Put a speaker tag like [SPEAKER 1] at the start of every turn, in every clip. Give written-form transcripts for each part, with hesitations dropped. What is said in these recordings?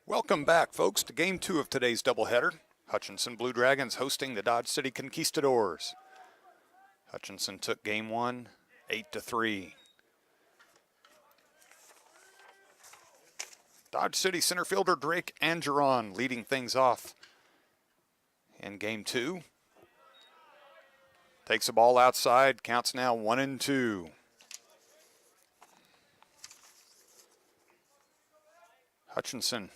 [SPEAKER 1] Welcome back, folks, to Game 2 of today's doubleheader. Hutchinson Blue Dragons hosting the Dodge City Conquistadors. Hutchinson took Game 1, 8-3. Dodge City center fielder Drake Angeron leading things off in Game 2. Takes the ball outside, counts now 1-2. Hutchinson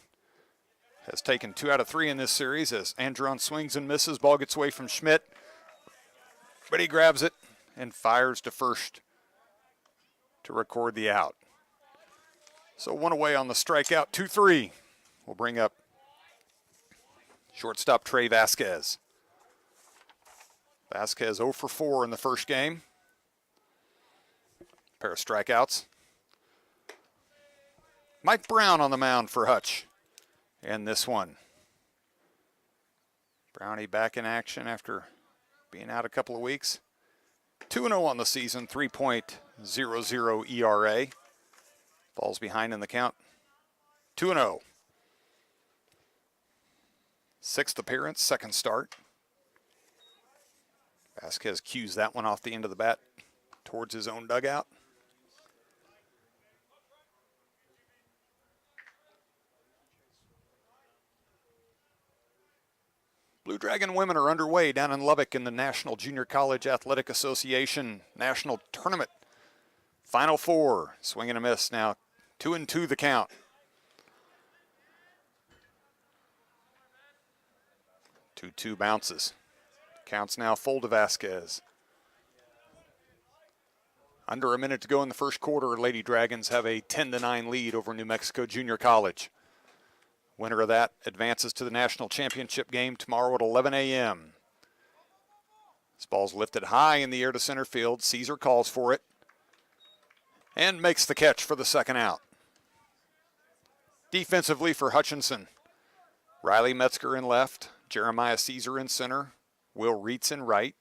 [SPEAKER 1] has taken 2 out of 3 in this series as Angeron swings and misses. Ball gets away from Schmidt, but he grabs it and fires to first to record the out. So 1 away on the strikeout, 2-3. We'll bring up shortstop Trey Vasquez. Vasquez 0 for 4 in the first game. Pair of strikeouts. Mike Brown on the mound for Hutch. And this one. Brownie back in action after being out a couple of weeks. 2-0 on the season, 3.00 ERA. Falls behind in the count. 2-0. 6th appearance, 2nd start. Vasquez cues that one off the end of the bat towards his own dugout. Blue Dragon women are underway down in Lubbock in the National Junior College Athletic Association National Tournament. Final 4, swing and a miss now, 2-2 the count. 2-2 bounces. Counts now full to Vasquez. Under a minute to go in the first quarter, Lady Dragons have a 10-9 lead over New Mexico Junior College. Winner of that advances to the national championship game tomorrow at 11 a.m. This ball's lifted high in the air to center field. Caesar calls for it and makes the catch for the second out. Defensively for Hutchinson, Riley Metzger in left, Jeremiah Caesar in center, Will Reitz in right.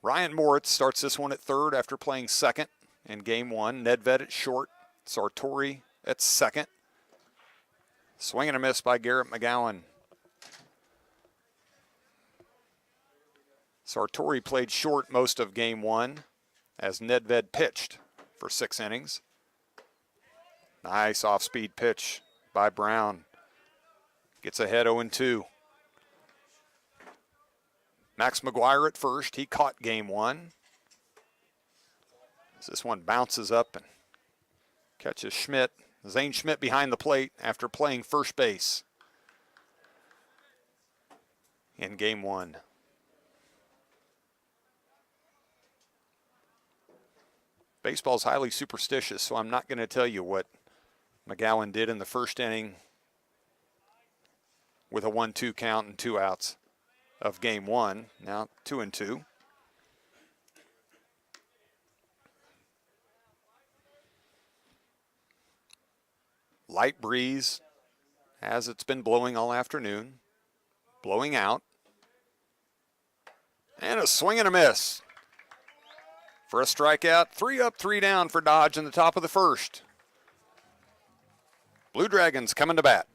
[SPEAKER 1] Ryan Moritz starts this one at third after playing second in Game 1. Nedved at short, Sartori at second. Swing and a miss by Garrett McGowan. Sartori played short most of Game 1 as Nedved pitched for 6 innings. Nice off-speed pitch by Brown. Gets ahead 0-2. Max McGuire at first. He caught Game 1. As this one bounces up and catches Schmidt. Zane Schmidt behind the plate after playing first base in Game 1. Baseball's highly superstitious, so I'm not going to tell you what McGowan did in the first inning with a 1-2 count and 2 outs of Game 1. Now 2-2. Light breeze as it's been blowing all afternoon. Blowing out. And a swing and a miss. For a strikeout, 3 up, 3 down for Dodge in the top of the first. Blue Dragons coming to bat.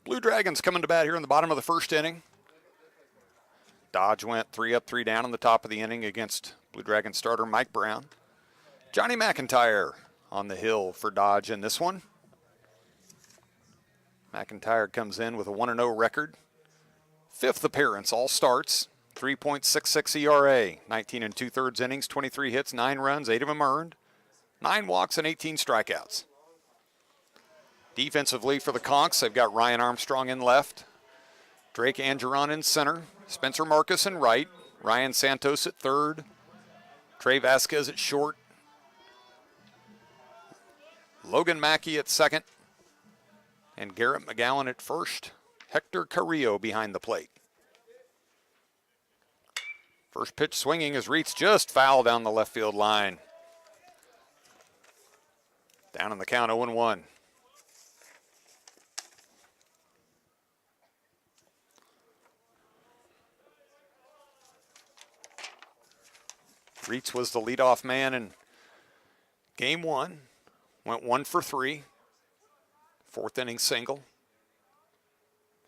[SPEAKER 1] Blue Dragons coming to bat here in the bottom of the first inning. Dodge went 3 up, 3 down in the top of the inning against Blue Dragon starter Mike Brown. Johnny McIntyre on the hill for Dodge in this one. McIntyre comes in with a 1-0 record. 5th appearance, all starts. 3.66 ERA, 19 2/3 innings, 23 hits, 9 runs, 8 of them earned, 9 walks and 18 strikeouts. Defensively for the Conks, they've got Ryan Armstrong in left, Drake Angeron in center, Spencer Marcus in right, Ryan Santos at third, Trey Vasquez at short, Logan Mackey at second, and Garrett McGowan at first. Hector Carrillo behind the plate. First pitch swinging is reached just foul down the left field line. Down in the count, 0-1. Reitz was the leadoff man in game 1. Went 1 for 3. 4th inning single.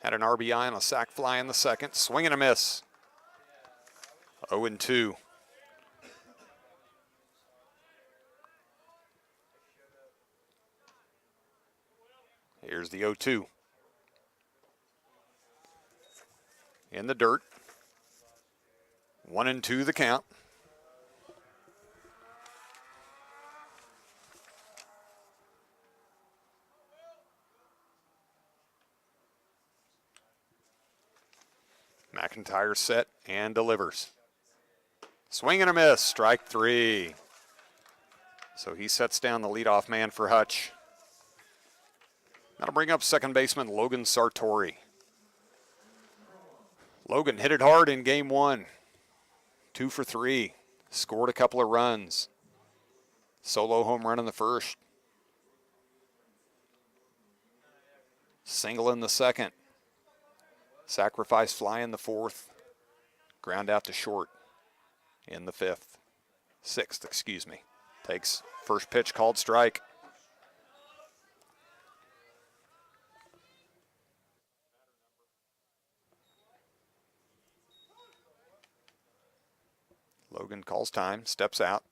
[SPEAKER 1] Had an RBI and a sac fly in the second. Swing and a miss. 0-2. Here's the 0-2. In the dirt. 1-2 the count. McIntyre set and delivers. Swing and a miss, strike 3. So he sets down the leadoff man for Hutch. That'll bring up second baseman Logan Sartori. Logan hit it hard in game 1. 2 for 3. Scored a couple of runs. Solo home run in the first. Single in the second. Sacrifice fly in the 4th. Ground out to short in the 5th. 6th, excuse me. Takes first pitch, called strike. Logan calls time, steps out.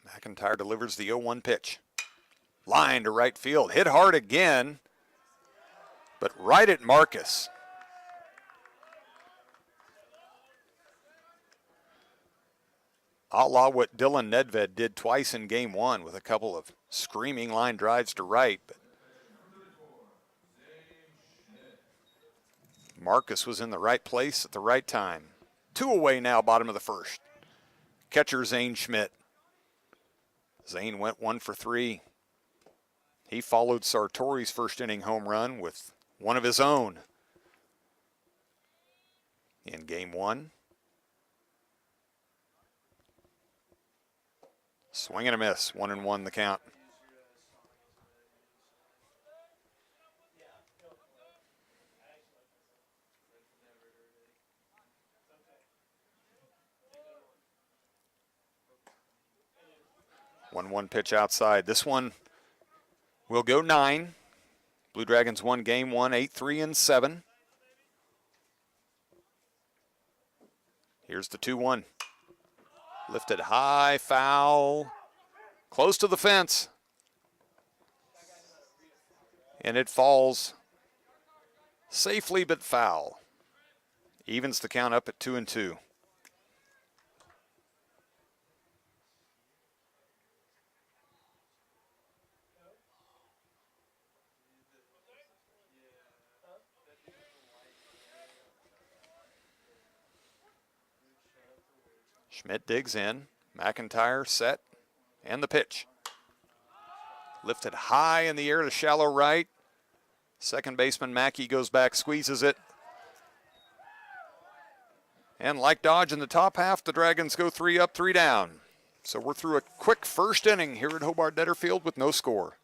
[SPEAKER 1] McIntyre delivers the 0-1 pitch. Line to right field, hit hard again, but right at Marcus. A la what Dylan Nedved did twice in game 1 with a couple of screaming line drives to right. But Marcus was in the right place at the right time. 2 away now, bottom of the first. Catcher Zane Schmidt. Zane went 1 for 3. He followed Sartori's first inning home run with one of his own in game 1. Swing and a miss, 1-1 the count. One pitch outside. This one will go 9. Blue Dragons won game 1, 8-3-7. Here's the 2-1. Lifted high, foul, close to the fence. And it falls safely but foul. Evens the count up at 2-2. Schmidt digs in. McIntyre set. And the pitch. Lifted high in the air to shallow right. Second baseman Mackey goes back, squeezes it. And like Dodge in the top half, the Dragons go 3 up, 3 down. So we're through a quick first inning here at Hobart-Detter Field with no score.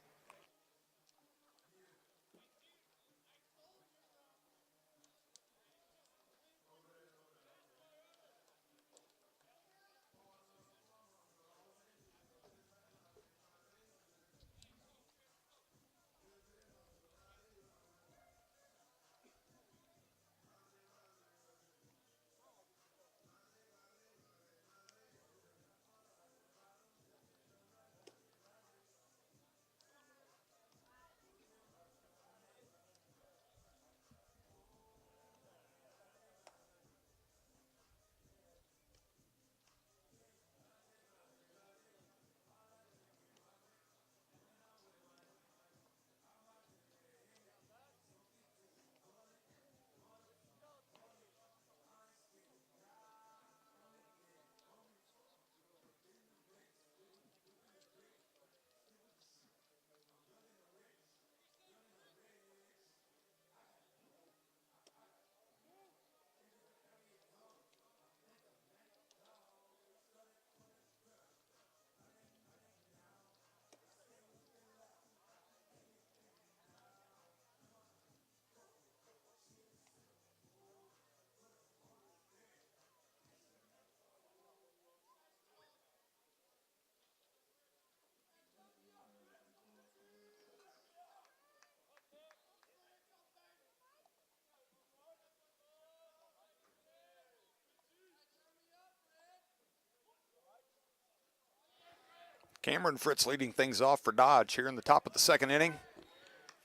[SPEAKER 1] Cameron Fritz leading things off for Dodge here in the top of the second inning.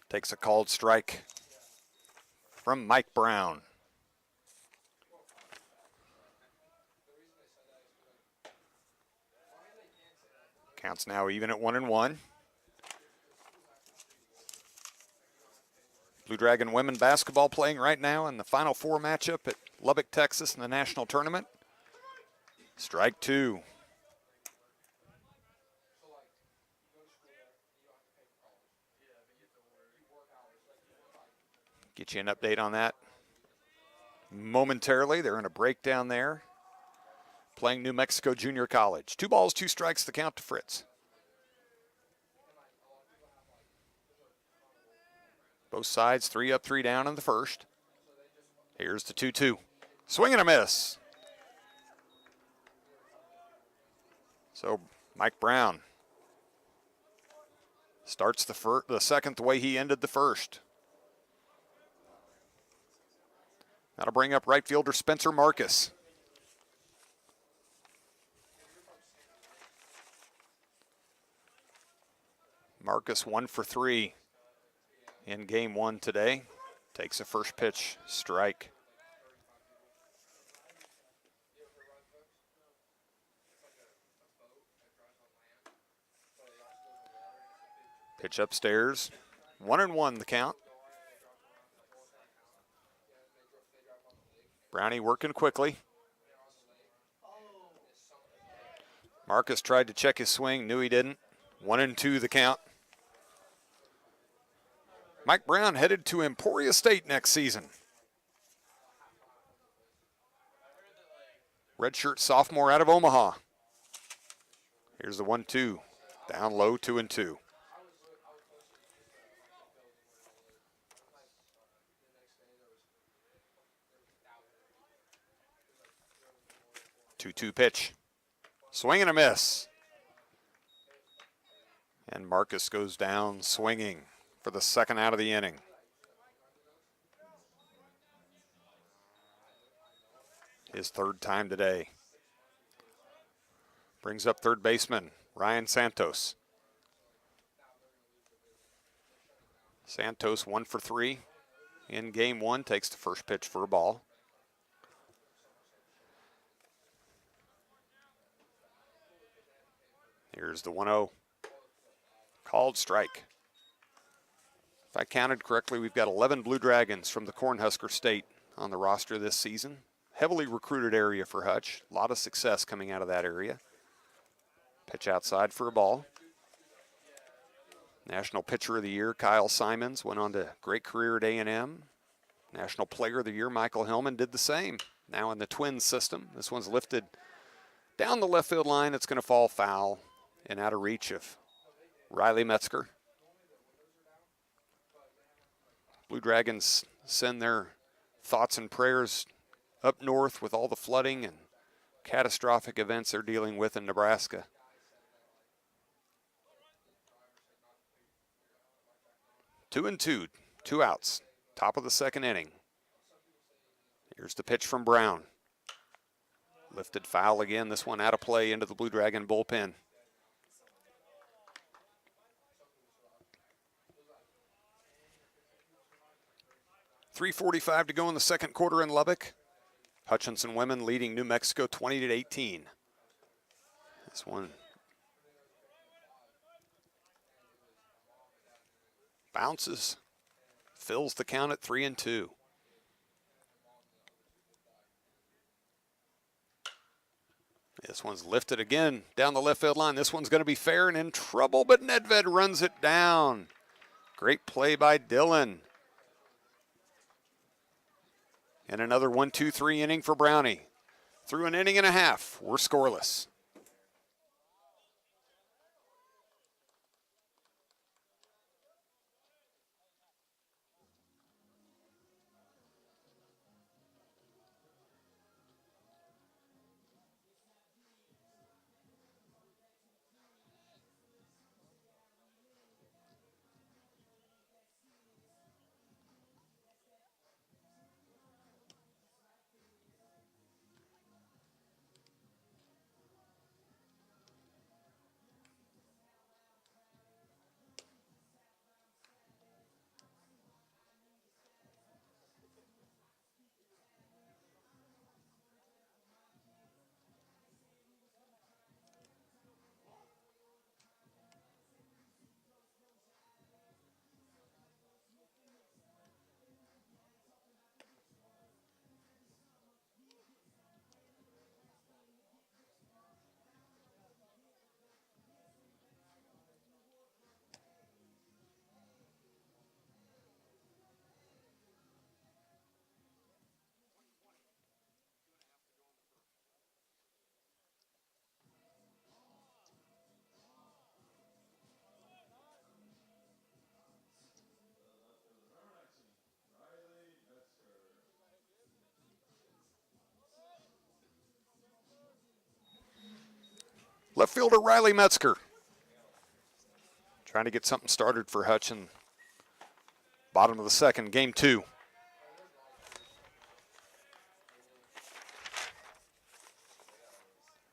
[SPEAKER 1] Takes a called strike from Mike Brown. Counts now even at 1-1. Blue Dragon women basketball playing right now in the Final Four matchup at Lubbock, Texas in the national tournament. Strike two. Get you an update on that momentarily. They're in a break down there, playing New Mexico Junior College. 2 balls, 2 strikes, the count to Fritz. Both sides 3 up, 3 down in the first. Here's the 2-2. Swing and a miss. So Mike Brown starts the second the way he ended the first. That'll bring up right fielder Spencer Marcus. Marcus 1 for 3 in game 1 today. Takes a first pitch strike. Pitch upstairs. 1-1 the count. Brownie working quickly. Marcus tried to check his swing, knew he didn't. 1-2 the count. Mike Brown headed to Emporia State next season. Redshirt sophomore out of Omaha. Here's the 1-2. Down low, 2-2. Two pitch. Swing and a miss. And Marcus goes down swinging for the second out of the inning. His third time today. Brings up third baseman Ryan Santos. Santos 1 for 3 in game 1. Takes the first pitch for a ball. Here's the 1-0. Called strike. If I counted correctly, we've got 11 Blue Dragons from the Cornhusker State on the roster this season. Heavily recruited area for Hutch. A lot of success coming out of that area. Pitch outside for a ball. National Pitcher of the Year, Kyle Simons, went on to great career at A&M. National Player of the Year, Michael Hillman, did the same. Now in the Twins system. This one's lifted down the left field line. It's going to fall foul and out of reach of Riley Metzger. Blue Dragons send their thoughts and prayers up north with all the flooding and catastrophic events they're dealing with in Nebraska. Two and two, 2 outs, top of the second inning. Here's the pitch from Brown. Lifted foul again, this one out of play into the Blue Dragon bullpen. .345 to go in the second quarter in Lubbock. Hutchinson women leading New Mexico 20-18. This one bounces, fills the count at 3-2. This one's lifted again down the left field line. This one's going to be fair and in trouble, but Nedved runs it down. Great play by Dillon. And another 1-2-3 inning for Brownie. Through an inning and a half, we're scoreless. Left fielder Riley Metzger. Trying to get something started for Hutchinson. Bottom of the second, game 2.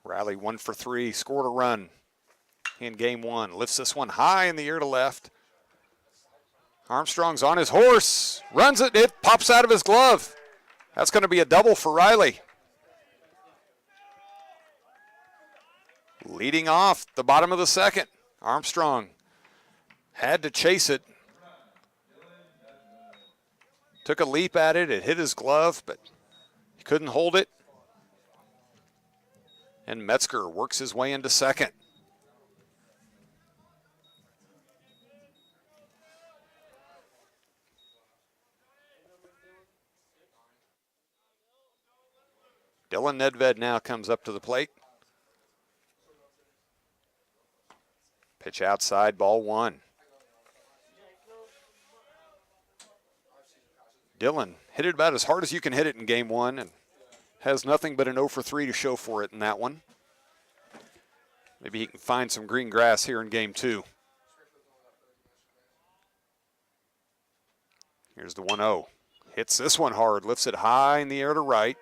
[SPEAKER 1] Riley 1 for 3, scored a run in game 1. Lifts this one high in the air to left. Armstrong's on his horse, runs it, it pops out of his glove. That's going to be a double for Riley. Leading off the bottom of the second, Armstrong had to chase it. Took a leap at it, it hit his glove, but he couldn't hold it. And Metzger works his way into second. Dylan Nedved now comes up to the plate. Pitch outside, ball 1. Dylan hit it about as hard as you can hit it in game 1 and has nothing but an 0 for 3 to show for it in that one. Maybe he can find some green grass here in game 2. Here's the 1-0. Hits this one hard, lifts it high in the air to right.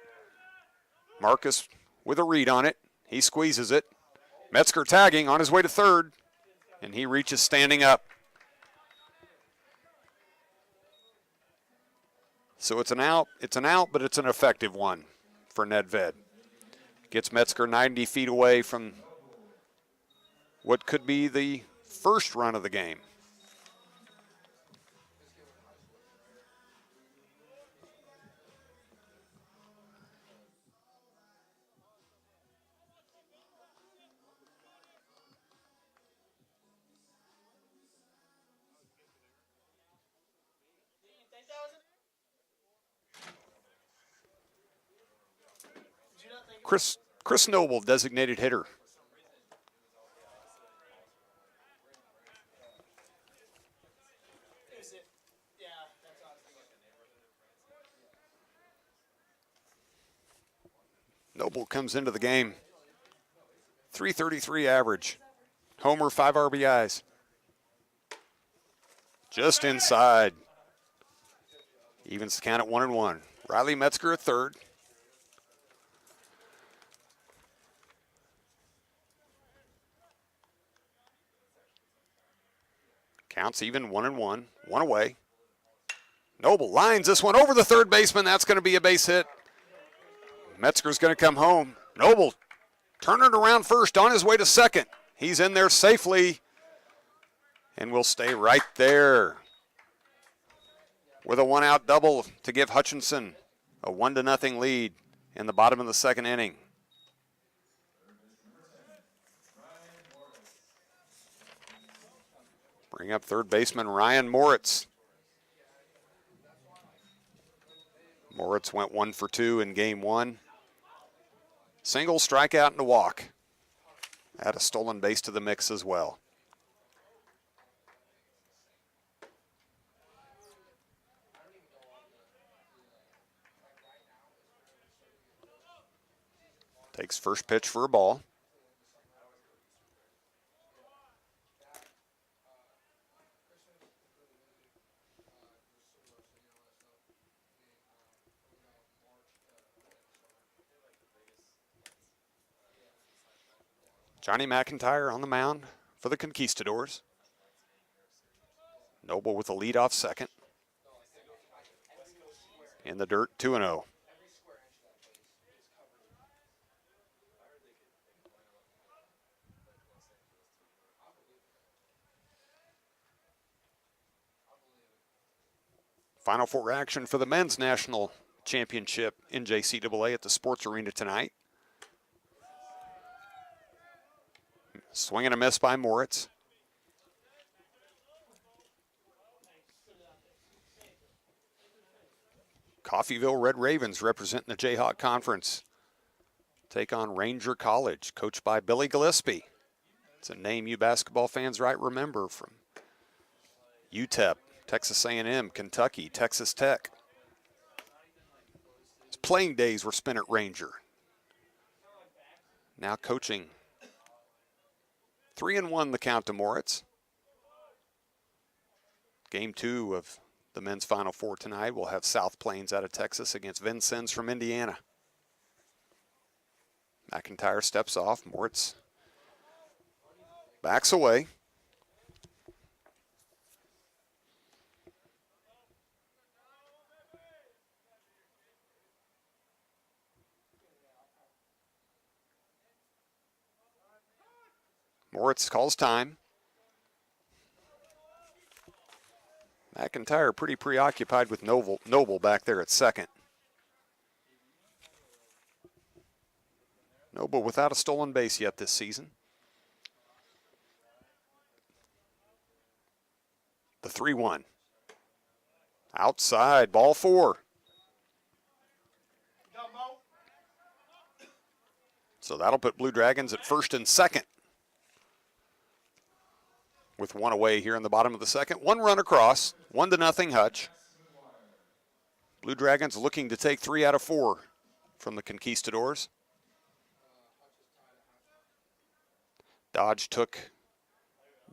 [SPEAKER 1] Marcus with a read on it. He squeezes it. Metzger tagging on his way to third, and he reaches standing up. So it's an out, but it's an effective one for Nedved. Gets Metzger 90 feet away from what could be the first run of the game. Chris Noble, designated hitter. Noble comes into the game. 333 average. Homer, 5 RBIs. Just inside. Evens the count at 1-1. Riley Metzger at third. Counts even, 1-1. One away. Noble lines this one over the third baseman. That's going to be a base hit. Metzger's going to come home. Noble turning it around first on his way to second. He's in there safely and will stay right there with a 1-out double to give Hutchinson a 1-0 lead in the bottom of the second inning. Bring up third baseman Ryan Moritz. Moritz went 1 for 2 in game 1. Single, strikeout, and a walk. Add a stolen base to the mix as well. Takes first pitch for a ball. Johnny McIntyre on the mound for the Conquistadors. Noble with a leadoff second. In the dirt, 2-0. Final Four action for the men's national championship in JCAA at the Sports Arena tonight. Swing and a miss by Moritz. Coffeyville Red Ravens representing the Jayhawk Conference. Take on Ranger College, coached by Billy Gillespie. It's a name you basketball fans right remember from UTEP, Texas A&M, Kentucky, Texas Tech. His playing days were spent at Ranger. Now coaching 3-1 the count to Moritz. Game 2 of the men's Final Four tonight. We'll have South Plains out of Texas against Vincennes from Indiana. McIntyre steps off. Moritz backs away. Moritz calls time. McIntyre pretty preoccupied with Noble back there at second. Noble without a stolen base yet this season. The 3-1. Outside, ball 4. So that'll put Blue Dragons at first and second. With one away here in the bottom of the second. 1 run across, 1-0 Hutch. Blue Dragons looking to take 3 out of 4 from the Conquistadors. Dodge took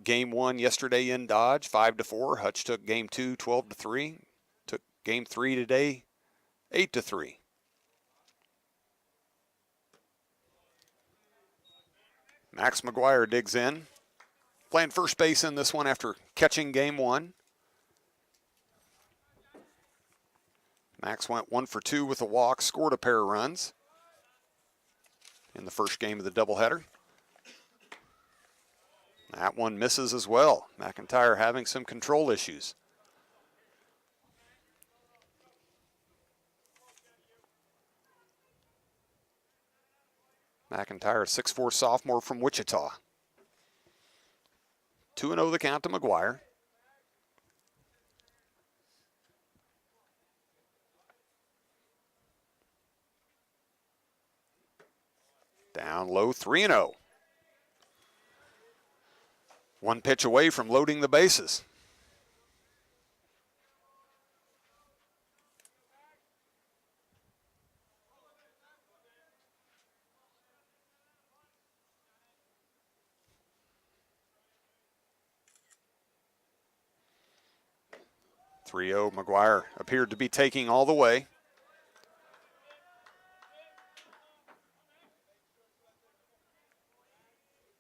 [SPEAKER 1] game 1 yesterday in Dodge, 5-4. Hutch took game 2, 12-3. Took game 3 today, 8-3. Max McGuire digs in. Playing first base in this one after catching game 1. Max went 1 for 2 with a walk, scored a pair of runs in the first game of the doubleheader. That one misses as well. McIntyre having some control issues. McIntyre, 6'4" sophomore from Wichita. 2-0 the count to McGuire. Down low, 3-0. 1 pitch away from loading the bases. McGuire appeared to be taking all the way.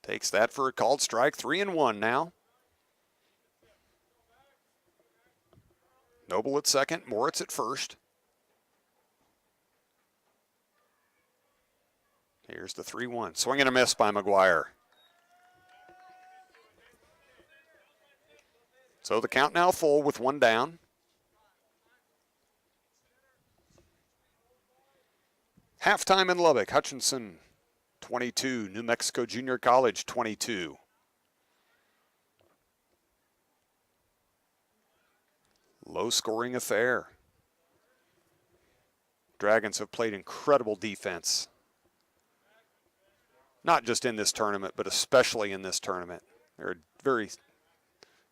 [SPEAKER 1] Takes that for a called strike. 3-1 now. Noble at second, Moritz at first. Here's the 3-1. Swing and a miss by McGuire. So the count now full with 1 down. Halftime in Lubbock. Hutchinson 22, New Mexico Junior College 22. Low scoring affair. Dragons have played incredible defense. Not just in this tournament, but especially in this tournament. They're a very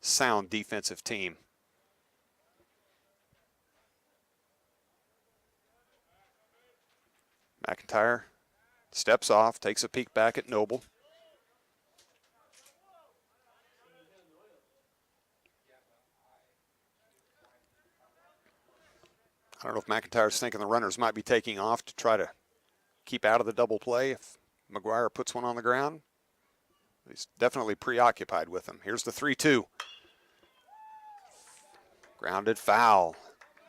[SPEAKER 1] sound defensive team. McIntyre steps off, takes a peek back at Noble. I don't know if McIntyre's thinking the runners might be taking off to try to keep out of the double play if McGuire puts one on the ground. He's definitely preoccupied with him. Here's the 3-2. Grounded foul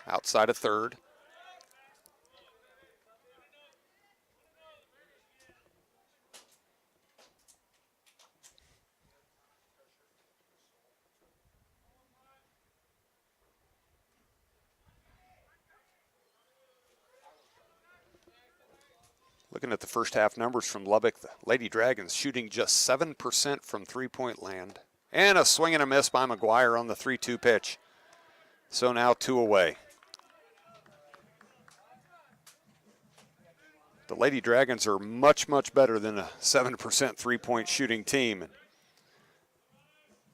[SPEAKER 1] outside of third. Looking at the first half numbers from Lubbock, the Lady Dragons shooting just 7% from three-point land. And a swing and a miss by McGuire on the 3-2 pitch. So now 2 away. The Lady Dragons are much, much better than a 7% three-point shooting team. If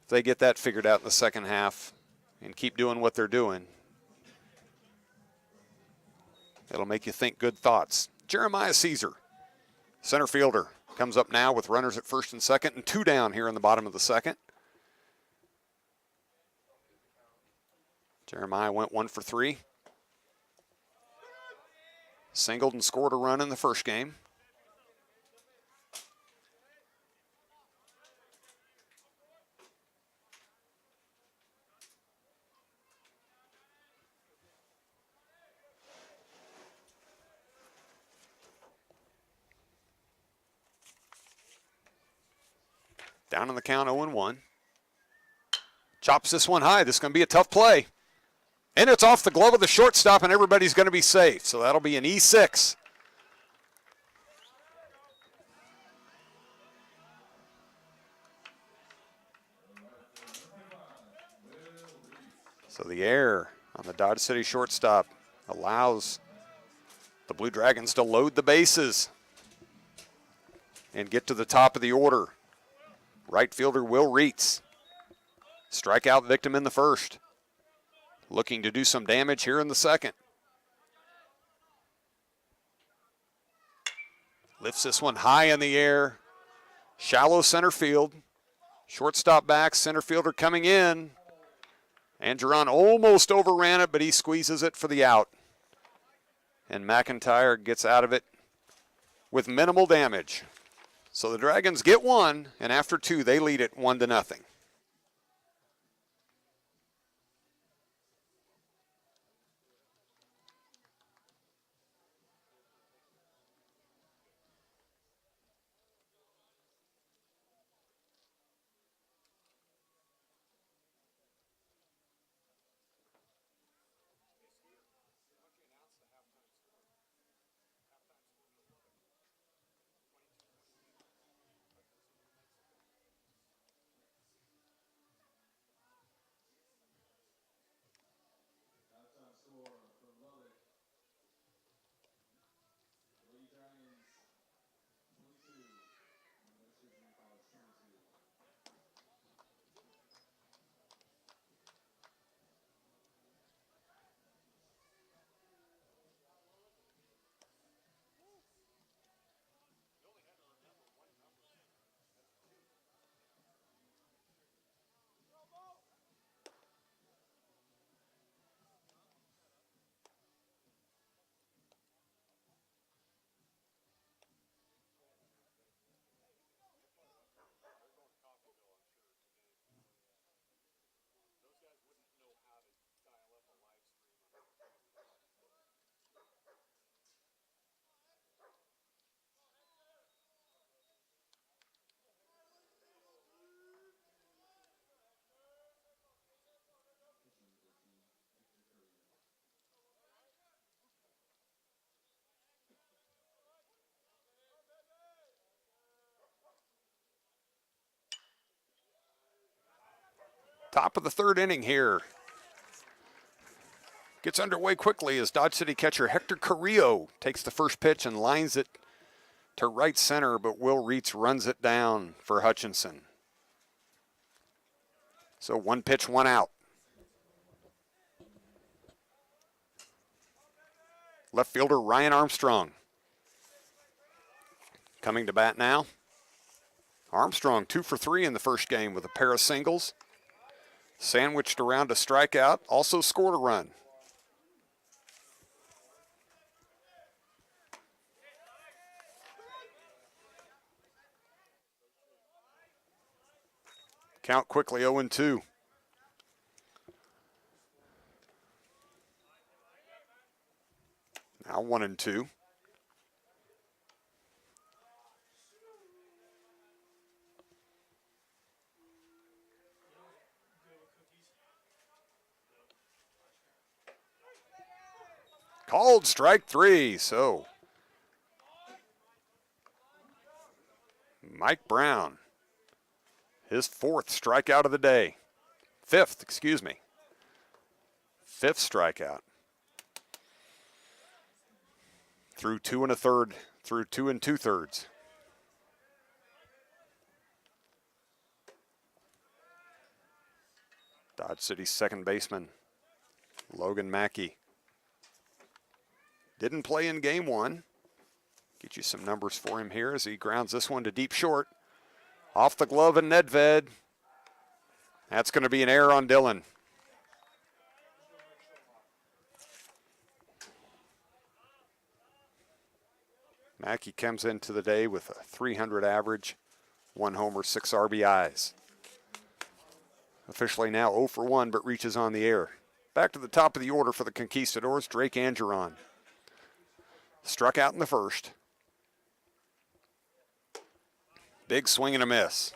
[SPEAKER 1] they get that figured out in the second half and keep doing what they're doing, it'll make you think good thoughts. Jeremiah Caesar, center fielder, comes up now with runners at first and second and 2 down here in the bottom of the second. Jeremiah went 1 for 3. Singled and scored a run in the first game. Down on the count, 0-1. Chops this one high. This is going to be a tough play. And it's off the glove of the shortstop, and everybody's going to be safe. So that'll be an E6. So the error on the Dodge City shortstop allows the Blue Dragons to load the bases and get to the top of the order. Right fielder Will Reitz, strikeout victim in the first, looking to do some damage here in the second. Lifts this one high in the air, shallow center field. Shortstop back, center fielder coming in. Angeron almost overran it, but he squeezes it for the out. And McIntyre gets out of it with minimal damage. So the Dragons get one, and after 2, they lead it 1-0. Top of the third inning here. Gets underway quickly as Dodge City catcher Hector Carrillo takes the first pitch and lines it to right center, but Will Reitz runs it down for Hutchinson. So 1 pitch, 1 out. Left fielder Ryan Armstrong coming to bat now. Armstrong 2 for 3 in the first game with a pair of singles. Sandwiched around a strikeout, also scored a run. Count quickly 0-2. Now 1-2. Called strike 3, so Mike Brown, his 4th strikeout of the day. 5th, excuse me. 5th strikeout. Through 2 2/3, through 2 2/3. Dodge City's second baseman, Logan Mackey. Didn't play in game 1. Get you some numbers for him here as he grounds this one to deep short. Off the glove and Nedved. That's going to be an error on Dillon. Mackey comes into the day with a 300 average, 1 homer, 6 RBIs. Officially now 0 for 1, but reaches on the air. Back to the top of the order for the Conquistadors, Drake Angeron. Struck out in the first. Big swing and a miss.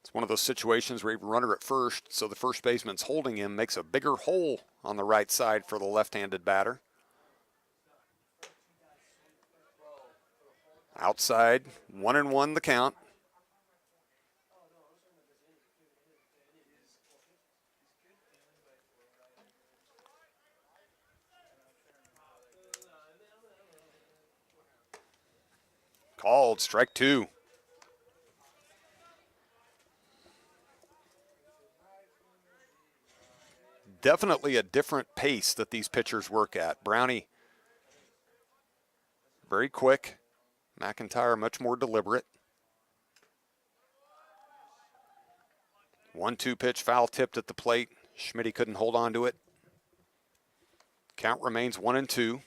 [SPEAKER 1] It's one of those situations where you have a runner at first, so the first baseman's holding him, makes a bigger hole on the right side for the left-handed batter. Outside, 1-1 the count. Called, strike 2. Definitely a different pace that these pitchers work at. Brownie, very quick. McIntyre, much more deliberate. 1-2 pitch, foul tipped at the plate. Schmidt couldn't hold on to it. Count remains 1-2.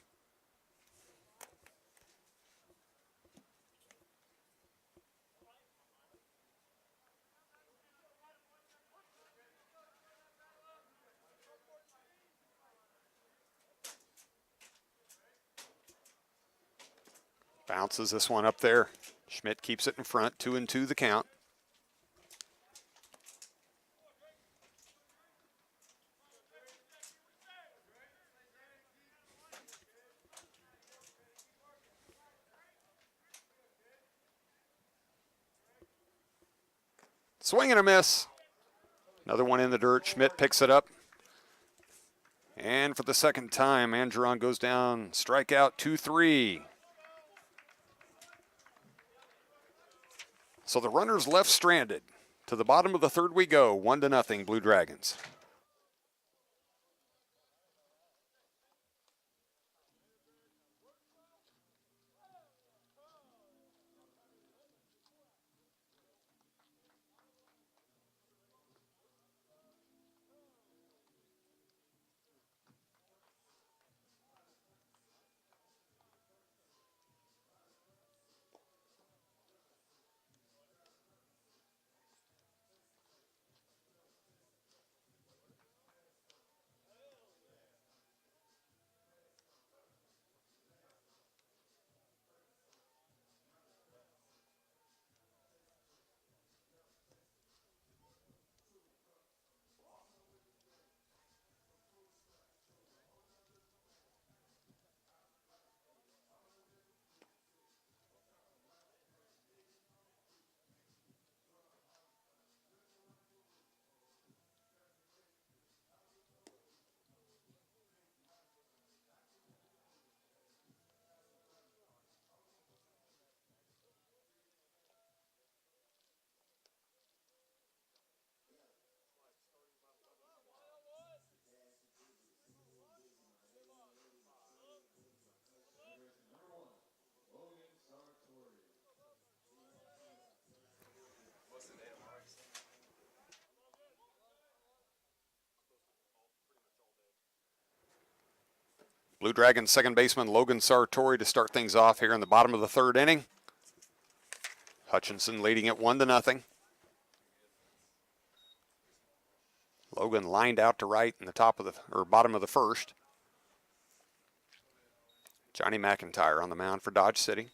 [SPEAKER 1] Bounces this one up there. Schmidt keeps it in front, 2-2 the count. Swing and a miss. Another one in the dirt. Schmidt picks it up. And for the second time, Angeron goes down. Strikeout 2-3. So the runner's left stranded. To the bottom of the third we go, 1-0 Blue Dragons. Blue Dragons second baseman Logan Sartori to start things off here in the bottom of the third inning. Hutchinson leading it 1-0. Logan lined out to right in the top of the bottom of the first. Johnny McIntyre on the mound for Dodge City.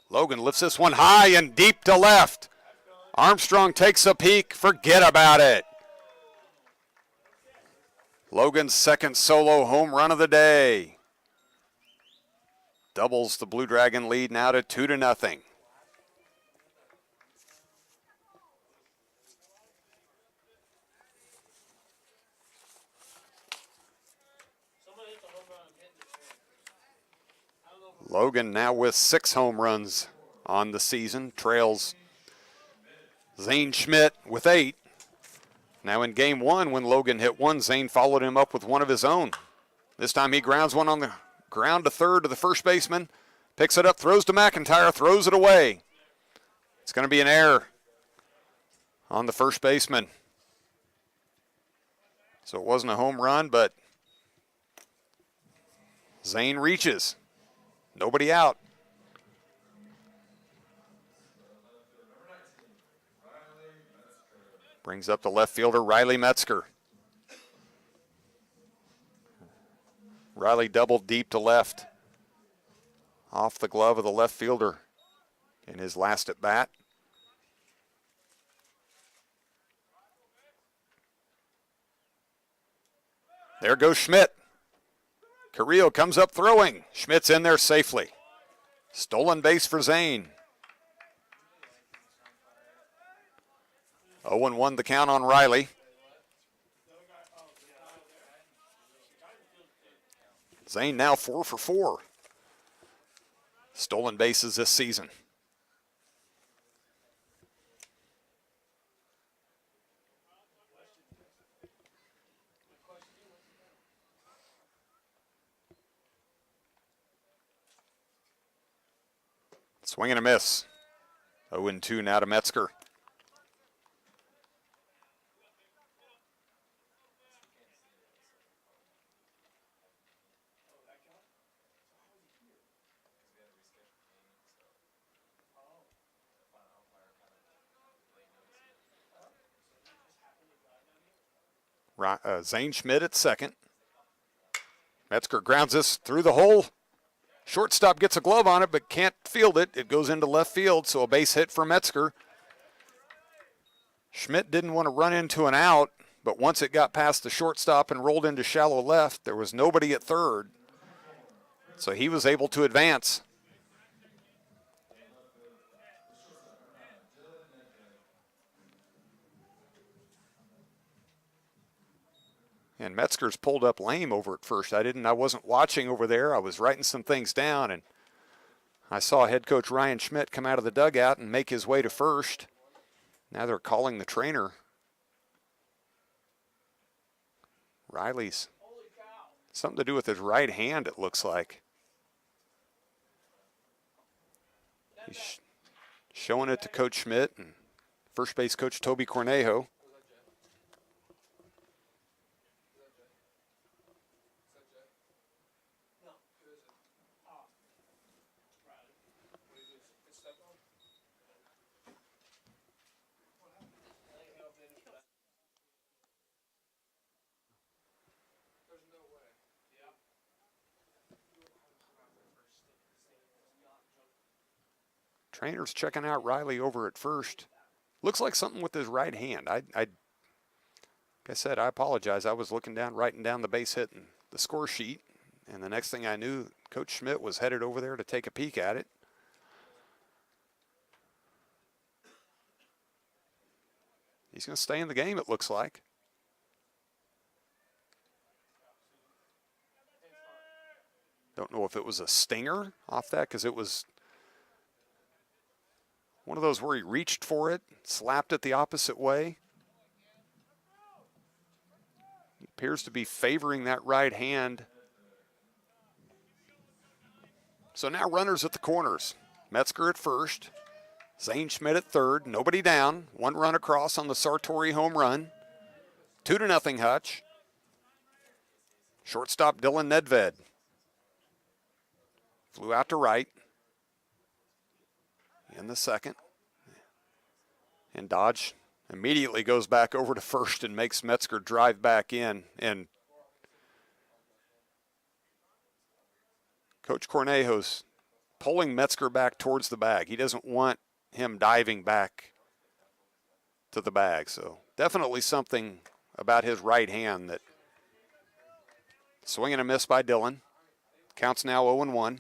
[SPEAKER 1] Logan lifts this one high and deep to left. Armstrong takes a peek. Forget about it. Logan's second solo home run of the day. Doubles the Blue Dragon lead now to 2-0. Logan now with 6 home runs on the season. Trails Zane Schmidt with 8. Now in game one, when Logan hit one, Zane followed him up with one of his own. This time he grounds one on the ground to third to the first baseman. Picks it up, throws to McIntyre, throws it away. It's going to be an error on the first baseman. So it wasn't a home run, but Zane reaches. Nobody out. Brings up the left fielder, Riley Metzger. Riley doubled deep to left. Off the glove of the left fielder in his last at bat. There goes Schmidt. Carrillo comes up throwing. Schmidt's in there safely. Stolen base for Zane. 0-1 the count on Riley. Zane now 4 for 4. Stolen bases this season. Swing and a miss. 0-2 now to Metzger. Zane Schmidt at second. Metzger grounds this through the hole. Shortstop gets a glove on it, but can't field it. It goes into left field, so a base hit for Metzger. Schmidt didn't want to run into an out, but once it got past the shortstop and rolled into shallow left, there was nobody at third. So he was able to advance. And Metzger's pulled up lame over at first. I wasn't watching over there. I was writing some things down, and I saw head coach Ryan Schmidt come out of the dugout and make his way to first. Now they're calling the trainer. Riley's something to do with his right hand, it looks like. He's showing it to Coach Schmidt and first base coach Toby Cornejo. Trainer's checking out Riley over at first. Looks like something with his right hand. Like I said, I apologize. I was writing down the base hit and the score sheet, and the next thing I knew, Coach Schmidt was headed over there to take a peek at it. He's going to stay in the game, it looks like. Don't know if it was a stinger off that, because it was one of those where he reached for it, slapped it the opposite way. He appears to be favoring that right hand. So now runners at the corners. Metzger at first. Zane Schmidt at third. Nobody down. One run across on the Sartori home run. 2-0 Hutch. Shortstop Dylan Nedved. Flew out to right. In the second. And Dodge immediately goes back over to first and makes Metzger drive back in. And Coach Cornejo's pulling Metzger back towards the bag. He doesn't want him diving back to the bag. So definitely something about his right hand that swing and a miss by Dylan. Counts now 0-1.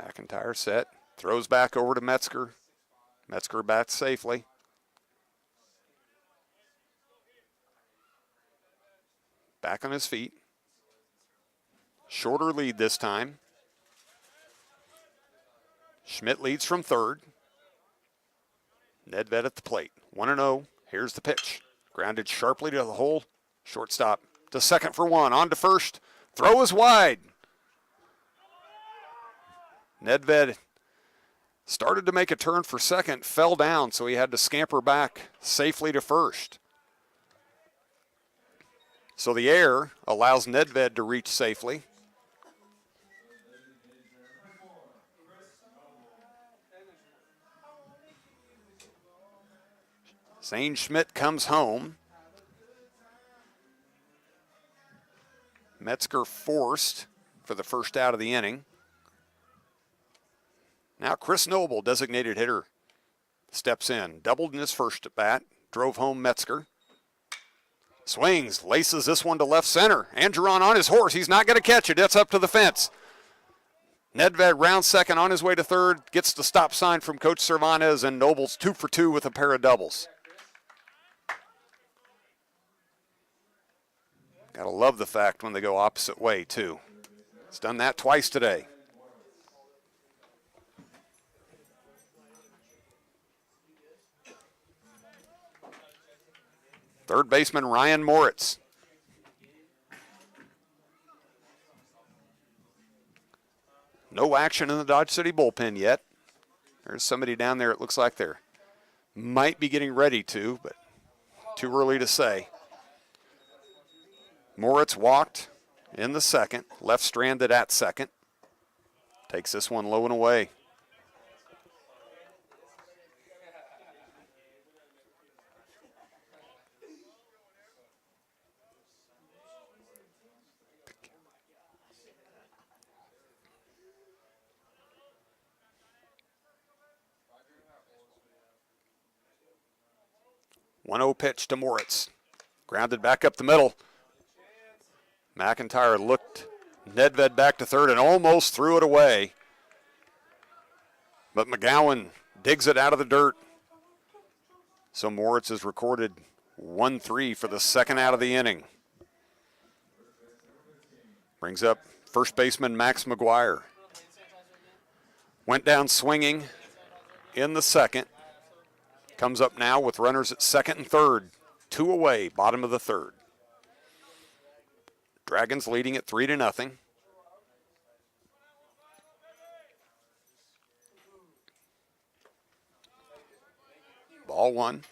[SPEAKER 1] McIntyre set, throws back over to Metzger. Metzger bats safely. Back on his feet. Shorter lead this time. Schmidt leads from third. Nedved at the plate. 1-0. Here's the pitch. Grounded sharply to the hole. Shortstop to second for one. On to first. Throw is wide. Nedved started to make a turn for second, fell down, so he had to scamper back safely to first. So the air allows Nedved to reach safely. Zane Schmidt comes home. Metzger forced for the first out of the inning. Now Chris Noble, designated hitter, steps in. Doubled in his first at bat, drove home Metzger. Swings, laces this one to left center. Angeron on his horse, he's not going to catch it, it's up to the fence. Nedved rounds second on his way to third, gets the stop sign from Coach Cervantes, and Noble's 2 for 2 with a pair of doubles. Gotta love the fact when they go opposite way too. It's done that twice today. Third baseman Ryan Moritz. No action in the Dodge City bullpen yet. There's somebody down there, it looks like they're might be getting ready to, but too early to say. Moritz walked in the second, left stranded at second. Takes this one low and away. One-0 pitch to Moritz. Grounded back up the middle. McIntyre looked Nedved back to third and almost threw it away. But McGowan digs it out of the dirt. So Moritz has recorded 1-3 for the second out of the inning. Brings up first baseman Max McGuire. Went down swinging in the second. Comes up now with runners at second and third. 2 away, bottom of the third. Dragons leading at 3-0. Ball one.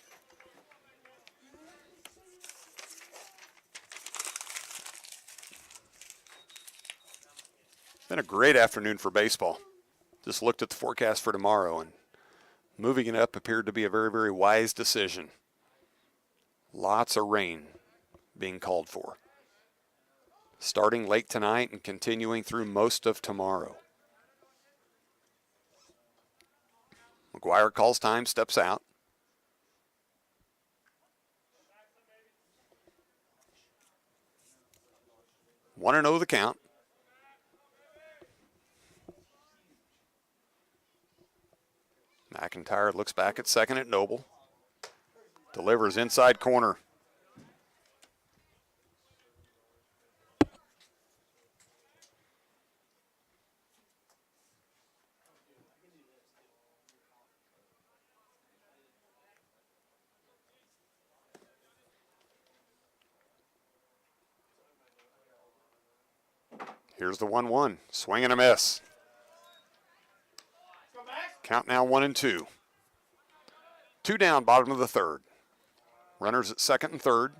[SPEAKER 1] It's been a great afternoon for baseball. Just looked at the forecast for tomorrow, and moving it up appeared to be a very, very wise decision. Lots of rain being called for. Starting late tonight and continuing through most of tomorrow. McGuire calls time, steps out. One and 0 the count. McIntyre looks back at second at Noble. Delivers inside corner. Here's the 1-1. Swing and a miss. Count now 1-2. 2 down, bottom of the third. Runners at second and third.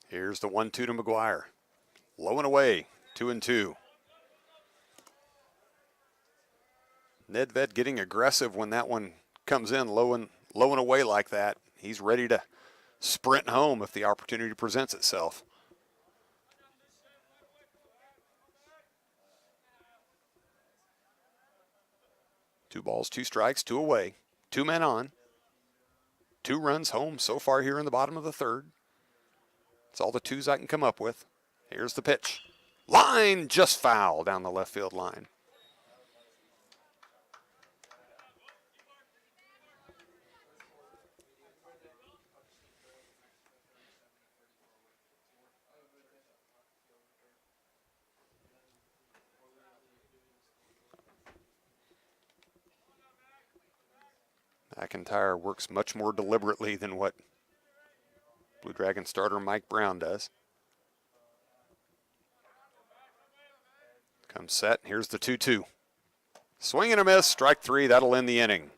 [SPEAKER 1] Here's the 1-2 to McGuire. Low and away, 2-2. Nedved getting aggressive when that one comes in low and away like that. He's ready to sprint home if the opportunity presents itself. Two balls, 2 strikes, 2 away. 2 men on. 2 runs home so far here in the bottom of the third. That's all the 2s I can come up with. Here's the pitch. Line just foul down the left field line. McIntyre works much more deliberately than what Blue Dragon starter Mike Brown does. Comes set, here's the 2-2. Swing and a miss, strike three, that'll end the inning.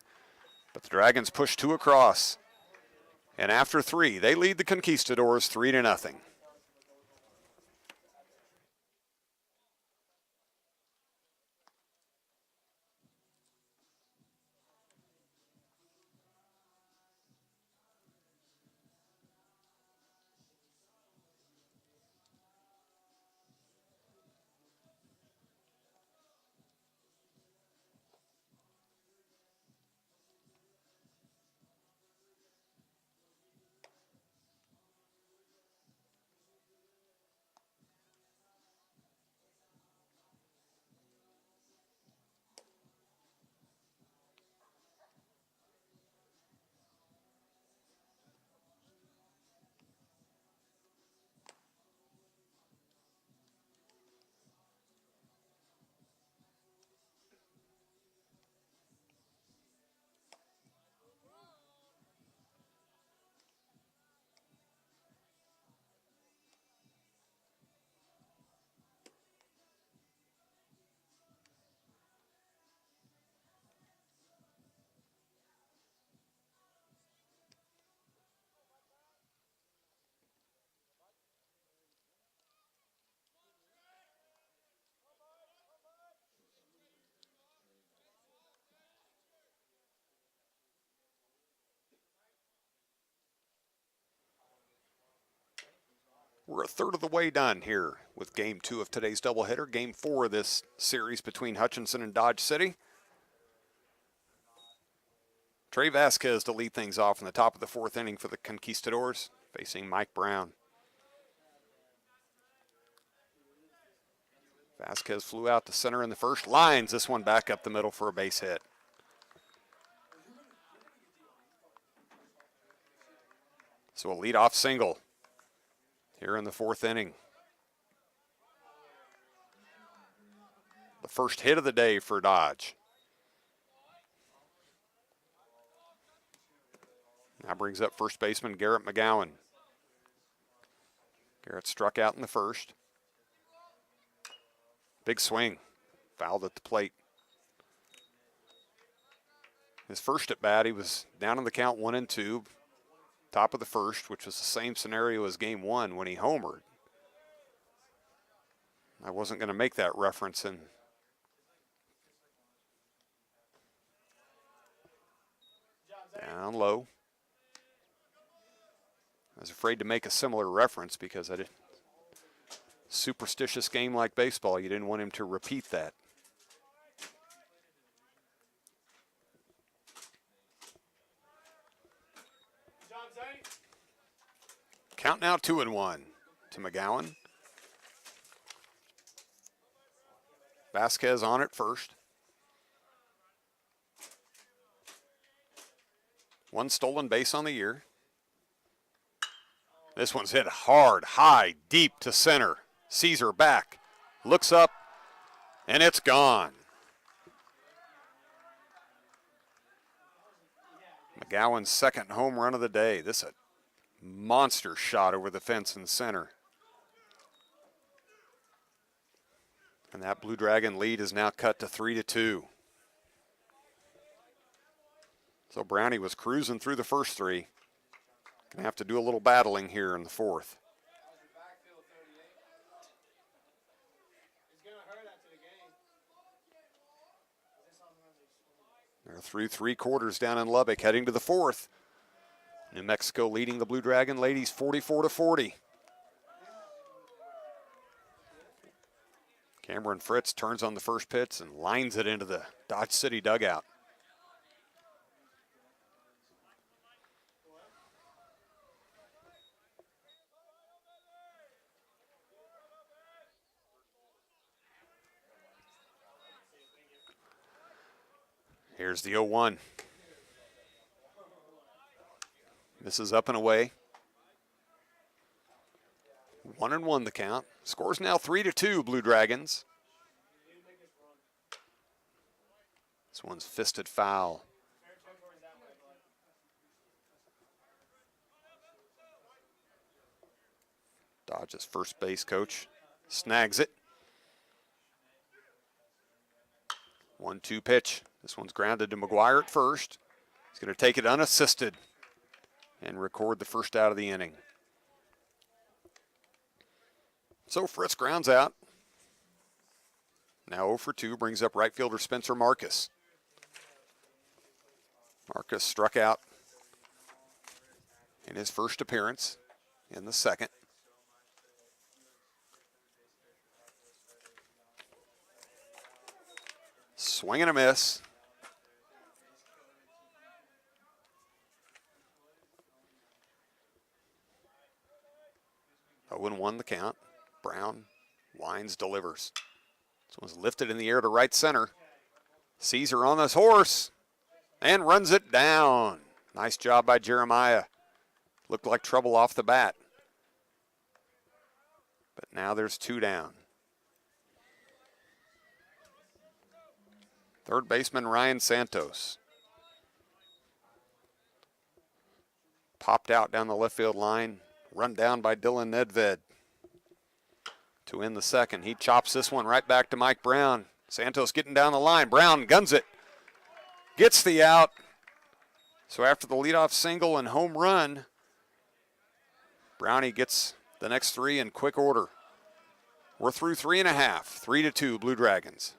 [SPEAKER 1] But the Dragons push two across. And after three, they lead the Conquistadors 3-0. We're a third of the way done here with Game 2 of today's doubleheader. Game 4 of this series between Hutchinson and Dodge City. Trey Vasquez to lead things off in the top of the fourth inning for the Conquistadors, facing Mike Brown. Vasquez flew out to center in the first, lines this one back up the middle for a base hit. So a leadoff single here in the fourth inning. The first hit of the day for Dodge. Now brings up first baseman Garrett McGowan. Garrett struck out in the first. Big swing, fouled at the plate. His first at bat, he was down in the count 1-2, top of the first, which was the same scenario as Game 1 when he homered. I wasn't going to make that reference in down low. I was afraid to make a similar reference because I did. Superstitious game like baseball, you didn't want him to repeat that. Count now 2-1 to McGowan. Vasquez on at first. One stolen base on the year. This one's hit hard, high, deep to center. Caesar back, looks up, and it's gone. McGowan's second home run of the day. This is a monster shot over the fence in center. And that Blue Dragon lead is now cut to 3-2. So Brownie was cruising through the first three. Gonna have to do a little battling here in the fourth. They're through three quarters down in Lubbock, heading to the fourth. New Mexico leading the Blue Dragon ladies 44-40. Cameron Fritz turns on the first pitch and lines it into the Dodge City dugout. Here's the 0-1. This is up and away. 1-1 the count. Score's now 3-2, Blue Dragons. This one's fisted foul. Dodge's first base coach snags it. 1-2 pitch. This one's grounded to McGuire at first. He's going to take it unassisted and record the first out of the inning. So Fritz grounds out. Now 0 for 2 brings up right fielder Spencer Marcus. Marcus struck out in his first appearance in the second. Swing and a miss. Oh, 1 the count. Brown winds, delivers. This one's lifted in the air to right center. Caesar on this horse and runs it down. Nice job by Jeremiah. Looked like trouble off the bat. But now there's 2 down. Third baseman Ryan Santos. Popped out down the left field line. Run down by Dylan Nedved. To end the second. He chops this one right back to Mike Brown. Santos getting down the line. Brown guns it. Gets the out. So after the leadoff single and home run, Brownie gets the next 3 in quick order. We're through 3.5. 3-2 Blue Dragons.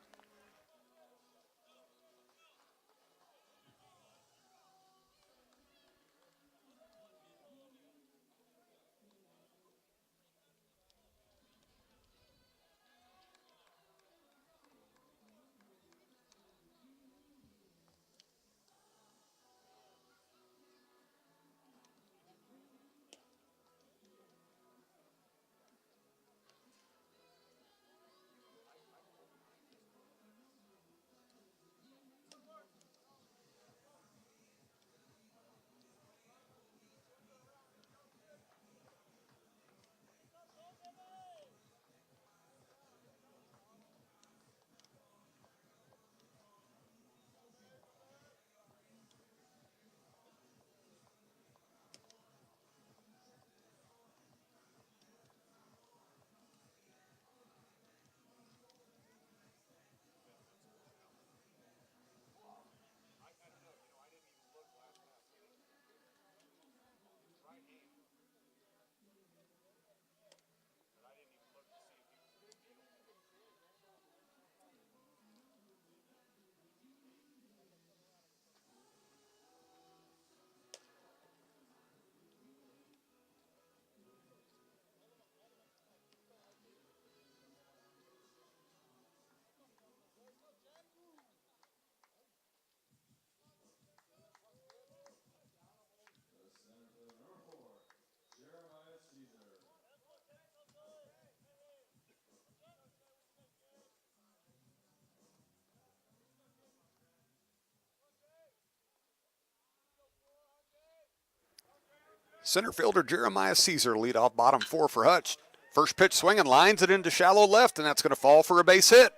[SPEAKER 1] Center fielder Jeremiah Caesar lead off bottom 4 for Hutch. First pitch swinging, lines it into shallow left, and that's going to fall for a base hit.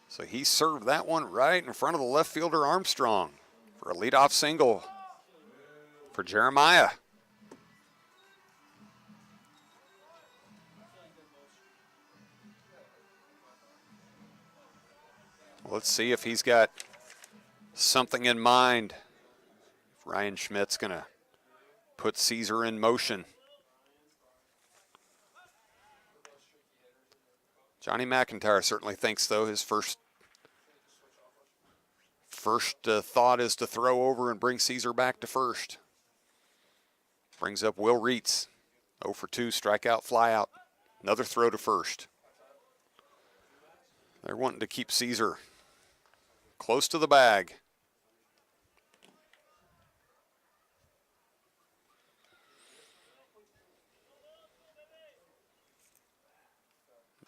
[SPEAKER 1] So he served that one right in front of the left fielder Armstrong for a leadoff single for Jeremiah. Let's see if he's got something in mind. Ryan Schmidt's going to put Caesar in motion. Johnny McIntyre certainly thinks, though, his first thought is to throw over and bring Caesar back to first. Brings up Will Reitz. 0 for 2, strikeout, flyout. Another throw to first. They're wanting to keep Caesar close to the bag.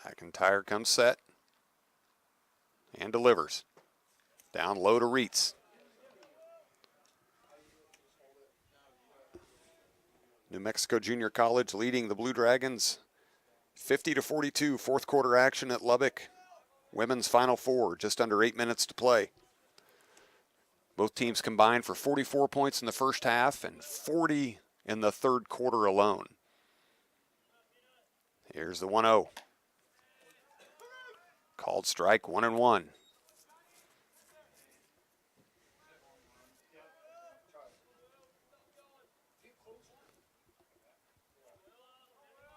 [SPEAKER 1] McIntyre comes set. And delivers. Down low to Reitz. New Mexico Junior College leading the Blue Dragons 50-42, fourth quarter action at Lubbock. Women's Final Four, just under 8 minutes to play. Both teams combined for 44 points in the first half and 40 in the third quarter alone. Here's the 1-0. Called strike, 1-1.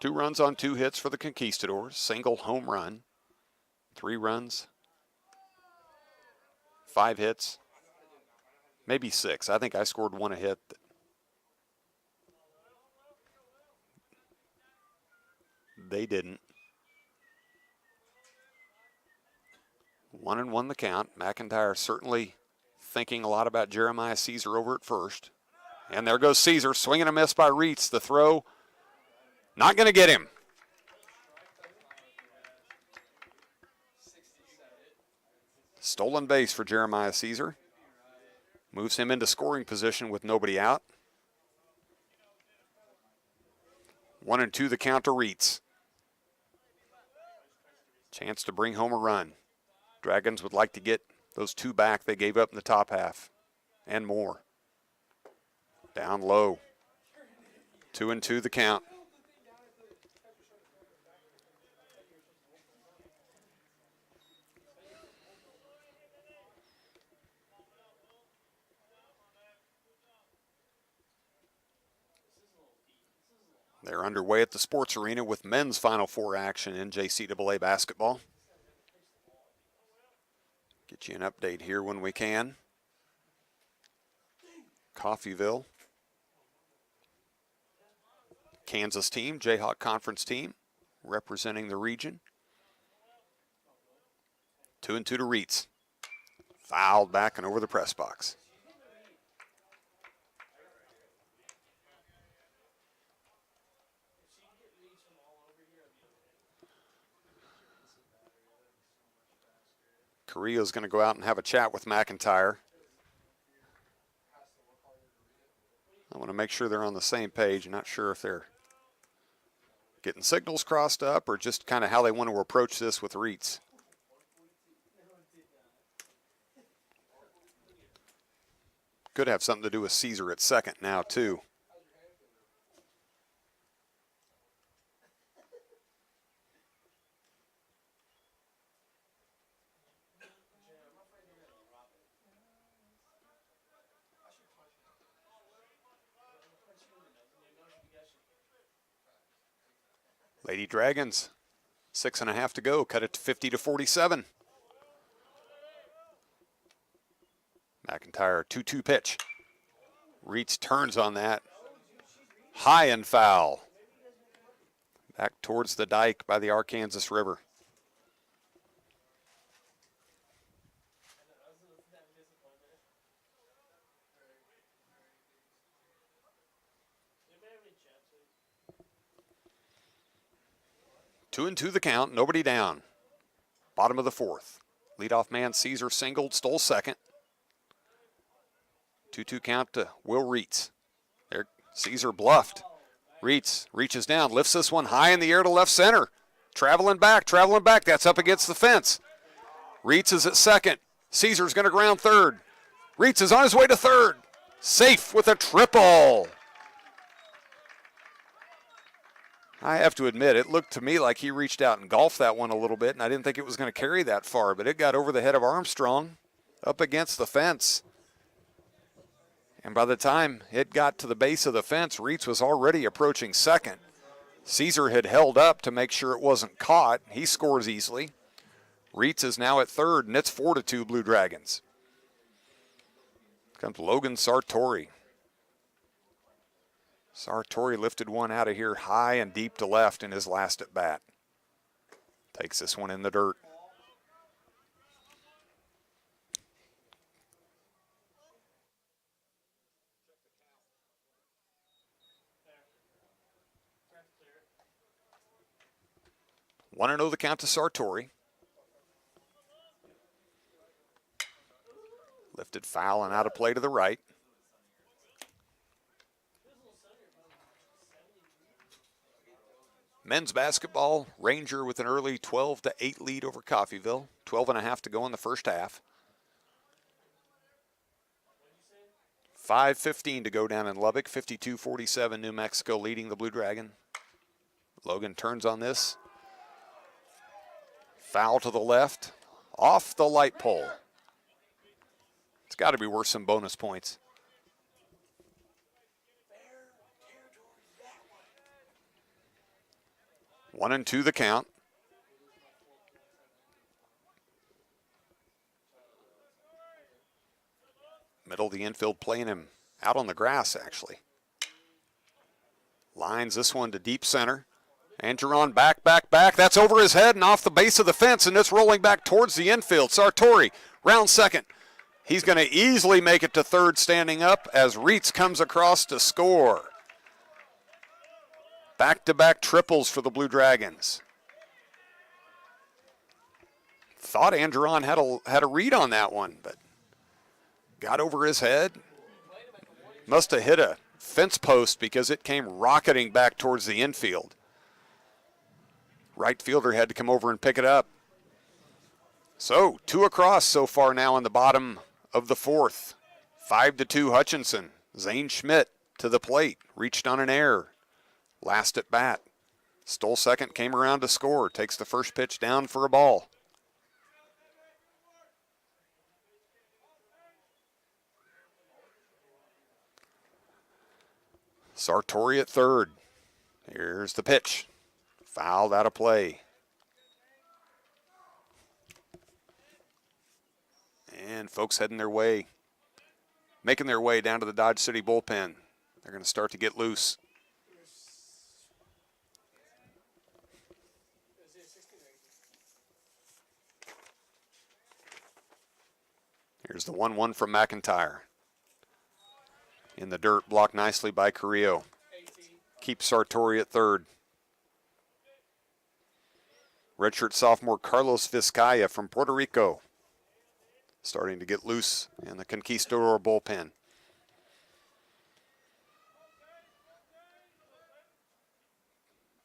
[SPEAKER 1] Two runs on two hits for the Conquistadors. Single home run. 3 runs. 5 hits. Maybe 6. I think I scored 1 a hit. They didn't. 1-1 the count. McIntyre certainly thinking a lot about Jeremiah Caesar over at first. And there goes Caesar, swing and a miss by Reitz. The throw, not going to get him. Stolen base for Jeremiah Caesar. Moves him into scoring position with nobody out. 1-2 the count to Reitz. Chance to bring home a run. Dragons would like to get those 2 back they gave up in the top half and more. Down low. 2-2 the count. They're underway at the sports arena with men's Final Four action in JCAA basketball. Get you an update here when we can. Coffeyville, Kansas team, Jayhawk Conference team, representing the region. 2-2 to Reitz. Fouled back and over the press box. Carrillo's going to go out and have a chat with McIntyre. I want to make sure they're on the same page. I'm not sure if they're getting signals crossed up or just kind of how they want to approach this with Reitz. Could have something to do with Caesar at second now, too. Lady Dragons, 6.5 to go. Cut it to 50-47. McIntyre, 2-2 pitch. Reitz turns on that. High and foul. Back towards the dike by the Arkansas River. Two and two the count, nobody down. Bottom of the fourth. Leadoff man Caesar singled, stole second. 2-2 count to Will Reitz. There, Caesar bluffed. Reitz reaches down, lifts this one high in the air to left center. Traveling back, that's up against the fence. Reitz is at second. Caesar's going to ground third. Reitz is on his way to third. Safe with a triple. I have to admit, it looked to me like he reached out and golfed that one a little bit, and I didn't think it was going to carry that far, but it got over the head of Armstrong, up against the fence. And by the time it got to the base of the fence, Reitz was already approaching second. Caesar had held up to make sure it wasn't caught. He scores easily. Reitz is now at third, and it's 4-2 Blue Dragons. Comes Logan Sartori. Sartori lifted one out of here high and deep to left in his last at bat. Takes this one in the dirt. One and 0 the count to Sartori. Lifted foul and out of play to the right. Men's basketball, Ranger with an early 12-8 lead over Coffeyville. 12.5 to go in the first half. 5:15 to go down in Lubbock. 52-47, New Mexico leading the Blue Dragon. Logan turns on this. Foul to the left. Off the light pole. It's got to be worth some bonus points. One and two the count. Middle of the infield playing him out on the grass, actually. Lines this one to deep center. Angeron back. That's over his head and off the base of the fence, and it's rolling back towards the infield. Sartori, round second. He's going to easily make it to third standing up as Reitz comes across to score. Back-to-back triples for the Blue Dragons. Thought Angeron had a read on that one, but got over his head. Must have hit a fence post because it came rocketing back towards the infield. Right fielder had to come over and pick it up. So, 2 across so far now in the bottom of the fourth. 5-2 Hutchinson. Zane Schmidt to the plate. Reached on an error. Last at bat. Stole second, came around to score. Takes the first pitch down for a ball. Sartori at third. Here's the pitch. Fouled out of play. And folks heading their way, making their way down to the Dodge City bullpen. They're going to start to get loose. Here's the 1-1 from McIntyre. In the dirt, blocked nicely by Carrillo. Keeps Sartori at third. Redshirt sophomore Carlos Vizcaya from Puerto Rico starting to get loose in the Conquistador bullpen.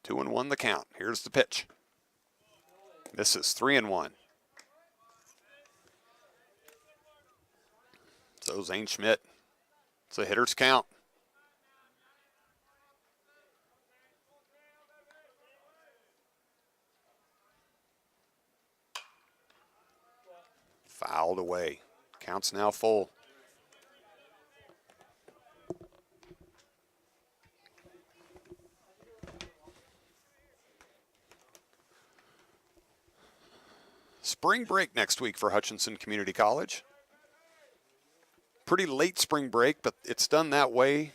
[SPEAKER 1] Two and one the count. Here's the pitch. This is 3-1. So Zane Schmidt. It's a hitter's count. Fouled away. Count's now full. Spring break next week for Hutchinson Community College. Pretty late spring break, but it's done that way.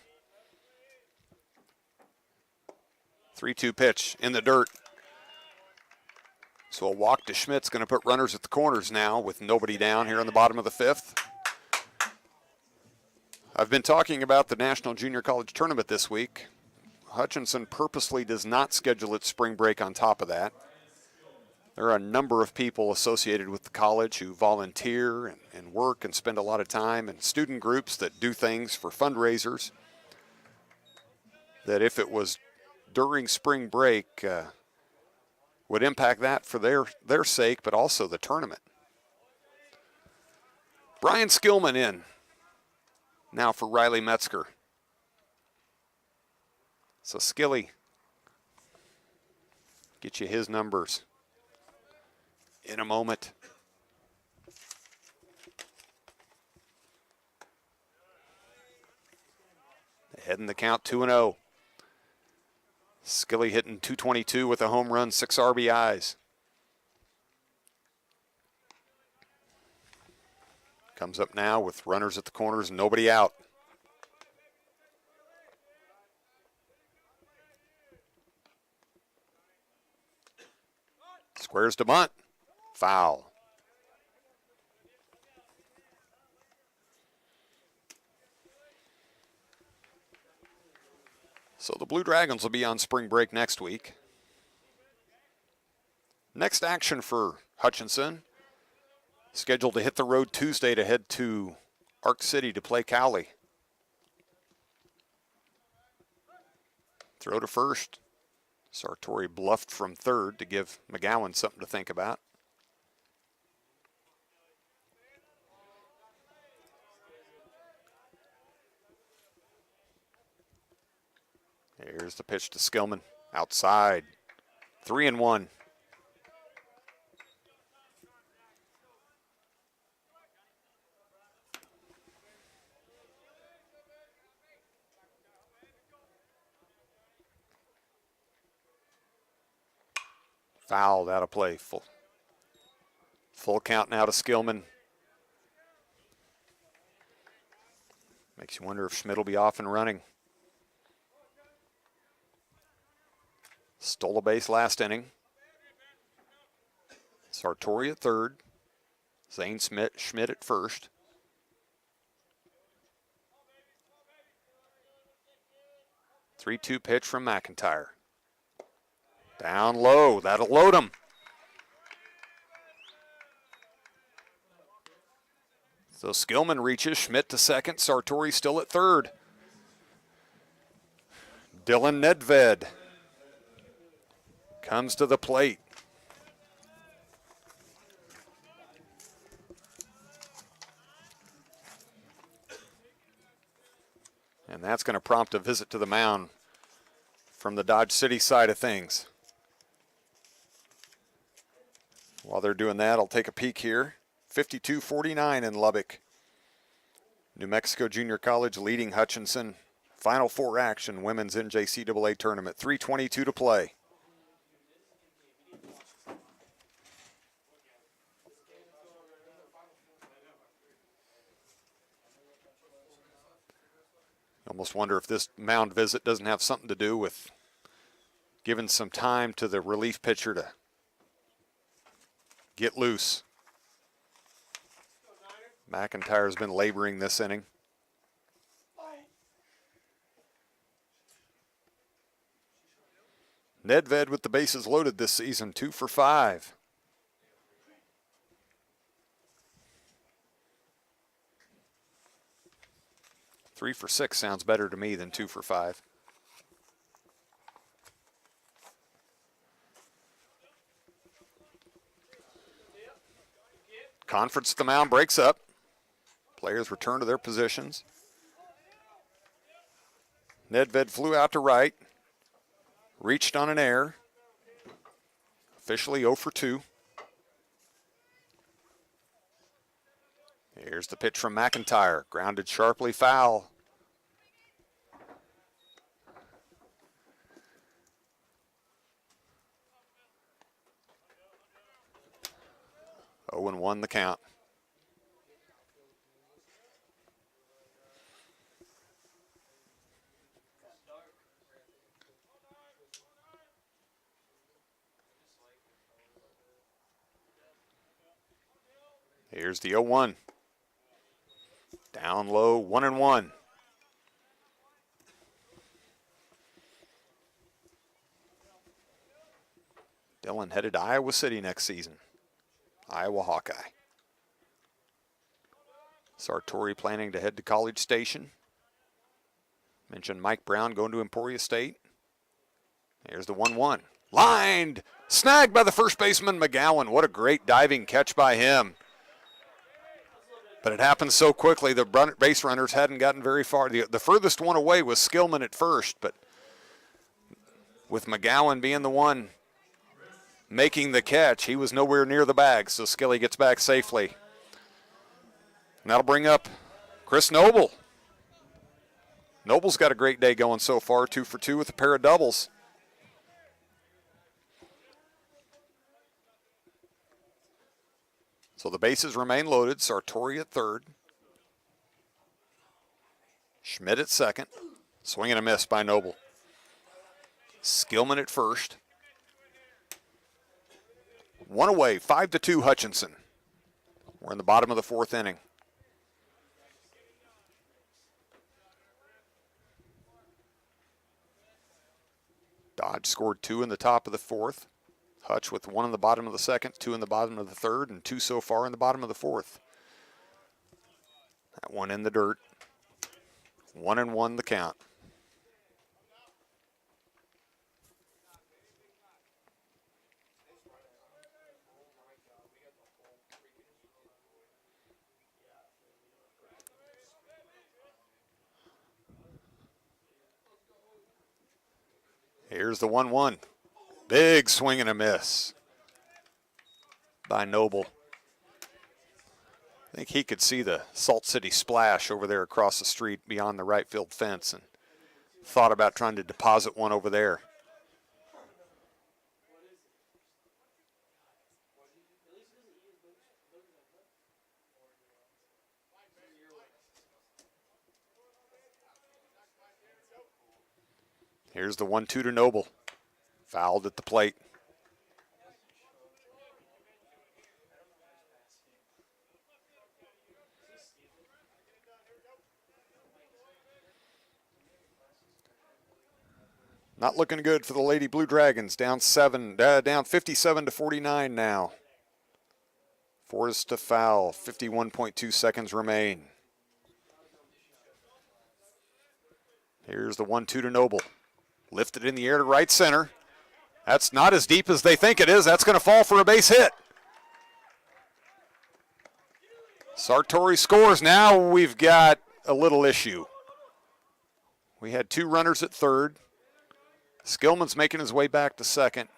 [SPEAKER 1] 3-2 pitch in the dirt. So a walk to Schmidt's going to put runners at the corners now with nobody down here in the bottom of the fifth. I've been talking about the National Junior College Tournament this week. Hutchinson purposely does not schedule its spring break on top of that. There are a number of people associated with the college who volunteer and work and spend a lot of time, and student groups that do things for fundraisers, that if it was during spring break, would impact that for their sake, but also the tournament. Brian Skillman in now for Riley Metzger. So Skilly, get you his numbers in a moment. Ahead in the count, 2-0. Skilly hitting .222 with a home run, 6 RBIs. Comes up now with runners at the corners, nobody out. Squares to bunt. Foul. So the Blue Dragons will be on spring break next week. Next action for Hutchinson, scheduled to hit the road Tuesday to head to Arc City to play Cowley. Throw to first. Sartori bluffed from third to give McGowan something to think about. Here's the pitch to Skillman. Outside. 3-1. Fouled out of play. Full count now to Skillman. Makes you wonder if Schmidt will be off and running. Stole a base last inning. Sartori at third. Zane Schmidt at first. Three-two pitch from McIntyre. Down low, that'll load him. So Skillman reaches, Schmidt to second, Sartori still at third. Dylan Nedved comes to the plate. And that's going to prompt a visit to the mound from the Dodge City side of things. While they're doing that, I'll take a peek here. 52-49 in Lubbock. New Mexico Junior College leading Hutchinson. Final four action, women's NJCAA tournament. 3:22 to play. Almost wonder if this mound visit doesn't have something to do with giving some time to the relief pitcher to get loose. McIntyre's been laboring this inning. Nedved with the bases loaded this season, 2 for 5. Three for 6 sounds better to me than 2 for 5. Conference at the mound breaks up. Players return to their positions. Nedved flew out to right. Reached on an error. Officially 0 for 2. Here's the pitch from McIntyre. Grounded sharply foul. Oh, 0-1 the count. Here's the 0-1. Down low, 1-1. Dylan headed to Iowa City next season. Iowa Hawkeye. Sartori planning to head to College Station. Mentioned Mike Brown going to Emporia State. Here's the 1-1. Lined! Snagged by the first baseman, McGowan. What a great diving catch by him. But it happened so quickly, the base runners hadn't gotten very far. The furthest one away was Skillman at first, but with McGowan being the one making the catch, he was nowhere near the bag, so Skilly gets back safely. And that'll bring up Chris Noble. Noble's got a great day going so far, 2 for 2 with a pair of doubles. So the bases remain loaded. Sartori at third. Schmidt at second. Swing and a miss by Noble. Skillman at first. One away, 5-2 Hutchinson. We're in the bottom of the fourth inning. Dodge scored 2 in the top of the fourth. Hutch with 1 in the bottom of the second, 2 in the bottom of the third, and 2 so far in the bottom of the fourth. That one in the dirt. 1-1 the count. Here's the 1-1. Big swing and a miss by Noble. I think he could see the Salt City splash over there across the street beyond the right field fence and thought about trying to deposit one over there. Here's the 1-2 to Noble. Fouled at the plate. Not looking good for the Lady Blue Dragons. Down 57 to 49 now. Forced to foul. 51.2 seconds remain. Here's the 1-2 to Noble. Lifted in the air to right center. That's not as deep as they think it is. That's going to fall for a base hit. Sartori scores. Now we've got a little issue. We had 2 runners at third. Skillman's making his way back to second,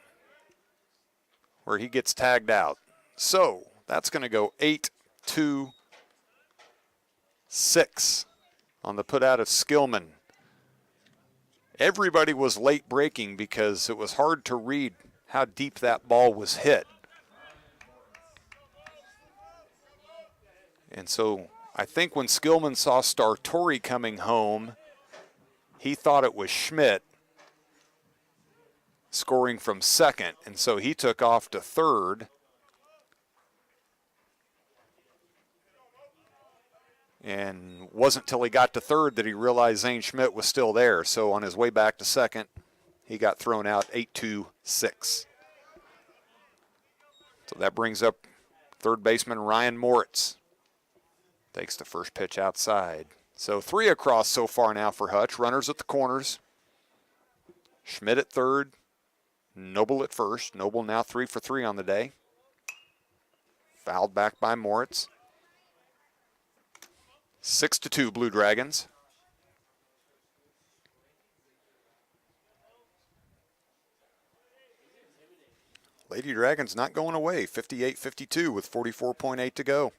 [SPEAKER 1] where he gets tagged out. So that's going to go 8-2-6 on the put out of Skillman. Everybody was late breaking because it was hard to read how deep that ball was hit. And so I think when Skillman saw Sartori coming home, he thought it was Schmidt scoring from second, and so he took off to third. And wasn't till he got to third that he realized Zane Schmidt was still there. So on his way back to second, he got thrown out 8-2-6. So that brings up third baseman Ryan Moritz. Takes the first pitch outside. So 3 across so far now for Hutch. Runners at the corners. Schmidt at third. Noble at first. Noble now 3 for 3 on the day. Fouled back by Moritz. 6-2 Blue Dragons. Lady Dragons not going away. 58-52 with 44.8 to go.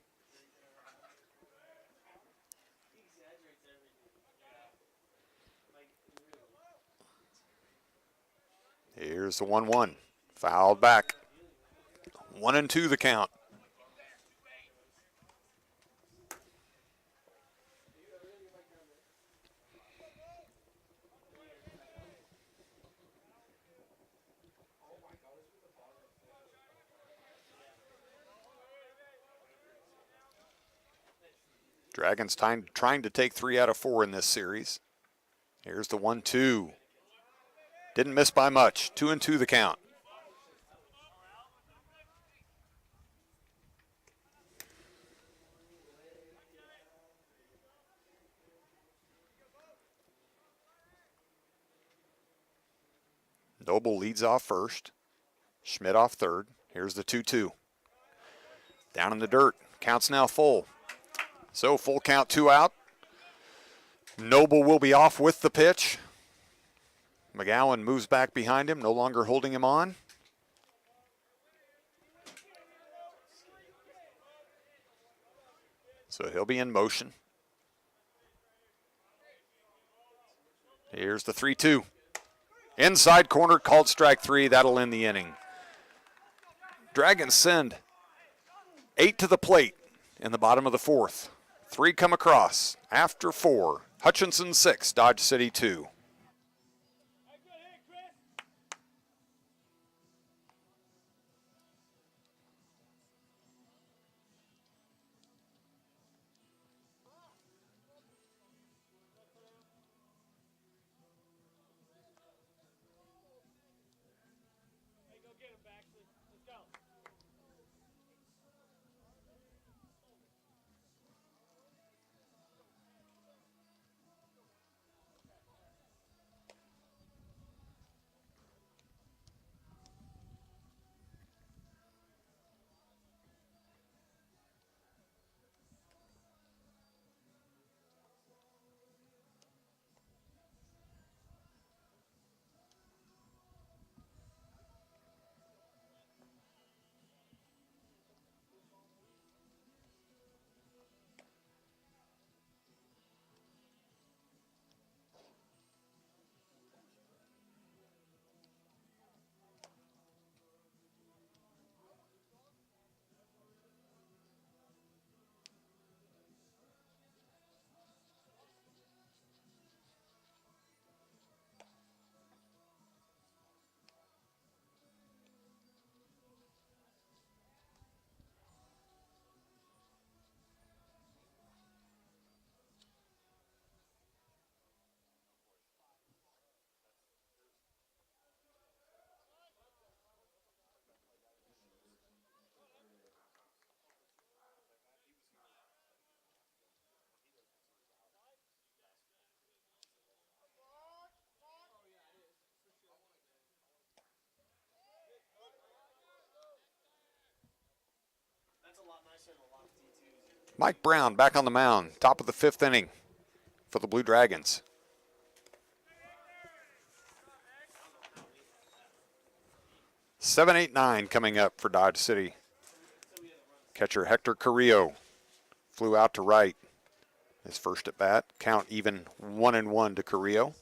[SPEAKER 1] Here's the 1-1. Fouled back. 1-2 the count. Dragons trying to take 3 out of 4 in this series. Here's the 1-2. Didn't miss by much. 2-2 the count. Noble leads off first. Schmidt off third. Here's the 2-2. Down in the dirt. Count's now full. So full count, 2 out. Noble will be off with the pitch. McGowan moves back behind him, no longer holding him on. So he'll be in motion. Here's the 3-2. Inside corner, called strike 3. That'll end the inning. Dragons send 8 to the plate in the bottom of the 4th. 3 come across after 4. Hutchinson 6, Dodge City 2. Mike Brown back on the mound, top of the 5th inning for the Blue Dragons. Seven, 8, 9 coming up for Dodge City. Catcher Hector Carrillo flew out to right. His first at bat, count even 1-1 to Carrillo.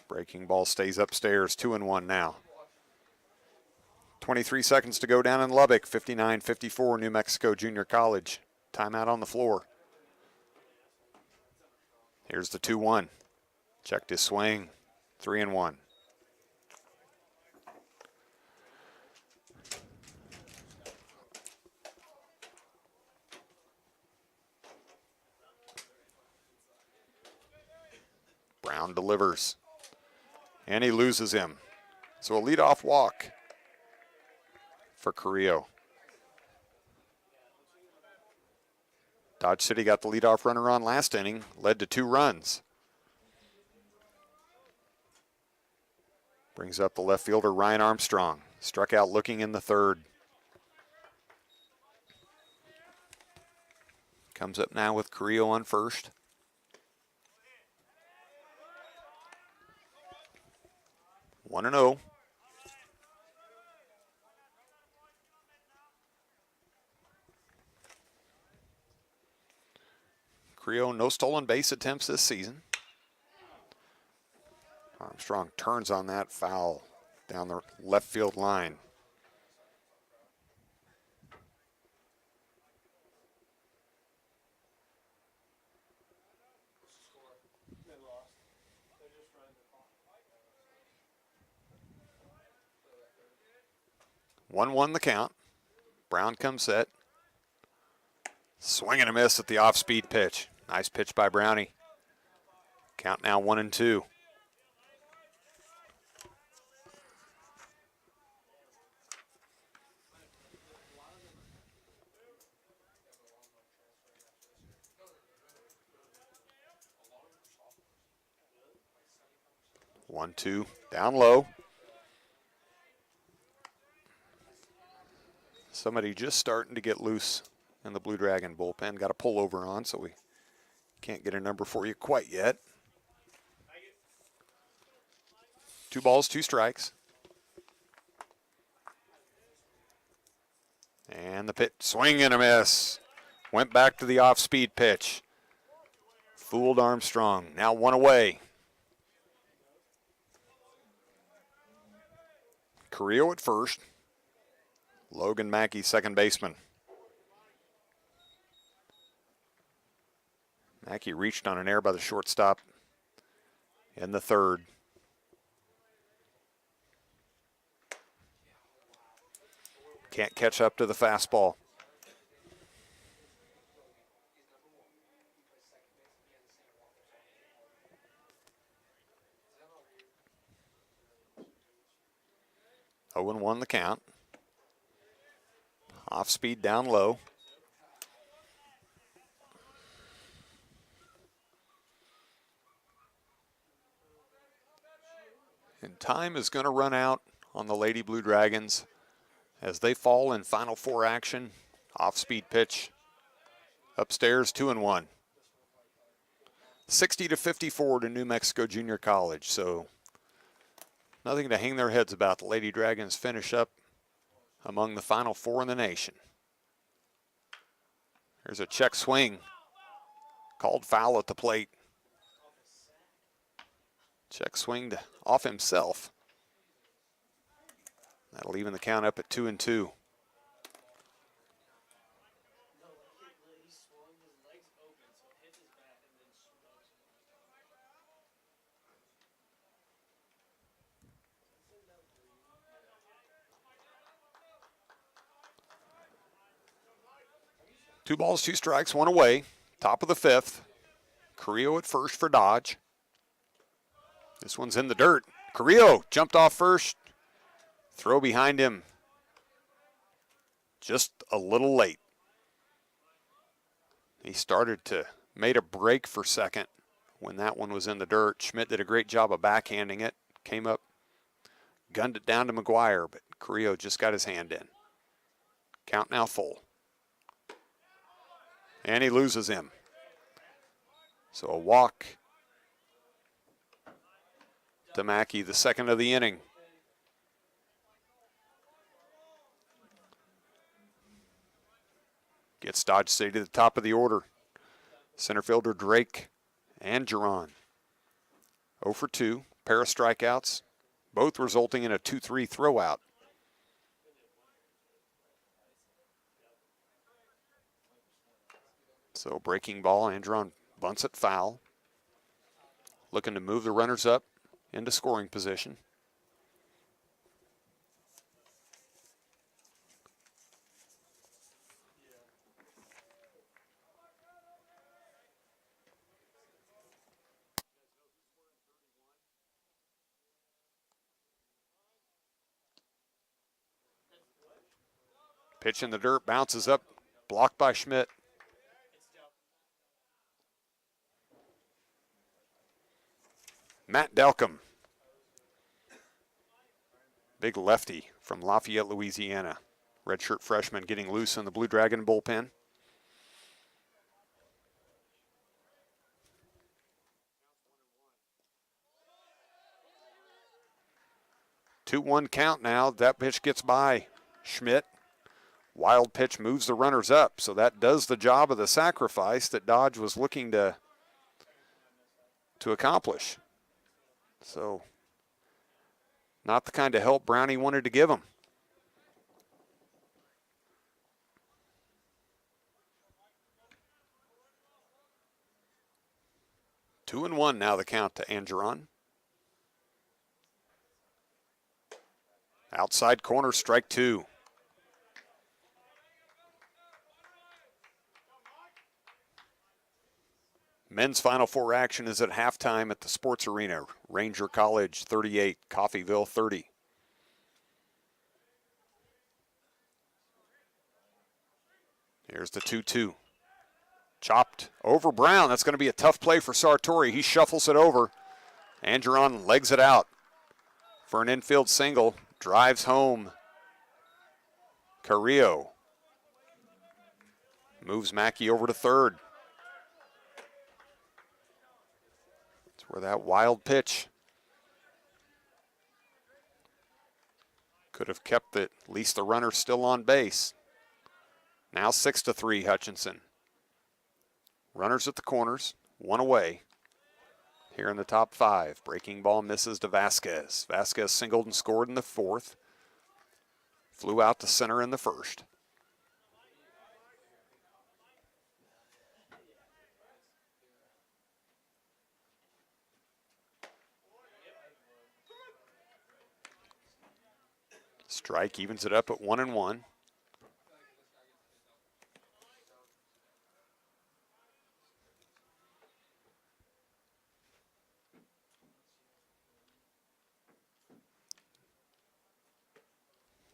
[SPEAKER 1] Breaking ball stays upstairs, 2-1 now. 23 seconds to go down in Lubbock, 59-54 New Mexico Junior College. Timeout on the floor. Here's the 2-1. Checked his swing, 3-1. Brown delivers, and he loses him. So a leadoff walk for Carrillo. Dodge City got the leadoff runner on last inning, led to 2 runs. Brings up the left fielder Ryan Armstrong, struck out looking in the 3rd. Comes up now with Carrillo on first. 1-0. Carrillo, no stolen base attempts this season. Armstrong turns on that foul down the left field line. One the count. Brown comes set. Swing and a miss at the off-speed pitch. Nice pitch by Brownie. Count now 1-2. One, two, down low. Somebody just starting to get loose in the Blue Dragon bullpen. Got a pullover on, so we can't get a number for you quite yet. 2 balls, 2 strikes. And the pitch, swing and a miss. Went back to the off-speed pitch. Fooled Armstrong. Now 1 away. Carrillo at first. Logan Mackey, second baseman. Mackey reached on an error by the shortstop in the 3rd. Can't catch up to the fastball. Oh and 1 the count. Off speed down low. And time is going to run out on the Lady Blue Dragons as they fall in Final 4 action. Off-speed pitch. Upstairs, 2-1. 60-54 to New Mexico Junior College. So nothing to hang their heads about. The Lady Dragons finish up among the Final 4 in the nation. There's a check swing. Called foul at the plate. Check swing off himself. That'll even the count up at 2-2. Two balls, 2 strikes, 1 away. Top of the 5th. Carrillo at first for Dodge. This one's in the dirt. Carrillo jumped off first. Throw behind him. Just a little late. He made a break for second when that one was in the dirt. Schmidt did a great job of backhanding it. Came up, gunned it down to McGuire, but Carrillo just got his hand in. Count now full. And he loses him. So a walk to Mackey, the second of the inning. Gets Dodge City to the top of the order. Center fielder Drake and Geron. 0 for 2, pair of strikeouts, both resulting in a 2-3 throwout. So breaking ball, Andron bunts it foul. Looking to move the runners up into scoring position. Pitch in the dirt, bounces up, blocked by Schmidt. Matt Delcom, big lefty from Lafayette, Louisiana. Redshirt freshman getting loose in the Blue Dragon bullpen. Two-one count now. That pitch gets by Schmidt. Wild pitch moves the runners up, so that does the job of the sacrifice that Dodge was looking to accomplish. So, not the kind of help Brownie wanted to give him. Two and one now the count to Angeron. Outside corner, strike two. Men's Final Four action is at halftime at the Sports Arena. Ranger College 38, Coffeyville 30. Here's the 2-2. Chopped over Brown. That's going to be a tough play for Sartori. He shuffles it over. Angeron legs it out for an infield single. Drives home Carrillo. Moves Mackey over to third. Where that wild pitch could have kept at least the runner still on base. Now 6-3 Hutchinson. Runners at the corners, one away. Here in the top five. Breaking ball misses to Vasquez. Vasquez singled and scored in the fourth. Flew out to center in the first. Strike evens it up at 1-1.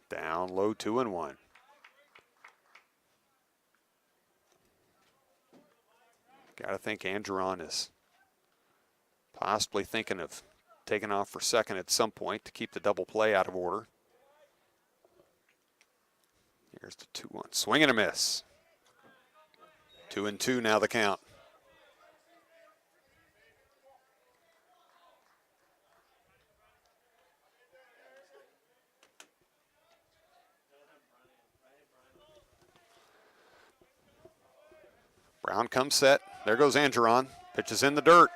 [SPEAKER 1] Down low, 2-1. Got to think Angeron is possibly thinking of taking off for second at some point to keep the double play out of order. Here's the 2-1. Swing and a miss. 2-2 now the count. Brown comes set. There goes Angeron. Pitches in the dirt.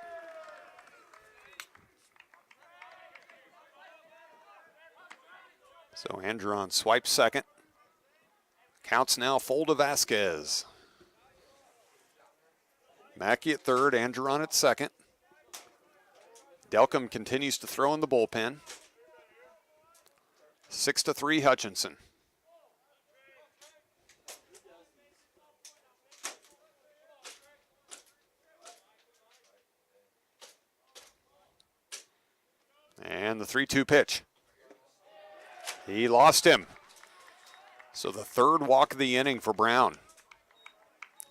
[SPEAKER 1] So Angeron swipes second. Counts now full to Vasquez. Mackey at third, Angeron at second. Delcom continues to throw in the bullpen. 6-3 Hutchinson. And the 3-2 pitch. He lost him. So the third walk of the inning for Brown.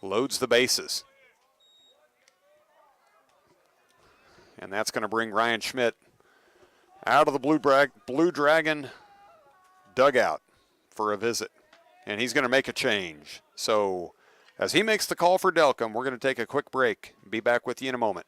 [SPEAKER 1] Loads the bases. And that's going to bring Ryan Schmidt out of the Blue Dragon dugout for a visit. And he's going to make a change. So As he makes the call for Delcom, we're going to take a quick break. Be back with you in a moment.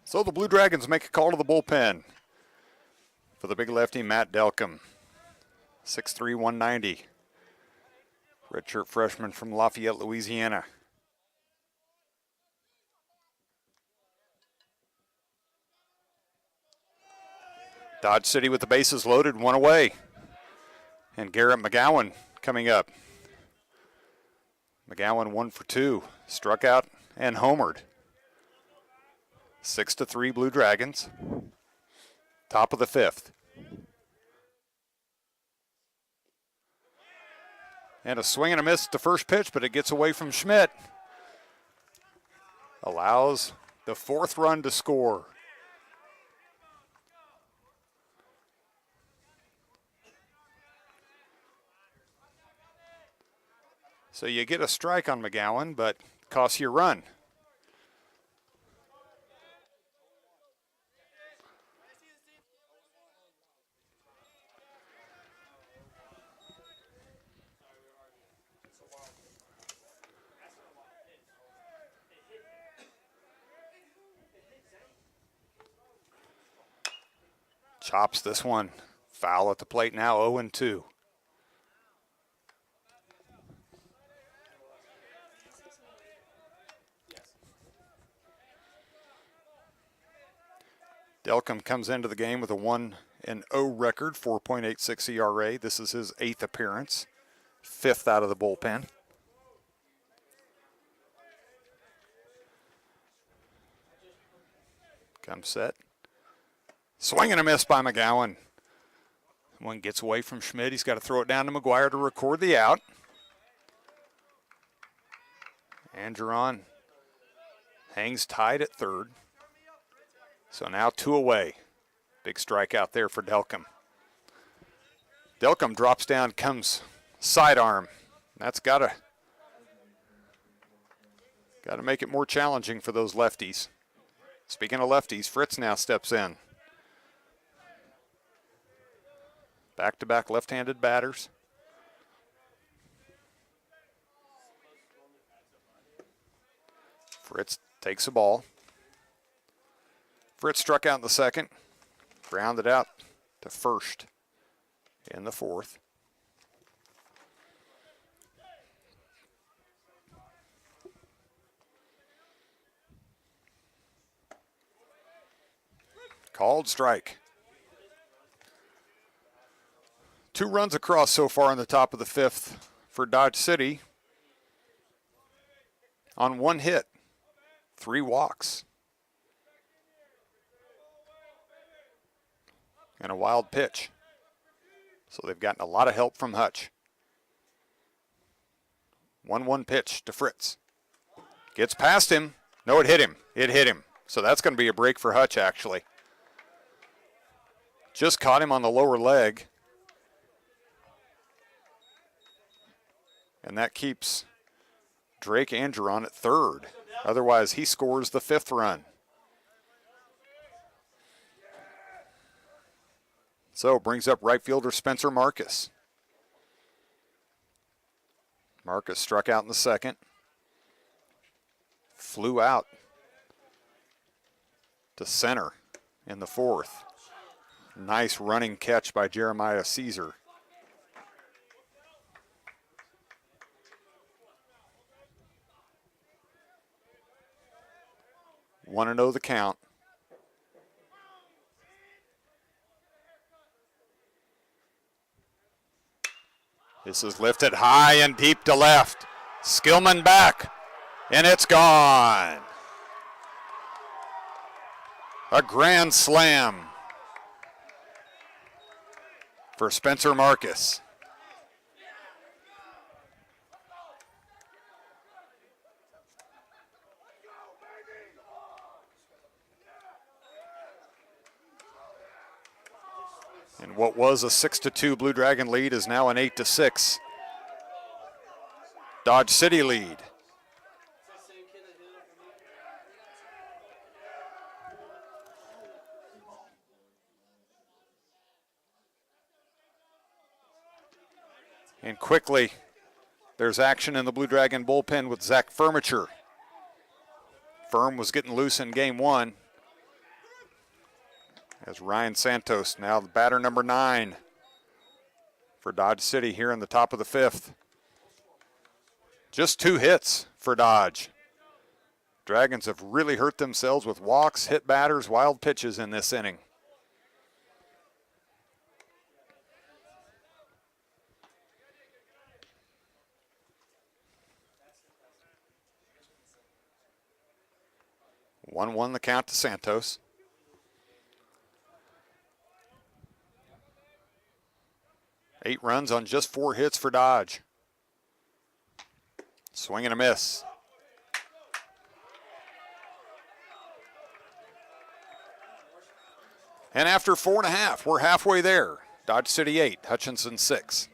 [SPEAKER 1] So the Blue Dragons make a call to the bullpen for the big lefty, Matt Delcom, 6'3", 190. Redshirt freshman from Lafayette, Louisiana. Dodge City with the bases loaded, one away. And Garrett McGowan coming up. McGowan 1 for 2, struck out and homered. 6-3 Blue Dragons. Top of the 5th. And a swing and a miss at the first pitch, but it gets away from Schmidt. Allows the 4th run to score. So you get a strike on McGowan, but costs you a run. Chops this one. Foul at the plate now, 0-2. Delcom comes into the game with a 1-0 record, 4.86 ERA. This is his 8th appearance, 5th out of the bullpen. Comes set. Swing and a miss by McGowan. One gets away from Schmidt. He's got to throw it down to McGuire to record the out. Angeron hangs tied at 3rd. So now 2 away. Big strikeout there for Delcom. Delcom drops down, comes sidearm. That's got to make it more challenging for those lefties. Speaking of lefties, Fritz now steps in. Back-to-back left-handed batters. Fritz takes the ball. Fritz struck out in the second, grounded out to first in the fourth. Called strike. 2 runs across so far in the top of the 5th for Dodge City on 1 hit, 3 walks, and a wild pitch. So they've gotten a lot of help from Hutch. 1-1 pitch to Fritz. Gets past him. No, it hit him. It hit him. So that's going to be a break for Hutch, actually. Just caught him on the lower leg. And that keeps Drake Angeron at third. Otherwise, he scores the 5th run. So brings up right fielder Spencer Marcus. Marcus struck out in the second. Flew out to center in the 4th. Nice running catch by Jeremiah Caesar. Want to know the count. This is lifted high and deep to left. Skillman back, and it's gone. A grand slam for Spencer Marcus. And what was a 6-2 Blue Dragon lead is now an 8-6 Dodge City lead. And quickly, there's action in the Blue Dragon bullpen with Zach Furniture. Firm was getting loose in game 1. As Ryan Santos, now the batter number 9 for Dodge City here in the top of the 5th. Just 2 hits for Dodge. Dragons have really hurt themselves with walks, hit batters, wild pitches in this inning. One the count to Santos. Eight runs on just 4 hits for Dodge. Swing and a miss. And after 4.5, we're halfway there. Dodge City 8, Hutchinson 6.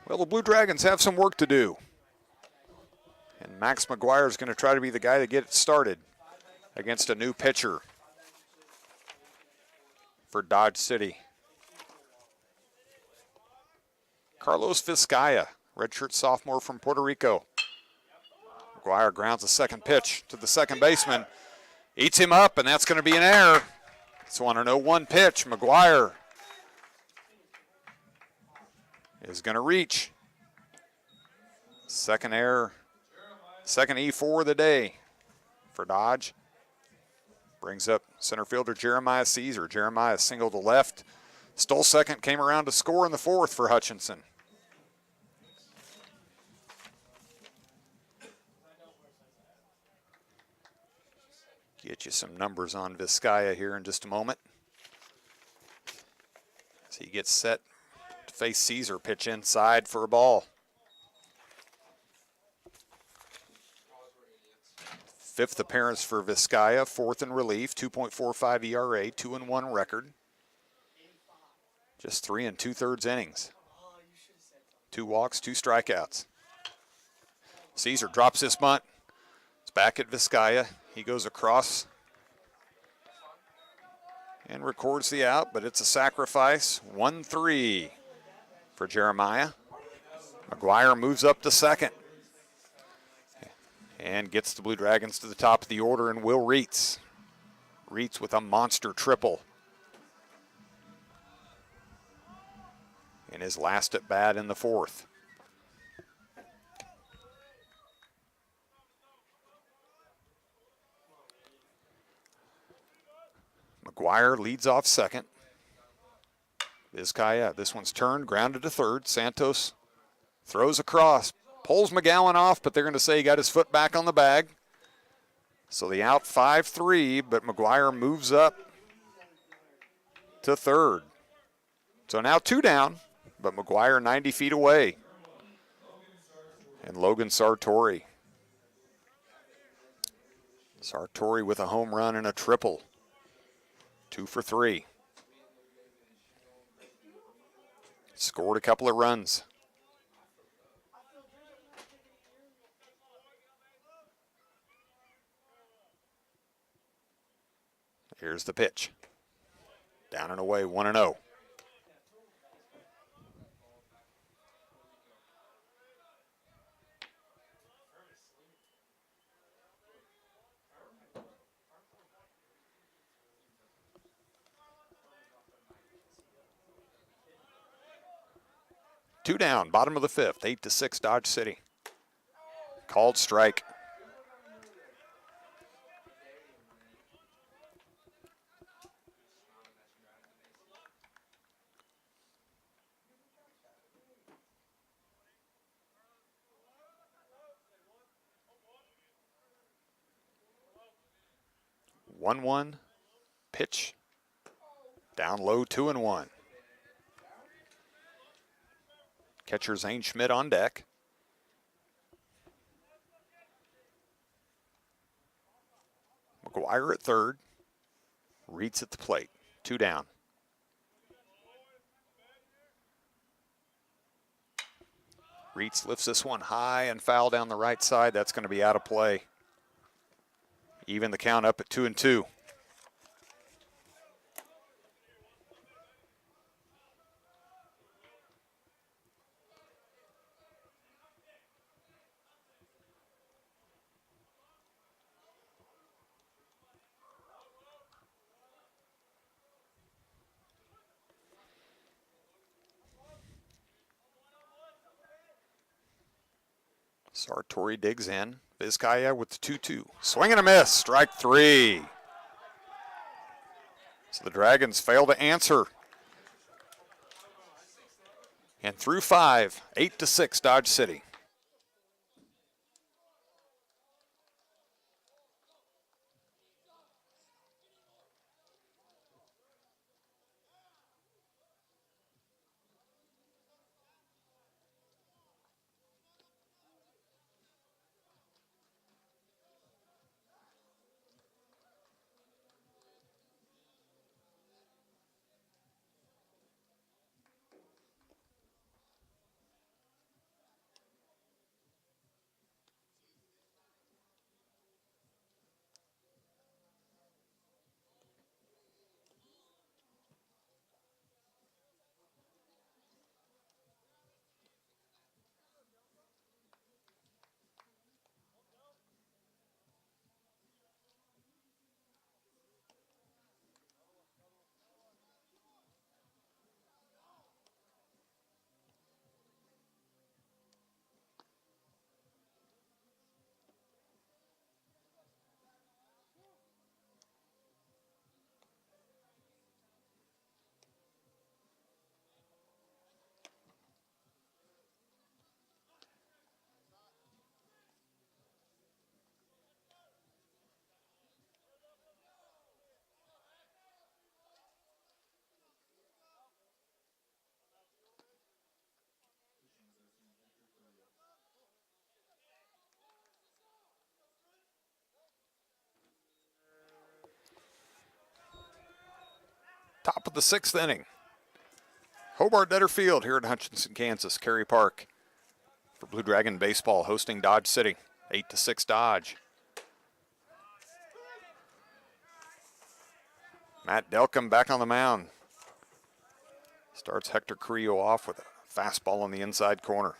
[SPEAKER 1] Well, the Blue Dragons have some work to do. And Max McGuire is going to try to be the guy to get it started against a new pitcher for Dodge City. Carlos Vizcaya, redshirt sophomore from Puerto Rico. McGuire grounds a second pitch to the second baseman. Eats him up, and that's going to be an error. It's on an 0-1 pitch. McGuire is going to reach. Second error, second E4 of the day for Dodge. Brings up center fielder Jeremiah Caesar. Jeremiah singled to left. Stole second, came around to score in the fourth for Hutchinson. Get you some numbers on Vizcaya here in just a moment. As he gets set to face Caesar, pitch inside for a ball. Fifth appearance for Vizcaya, fourth in relief, 2.45 ERA, 2-1 record. Just 3 2/3 innings. 2 walks, 2 strikeouts. Caesar drops this bunt. It's back at Vizcaya. He goes across and records the out, but it's a sacrifice. 1-3 for Jeremiah. McGuire moves up to second and gets the Blue Dragons to the top of the order, and Will Reitz. Reitz with a monster triple in his last at bat in the fourth. McGuire leads off second. Vizcaya, this one's turned, grounded to third. Santos throws across, pulls McGowan off, but they're going to say he got his foot back on the bag. So the out 5-3, but McGuire moves up to third. So now 2 down, but McGuire 90 feet away. And Logan Sartori. Sartori with a home run and a triple. 2 for 3. Scored a couple of runs. Here's the pitch. Down and away, 1-0. Two down, bottom of the fifth, 8-6 Dodge City. Called strike. One pitch. Down low, 2-1. Catcher Zane Schmidt on deck. McGuire at third. Reitz at the plate. 2 down. Reitz lifts this one high and foul down the right side. That's going to be out of play. Even the count up at 2-2. Sartori digs in. Vizcaya with the 2-2. Swing and a miss. Strike 3. So the Dragons fail to answer. And through 5, 8-6 Dodge City. Top of the 6th inning. Hobart-Detter Field here in Hutchinson, Kansas, Cary Park. For Blue Dragon Baseball hosting Dodge City. 8-6 Dodge. Matt Delcom back on the mound. Starts Hector Carrillo off with a fastball on the inside corner.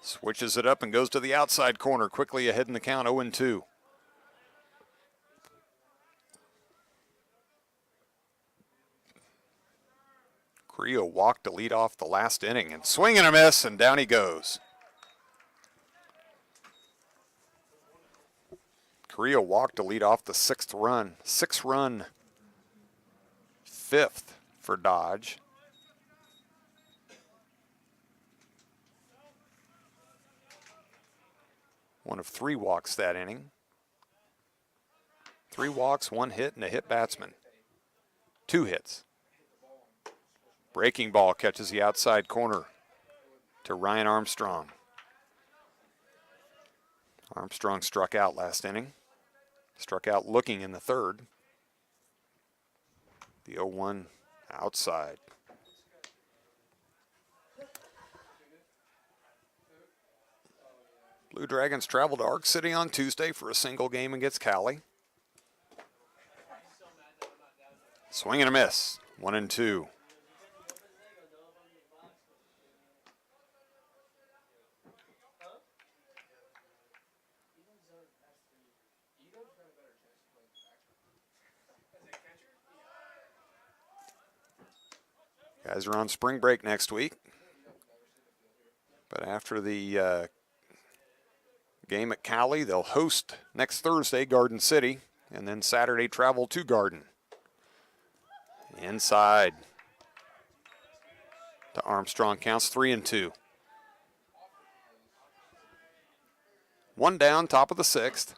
[SPEAKER 1] Switches it up and goes to the outside corner, quickly ahead in the count, 0-2. Carrillo walked to lead off the last inning, and swing and a miss, and down he goes. Carrillo walked to lead off the 6th run. 6-run 5th for Dodge. One of 3 walks that inning. 3 walks, 1 hit, and a hit batsman. 2 hits. Breaking ball catches the outside corner to Ryan Armstrong. Armstrong struck out last inning. Struck out looking in the 3rd. The 0-1 outside. Blue Dragons travel to Arc City on Tuesday for a single game against Cali. Swing and a miss, 1-2. Guys are on spring break next week. But after the game at Cali, they'll host next Thursday Garden City, and then Saturday travel to Garden. Inside to Armstrong, counts 3-2. 1 down, top of the 6th.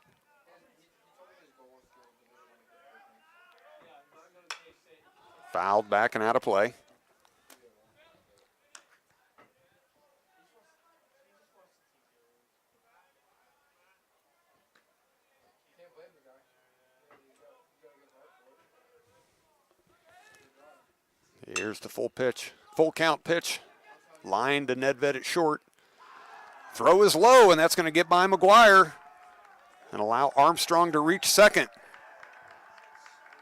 [SPEAKER 1] Fouled back and out of play. Here's the full pitch, full count pitch. Line to Nedved at short. Throw is low, and that's going to get by McGuire and allow Armstrong to reach second.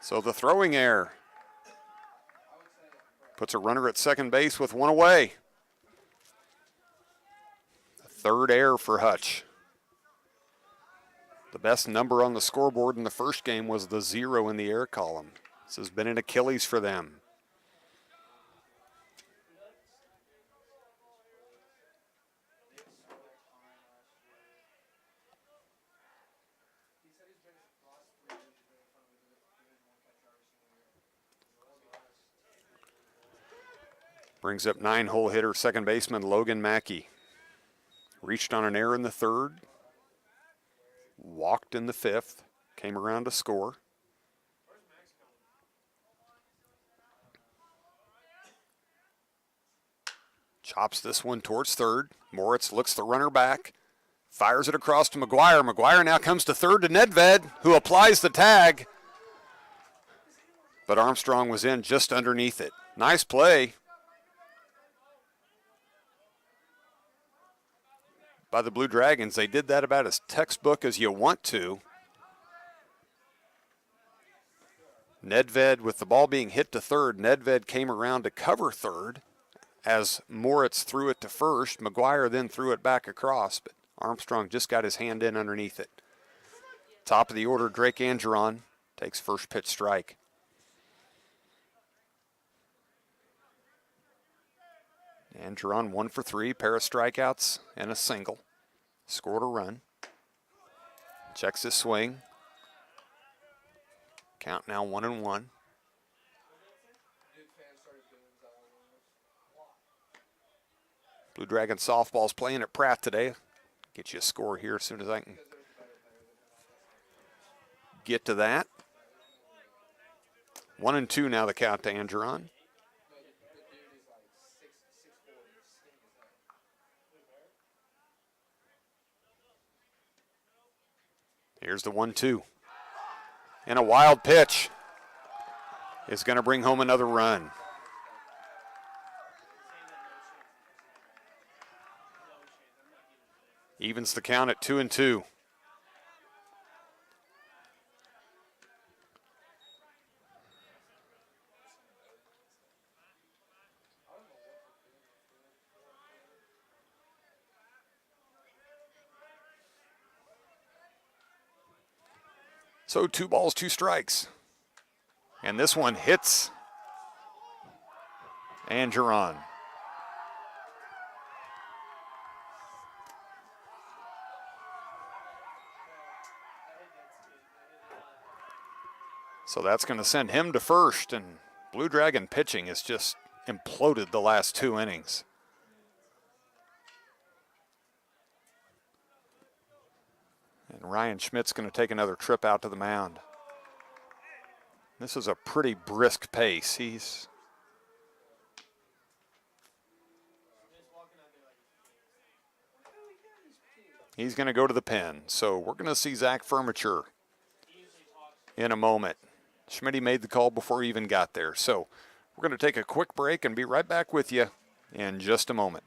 [SPEAKER 1] So the throwing error puts a runner at second base with 1 away. The 3rd error for Hutch. The best number on the scoreboard in the first game was the 0 in the error column. This has been an Achilles for them. Brings up 9-hole hitter second baseman Logan Mackey. Reached on an error in the 3rd. Walked in the 5th. Came around to score. Chops this one towards 3rd. Moritz looks the runner back. Fires it across to McGuire. McGuire now comes to 3rd to Nedved, who applies the tag. But Armstrong was in just underneath it. Nice play by the Blue Dragons. They did that about as textbook as you want to. Nedved, with the ball being hit to 3rd, Nedved came around to cover 3rd as Moritz threw it to 1st. McGuire then threw it back across, but Armstrong just got his hand in underneath it. Top of the order, Drake Angeron takes first pitch strike. Angeron 1 for 3, pair of strikeouts and a single. Scored a run. Checks his swing. Count now 1-1. Blue Dragon softball's playing at Pratt today. Get you a score here as soon as I can get to that. 1-2 now the count to Angeron. Here's the 1-2. And a wild pitch is going to bring home another run. Evens the count at 2-2. So 2 balls, 2 strikes. And this one hits Angeron. So that's going to send him to first, and Blue Dragon pitching has just imploded the last 2 innings. And Ryan Schmidt's going to take another trip out to the mound. This is a pretty brisk pace. He's going to go to the pen. So we're going to see Zach Furniture in a moment. Schmidt made the call before he even got there. So we're going to take a quick break and be right back with you in just a moment.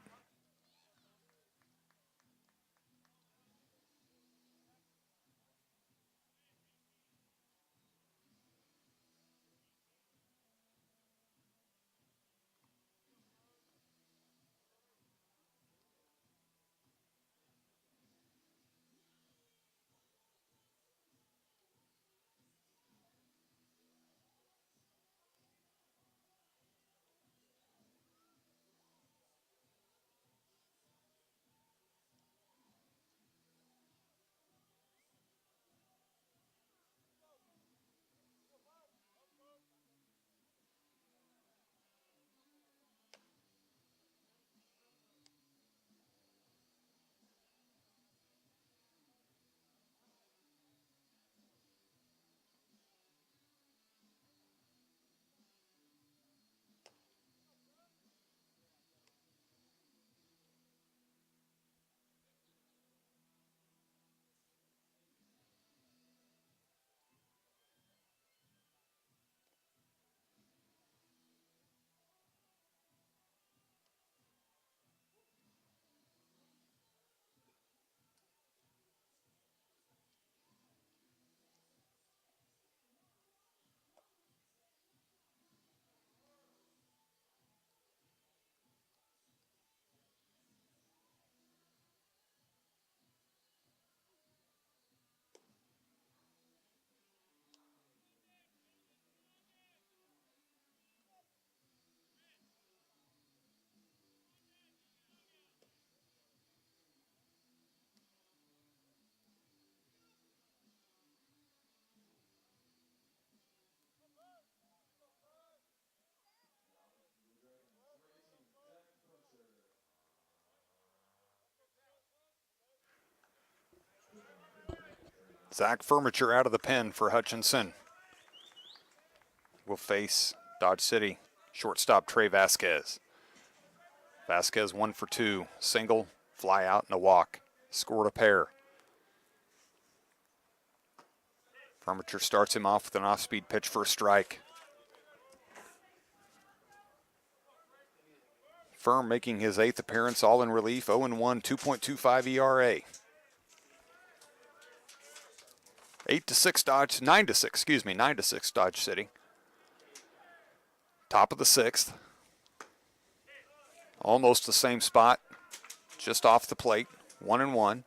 [SPEAKER 1] Zach Furniture out of the pen for Hutchinson. Will face Dodge City shortstop Trey Vasquez. Vasquez 1 for 2, single, fly out, and a walk. Scored a pair. Furniture starts him off with an off-speed pitch for a strike. Firm making his 8th appearance, all in relief, 0-1, 2.25 ERA. 9-6 Dodge City. Top of the 6th. Almost the same spot, just off the plate, 1-1.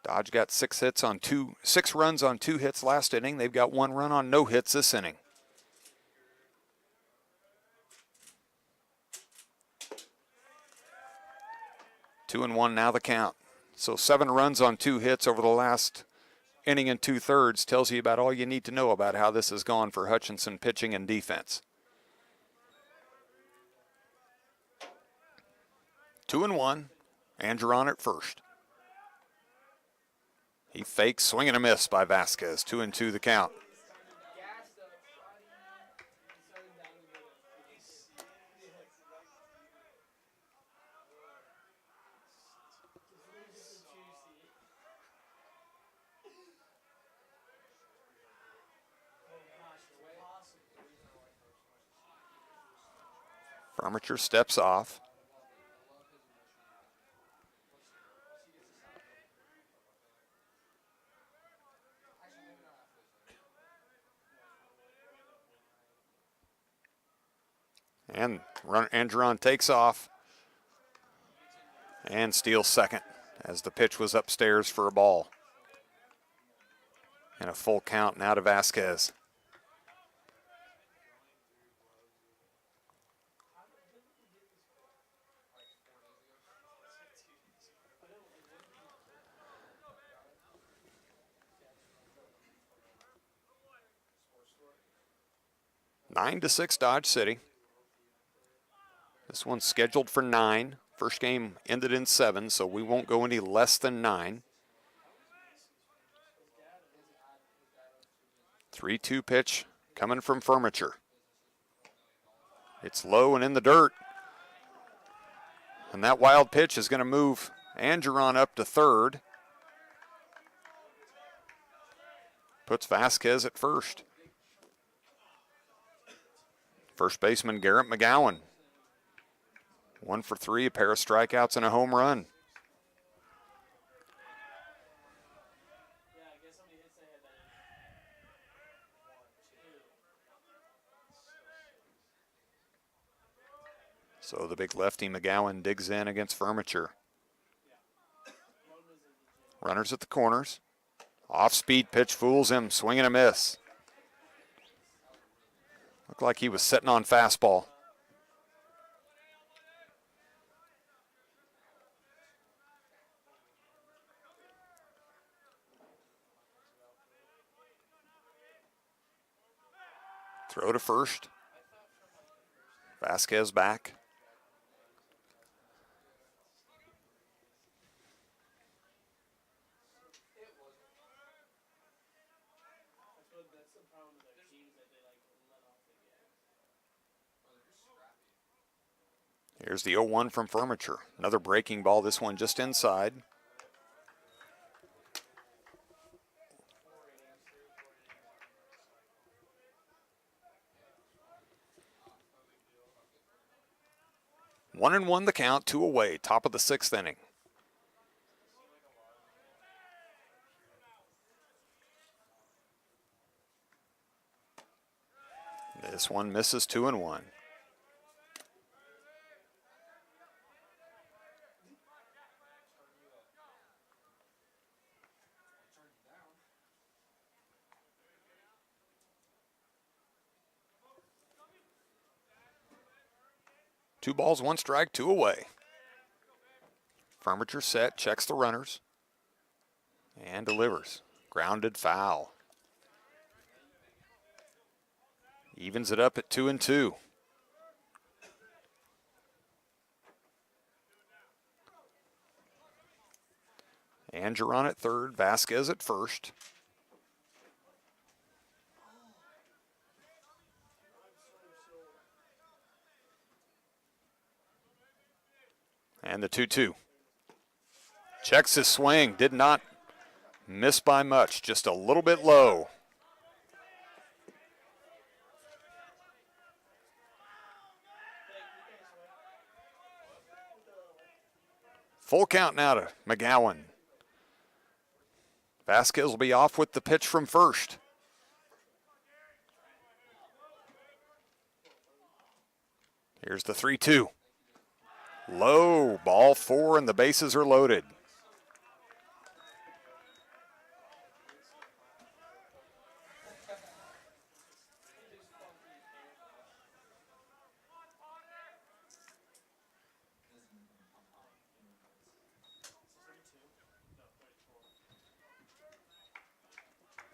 [SPEAKER 1] Dodge got 6 runs on 2 hits last inning. They've got 1 run on no hits this inning. Two and 1 now the count. So 7 runs on 2 hits over the last inning and 2/3 tells you about all you need to know about how this has gone for Hutchinson pitching and defense. 2-1, Angeron at first. He fakes, swing and a miss by Vasquez. 2-2 the count. Furniture steps off. And Andron takes off and steals second as the pitch was upstairs for a ball. And a full count now to Vasquez. Nine to 6 Dodge City. This one's scheduled for 9. First game ended in 7, so we won't go any less than 9. 3-2 pitch coming from Furniture. It's low and in the dirt. And that wild pitch is going to move Andron up to third. Puts Vasquez at first. First baseman Garrett McGowan. 1 for 3, a pair of strikeouts and a home run. So the big lefty McGowan digs in against Furniture. Runners at the corners. Off-speed pitch fools him, swing and a miss. Looked like he was sitting on fastball. Throw to first. Vasquez back. Here's the 0-1 from Furniture. Another breaking ball, this one just inside. One and one the count, 2 away, top of the 6th inning. This one misses 2-1. Two balls, 1 strike, 2 away. Furniture set, checks the runners, and delivers. Grounded foul. Evens it up at 2-2. Andron at third, Vasquez at first. And the 2-2. Checks his swing, did not miss by much, just a little bit low. Full count now to McGowan. Vasquez will be off with the pitch from first. Here's the 3-2. Low, ball 4, and the bases are loaded.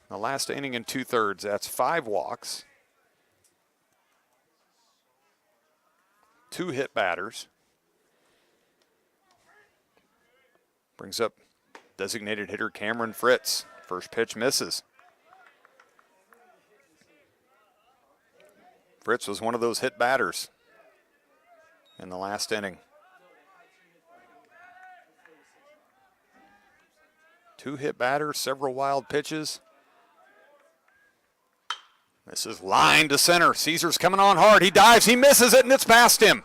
[SPEAKER 1] The last inning and 2/3, that's 5 walks. 2 hit batters. Brings up designated hitter Cameron Fritz. First pitch misses. Fritz was one of those hit batters in the last inning. 2 hit batters, several wild pitches. This is line to center. Caesar's coming on hard. He dives, he misses it, and it's past him.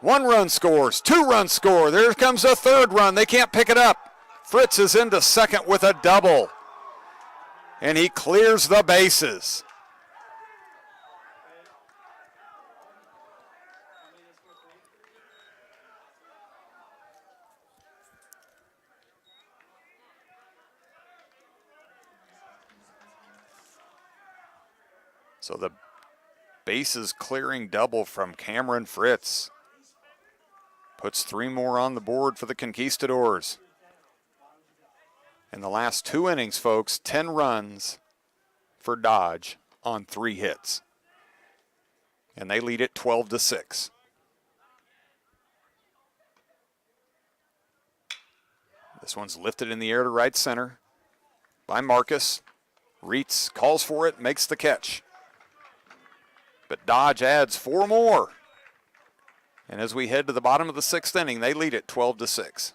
[SPEAKER 1] 1 run scores, 2 runs score. There comes a 3rd run. They can't pick it up. Fritz is into second with a double. And he clears the bases. So the bases clearing double from Cameron Fritz puts 3 more on the board for the Conquistadors. In the last 2 innings, folks, 10 runs for Dodge on 3 hits. And they lead it 12-6. This one's lifted in the air to right center by Marcus. Reitz calls for it, makes the catch. But Dodge adds 4 more. And as we head to the bottom of the 6th inning, they lead it 12-6.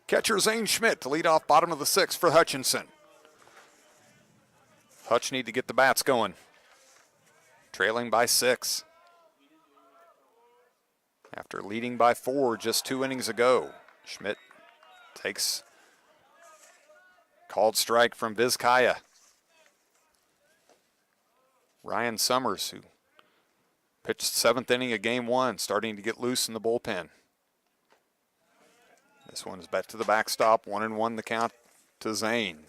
[SPEAKER 1] Catcher Zane Schmidt to lead off bottom of the 6th for Hutchinson. Hutch need to get the bats going. Trailing by 6. After leading by 4 just 2 innings ago. Schmidt takes called strike from Vizcaya. Ryan Summers, who pitched 7th inning of game 1, starting to get loose in the bullpen. This one is back to the backstop, 1-1 the count to Zane.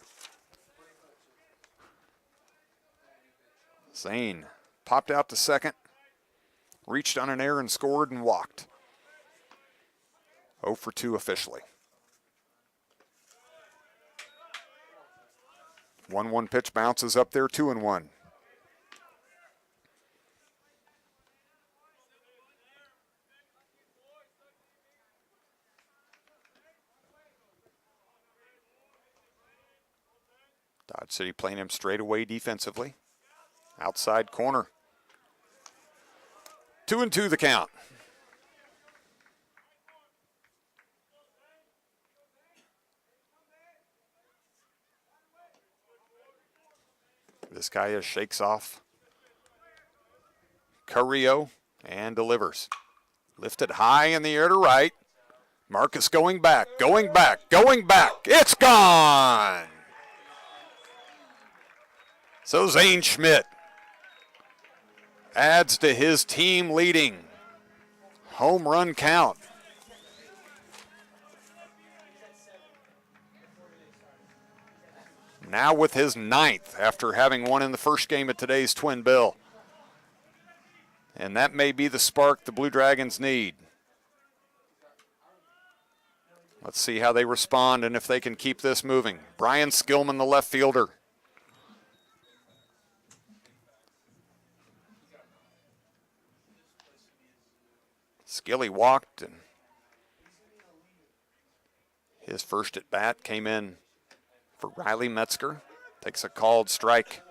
[SPEAKER 1] Zane popped out to second, reached on an error and scored and walked. 0 for 2 officially. 1-1 pitch bounces up there, 2-1. Dodge City playing him straight away defensively. Outside corner. 2-2 the count. Vizcaya shakes off Carrillo and delivers. Lifted high in the air to right. Marcus going back, going back, going back. It's gone! So Zane Schmidt adds to his team leading home run count. Now with his 9th after having one in the first game of today's Twin Bill. And that may be the spark the Blue Dragons need. Let's see how they respond and if they can keep this moving. Brian Skillman, the left fielder. Skilly walked and His first at bat came in for Riley Metzger. Takes a called strike.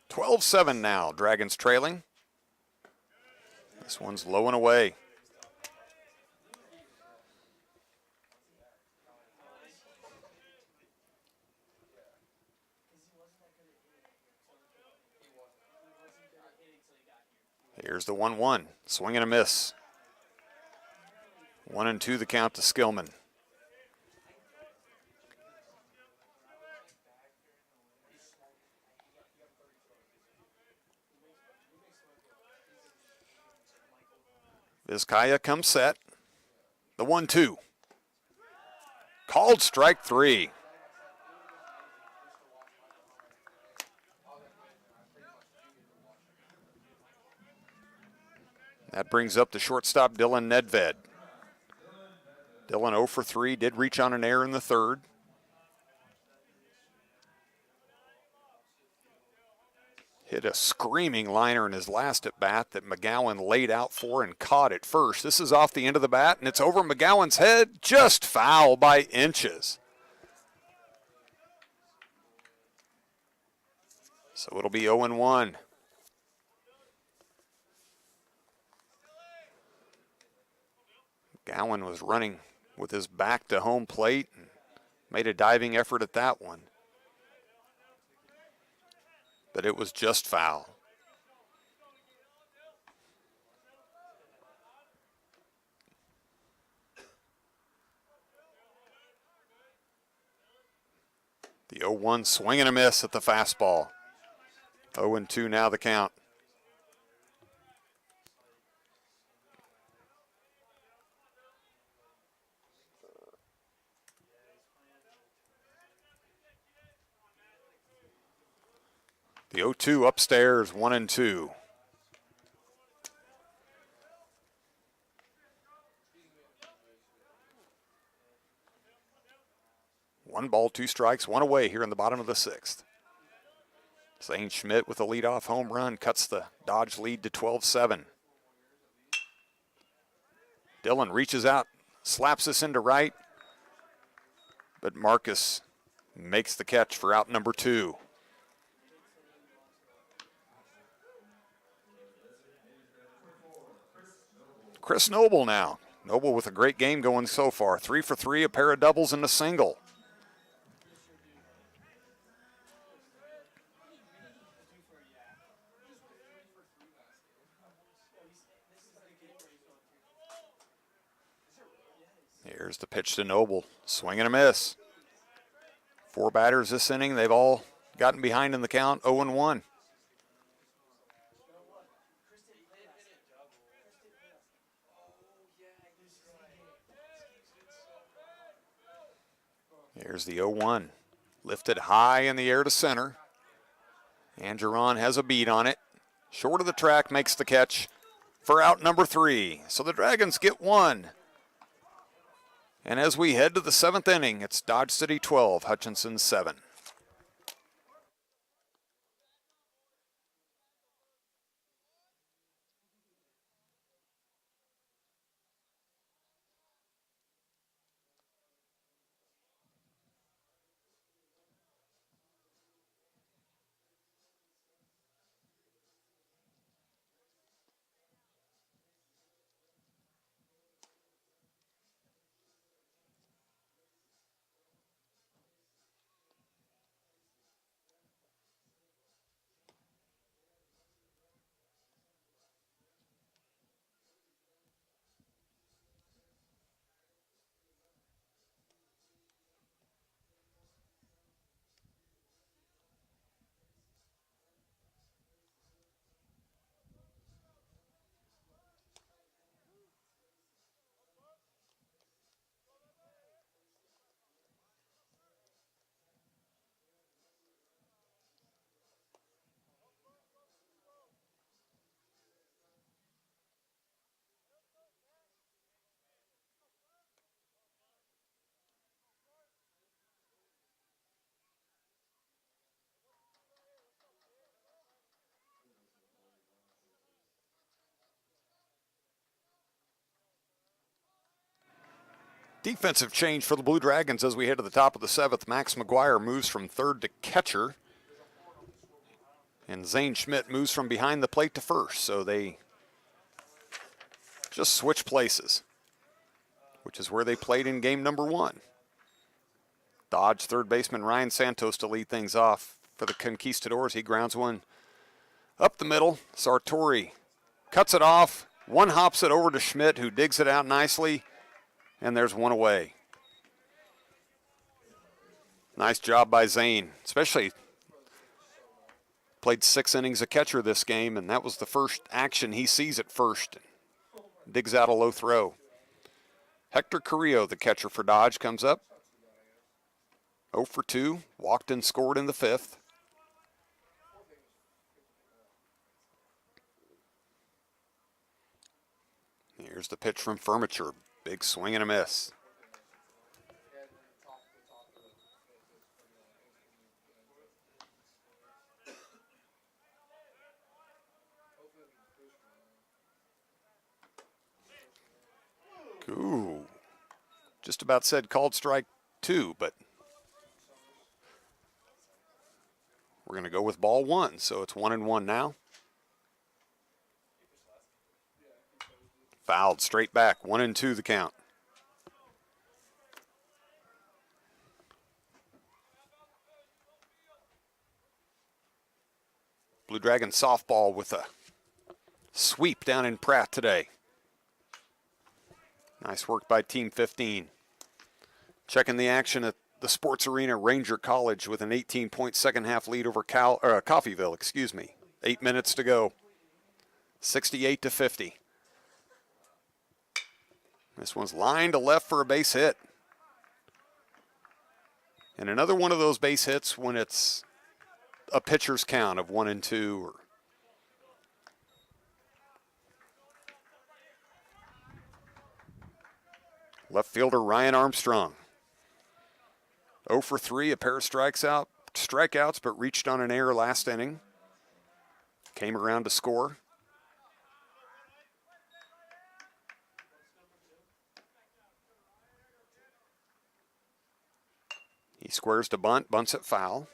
[SPEAKER 1] "12-7 now, Dragons trailing. This one's low and away. Here's the 1-1, swing and a miss. 1-2 the count to Skillman. Vizcaya comes set. The 1-2. Called strike 3. That brings up the shortstop, Dylan Nedved. Dylan 0 for 3, did reach on an error in the third. Hit a screaming liner in his last at bat that McGowan laid out for and caught at first. This is off the end of the bat, and it's over McGowan's head, just foul by inches. So it'll be 0-1. McGowan was running with his back to home plate and made a diving effort at that one. But it was just foul. The 0-1 swing and a miss at the fastball. 0-2 now the count. The 0-2 upstairs, 1-2. One ball, two strikes, one away here in the bottom of the sixth. Zane Schmidt with a leadoff home run cuts the Dodge lead to 12-7. Dylan reaches out, slaps this into right, but Marcus makes the catch for out number 2. Chris Noble now. Noble with a great game going so far. 3 for 3, a pair of doubles and a single. Here's the pitch to Noble. Swing and a miss. 4 batters this inning. They've all gotten behind in the count, 0-1. Here's the 0-1. Lifted high in the air to center. Angeron has a beat on it. Short of the track, makes the catch for out number 3. So the Dragons get 1. And as we head to the 7th inning, it's Dodge City 12, Hutchinson 7. Defensive change for the Blue Dragons as we head to the top of the 7th. Max McGuire moves from third to catcher. And Zane Schmidt moves from behind the plate to first. So they just switch places, which is where they played in game number 1. Dodge third baseman Ryan Santos to lead things off for the Conquistadors. He grounds one up the middle. Sartori cuts it off. One hops it over to Schmidt, who digs it out nicely. And there's one away. Nice job by Zane, especially played 6 innings of catcher this game, and that was the first action he sees at first. Digs out a low throw. Hector Carrillo, the catcher for Dodge, comes up. 0 for 2, walked and scored in the 5th. Here's the pitch from Furniture. Big swing and a miss. Ooh, just about said called strike 2, but we're going to go with ball 1, so it's 1-1 now. Fouled straight back, 1-2 the count. Blue Dragon softball with a sweep down in Pratt today. Nice work by Team 15. Checking the action at the Sports Arena, Ranger College with an 18-point second-half lead over Coffeyville. 8 minutes to go. 68-50. This one's lined to left for a base hit. And another one of those base hits when it's a pitcher's count of 1-2 or left fielder Ryan Armstrong. 0 for 3, a pair of strikeouts, but reached on an error last inning. Came around to score. He squares to bunt, bunts it foul.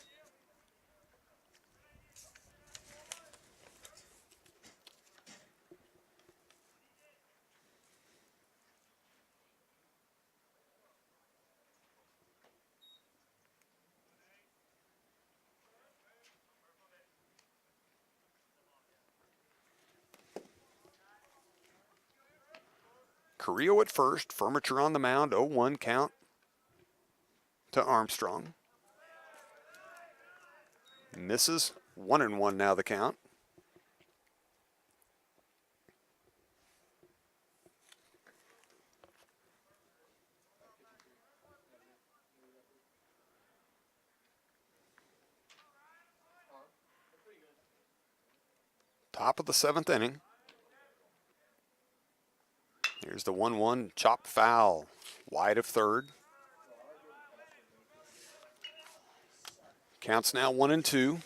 [SPEAKER 1] Carrillo at first, Furniture on the mound, 0-1 count to Armstrong. Misses, 1-1 now the count. Top of the 7th inning. Here's the 1-1 chop foul, wide of third. Counts now 1-2.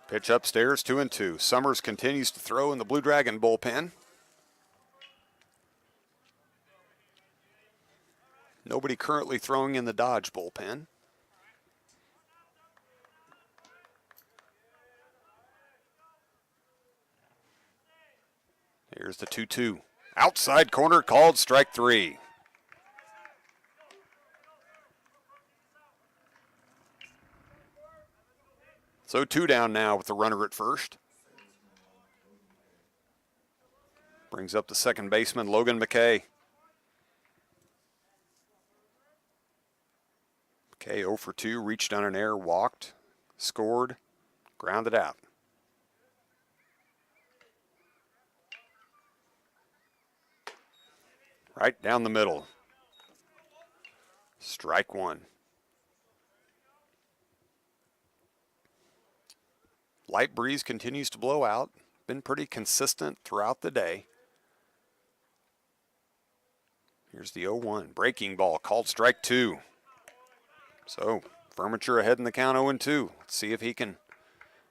[SPEAKER 1] Pitch upstairs, 2-2. Summers continues to throw in the Blue Dragon bullpen. Nobody currently throwing in the Dodge bullpen. Here's the 2-2. Outside corner called strike 3. So 2 down now with the runner at first. Brings up the second baseman, Logan McKay. McKay 0 for 2, reached on an error, walked, scored, grounded out. Right down the middle. Strike 1. Light breeze continues to blow out. Been pretty consistent throughout the day. Here's the 0-1. Breaking ball called strike 2. So Furniture ahead in the count 0-2. Let's see if he can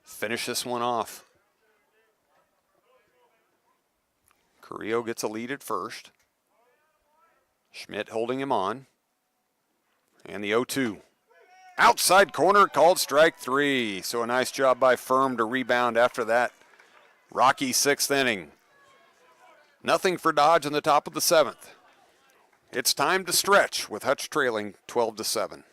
[SPEAKER 1] finish this one off. Carrillo gets a lead at first. Schmidt holding him on. And the 0-2. Outside corner, called strike 3. So a nice job by Firm to rebound after that rocky 6th inning. Nothing for Dodge in the top of the 7th. It's time to stretch with Hutch trailing 12-7.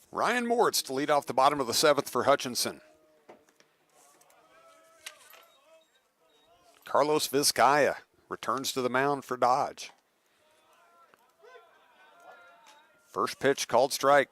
[SPEAKER 1] Ryan Moritz to lead off the bottom of the 7th for Hutchinson. Carlos Vizcaya returns to the mound for Dodge. First pitch called strike.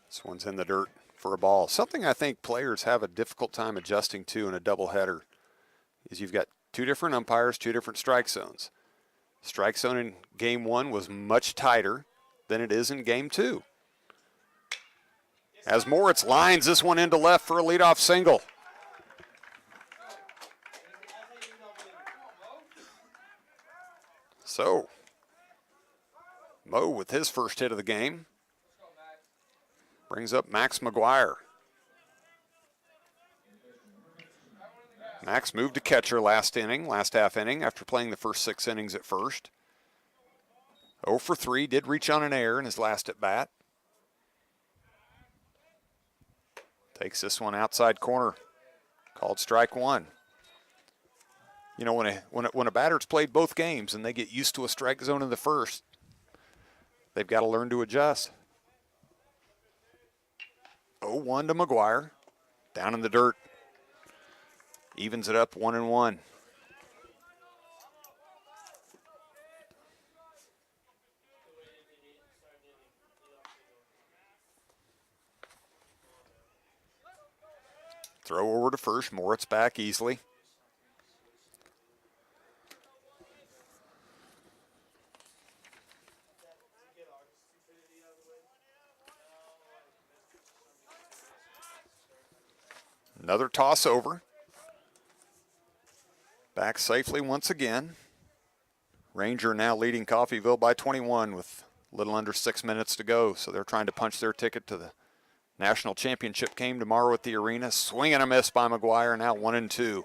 [SPEAKER 1] This one's in the dirt for a ball. Something I think players have a difficult time adjusting to in a doubleheader is you've got two different umpires, two different strike zones. Strike zone in game 1 was much tighter than it is in game 2. As Moritz lines this one into left for a leadoff single. So, Mo with his first hit of the game brings up Max McGuire. Max moved to catcher last half inning, after playing the first 6 innings at first. 0 for 3, did reach on an error in his last at bat. Takes this one outside corner, called strike 1. You know, when a batter's played both games and they get used to a strike zone in the first, they've got to learn to adjust. 0-1 to McGuire, down in the dirt. Evens it up 1-1. Throw over to first. Moritz back easily. Another toss over. Back safely once again. Ranger now leading Coffeyville by 21 with a little under 6 minutes to go. So they're trying to punch their ticket to the national championship game tomorrow at the arena. Swing and a miss by McGuire, now 1-2.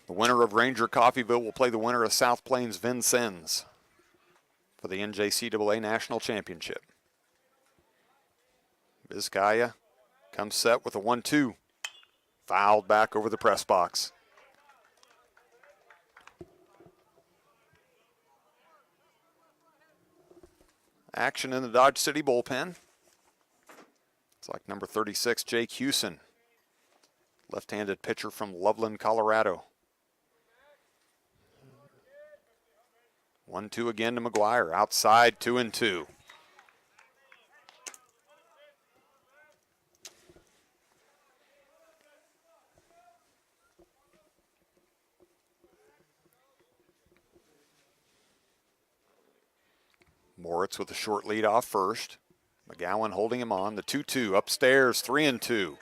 [SPEAKER 1] The winner of Ranger Coffeyville will play the winner of South Plains Vincennes for the NJCAA National Championship. Vizcaya comes set with a 1-2. Fouled back over the press box. Action in the Dodge City bullpen. It's like number 36, Jake Hewson, Left-handed pitcher from Loveland, Colorado. 1-2 again to McGuire. Outside, 2-2. Moritz with a short lead off first. McGowan holding him on. The 2-2 upstairs, 3-2.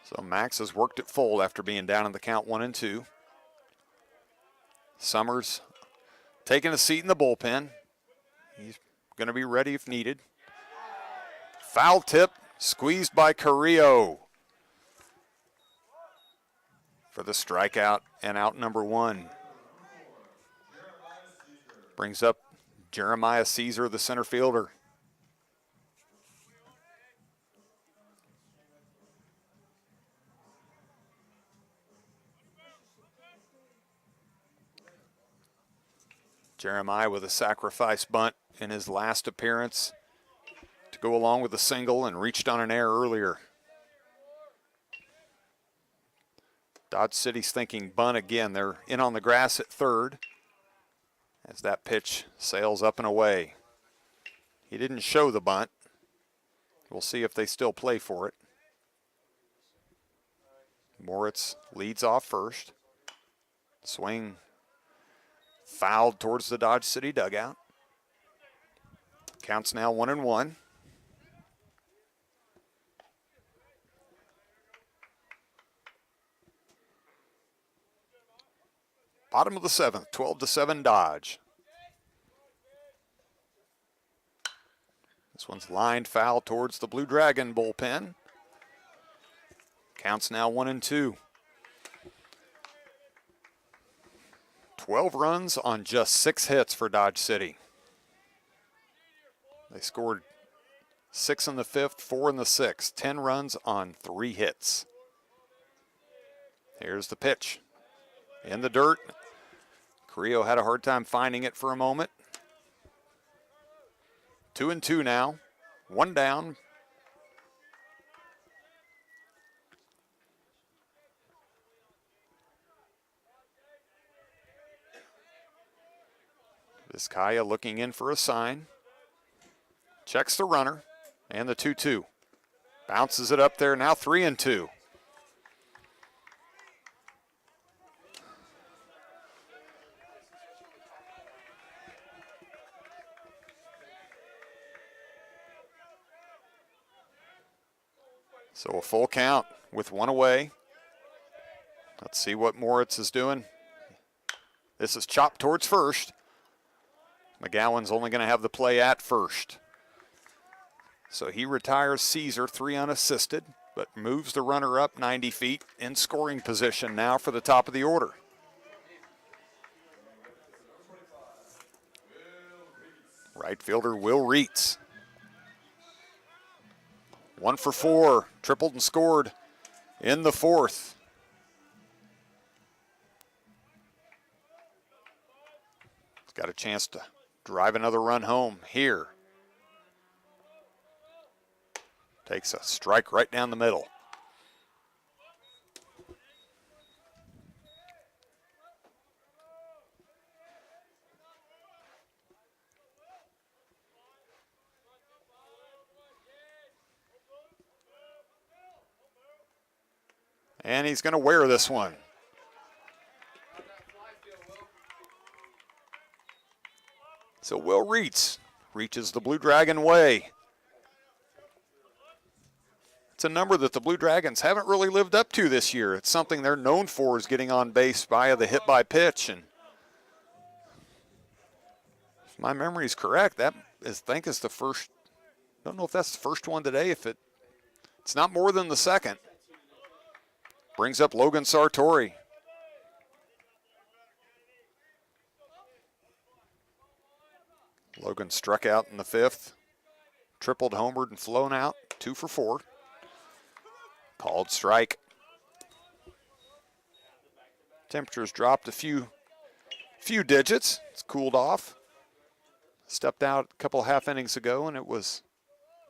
[SPEAKER 1] So Max has worked it full after being down in the count 1-2. Summers taking a seat in the bullpen. He's going to be ready if needed. Foul tip, squeezed by Carrillo for the strikeout and out number 1. Brings up Jeremiah Caesar, the center fielder. Jeremiah with a sacrifice bunt in his last appearance to go along with the single and reached on an error earlier. Dodge City's thinking bunt again. They're in on the grass at third as that pitch sails up and away. He didn't show the bunt. We'll see if they still play for it. Moritz leads off first. Swing fouled towards the Dodge City dugout. Counts now 1-1. Bottom of the 7th, 12-7 Dodge. This one's lined foul towards the Blue Dragon bullpen. Counts now 1-2. 12 runs on just 6 hits for Dodge City. They scored 6 in the 5th, 4 in the 6th. 10 runs on 3 hits. Here's the pitch. In the dirt. Carrillo had a hard time finding it for a moment. 2-2 now. 1 down. Vizcaya looking in for a sign. Checks the runner. And the 2-2. Bounces it up there. Now 3-2. So a full count with 1 away. Let's see what Moritz is doing. This is chopped towards first. McGowan's only going to have the play at first. So he retires Caesar, 3 unassisted, but moves the runner up 90 feet in scoring position now for the top of the order. Right fielder Will Reitz. 1 for 4, tripled and scored in the 4th. He's got a chance to drive another run home here. Takes a strike right down the middle. And he's going to wear this one. So Will Reitz reaches the Blue Dragon way. It's a number that the Blue Dragons haven't really lived up to this year. It's something they're known for, is getting on base via the hit by pitch. And if my memory is correct, that I think is the first. Don't know if that's the first one today. If it's not more than the second. Brings up Logan Sartori. Logan struck out in the 5th. Tripled, homered, and flown out. 2 for 4. Called strike. Temperatures dropped a few digits. It's cooled off. Stepped out a couple half innings ago, and it was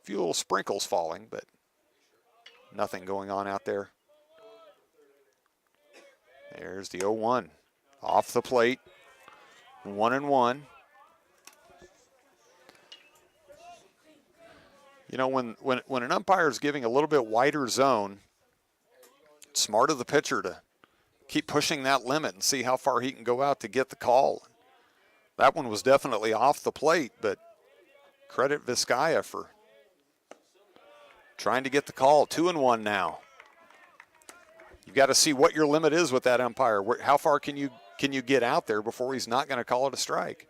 [SPEAKER 1] a few little sprinkles falling, but nothing going on out there. There's the 0-1. Off the plate. 1-1. You know, when an umpire is giving a little bit wider zone, it's smart of the pitcher to keep pushing that limit and see how far he can go out to get the call. That one was definitely off the plate, but credit Vizcaya for trying to get the call. 2-1 now. You've got to see what your limit is with that umpire. How far can you get out there before he's not going to call it a strike?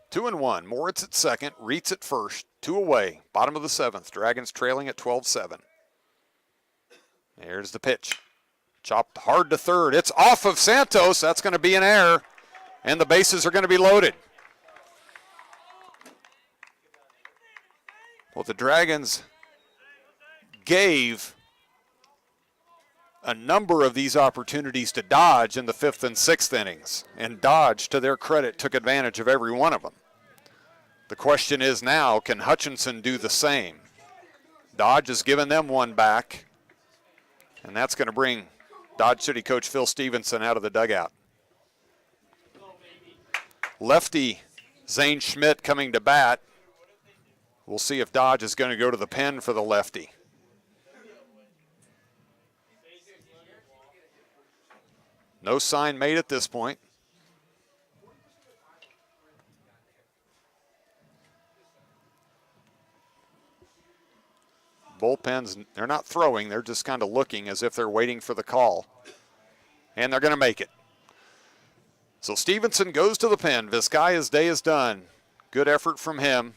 [SPEAKER 1] Two and one. Moritz at second. Reitz at first. 2 away. Bottom of the 7th. Dragons trailing at 12-7. There's the pitch. Chopped hard to third. It's off of Santos. That's going to be an error. And the bases are going to be loaded. Well, the Dragons gave a number of these opportunities to Dodge in the 5th and 6th innings. And Dodge, to their credit, took advantage of every one of them. The question is now, can Hutchinson do the same? Dodge has given them one back, and that's going to bring Dodge City coach Phil Stevenson out of the dugout. Lefty Zane Schmidt coming to bat. We'll see if Dodge is going to go to the pen for the lefty. No sign made at this point. Bullpens, they're not throwing, they're just kind of looking as if they're waiting for the call. And they're going to make it. So Stevenson goes to the pen. Vizcaya's day is done. Good effort from him.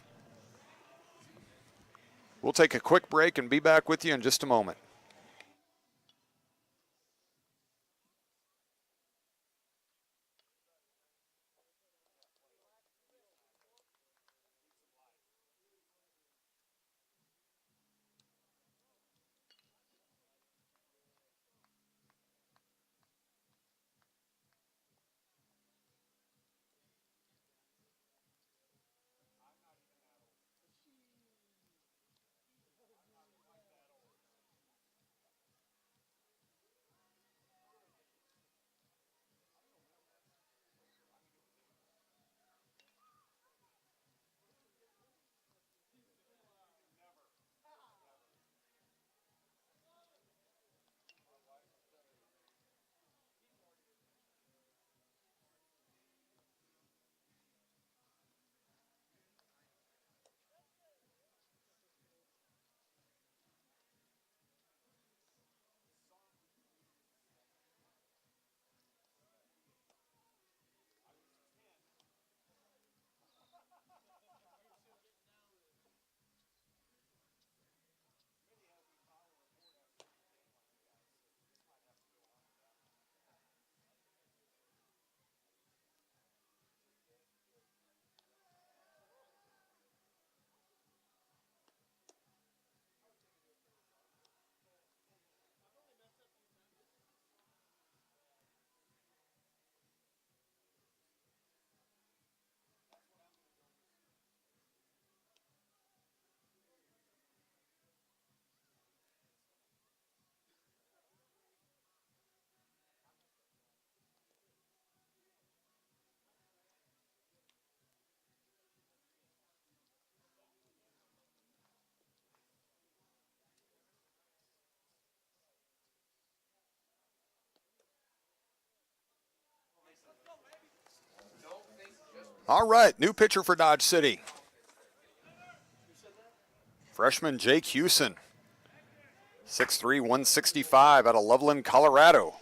[SPEAKER 1] We'll take a quick break and be back with you in just a moment. All right, new pitcher for Dodge City. Freshman Jake Hewson, 6'3", 165 out of Loveland, Colorado.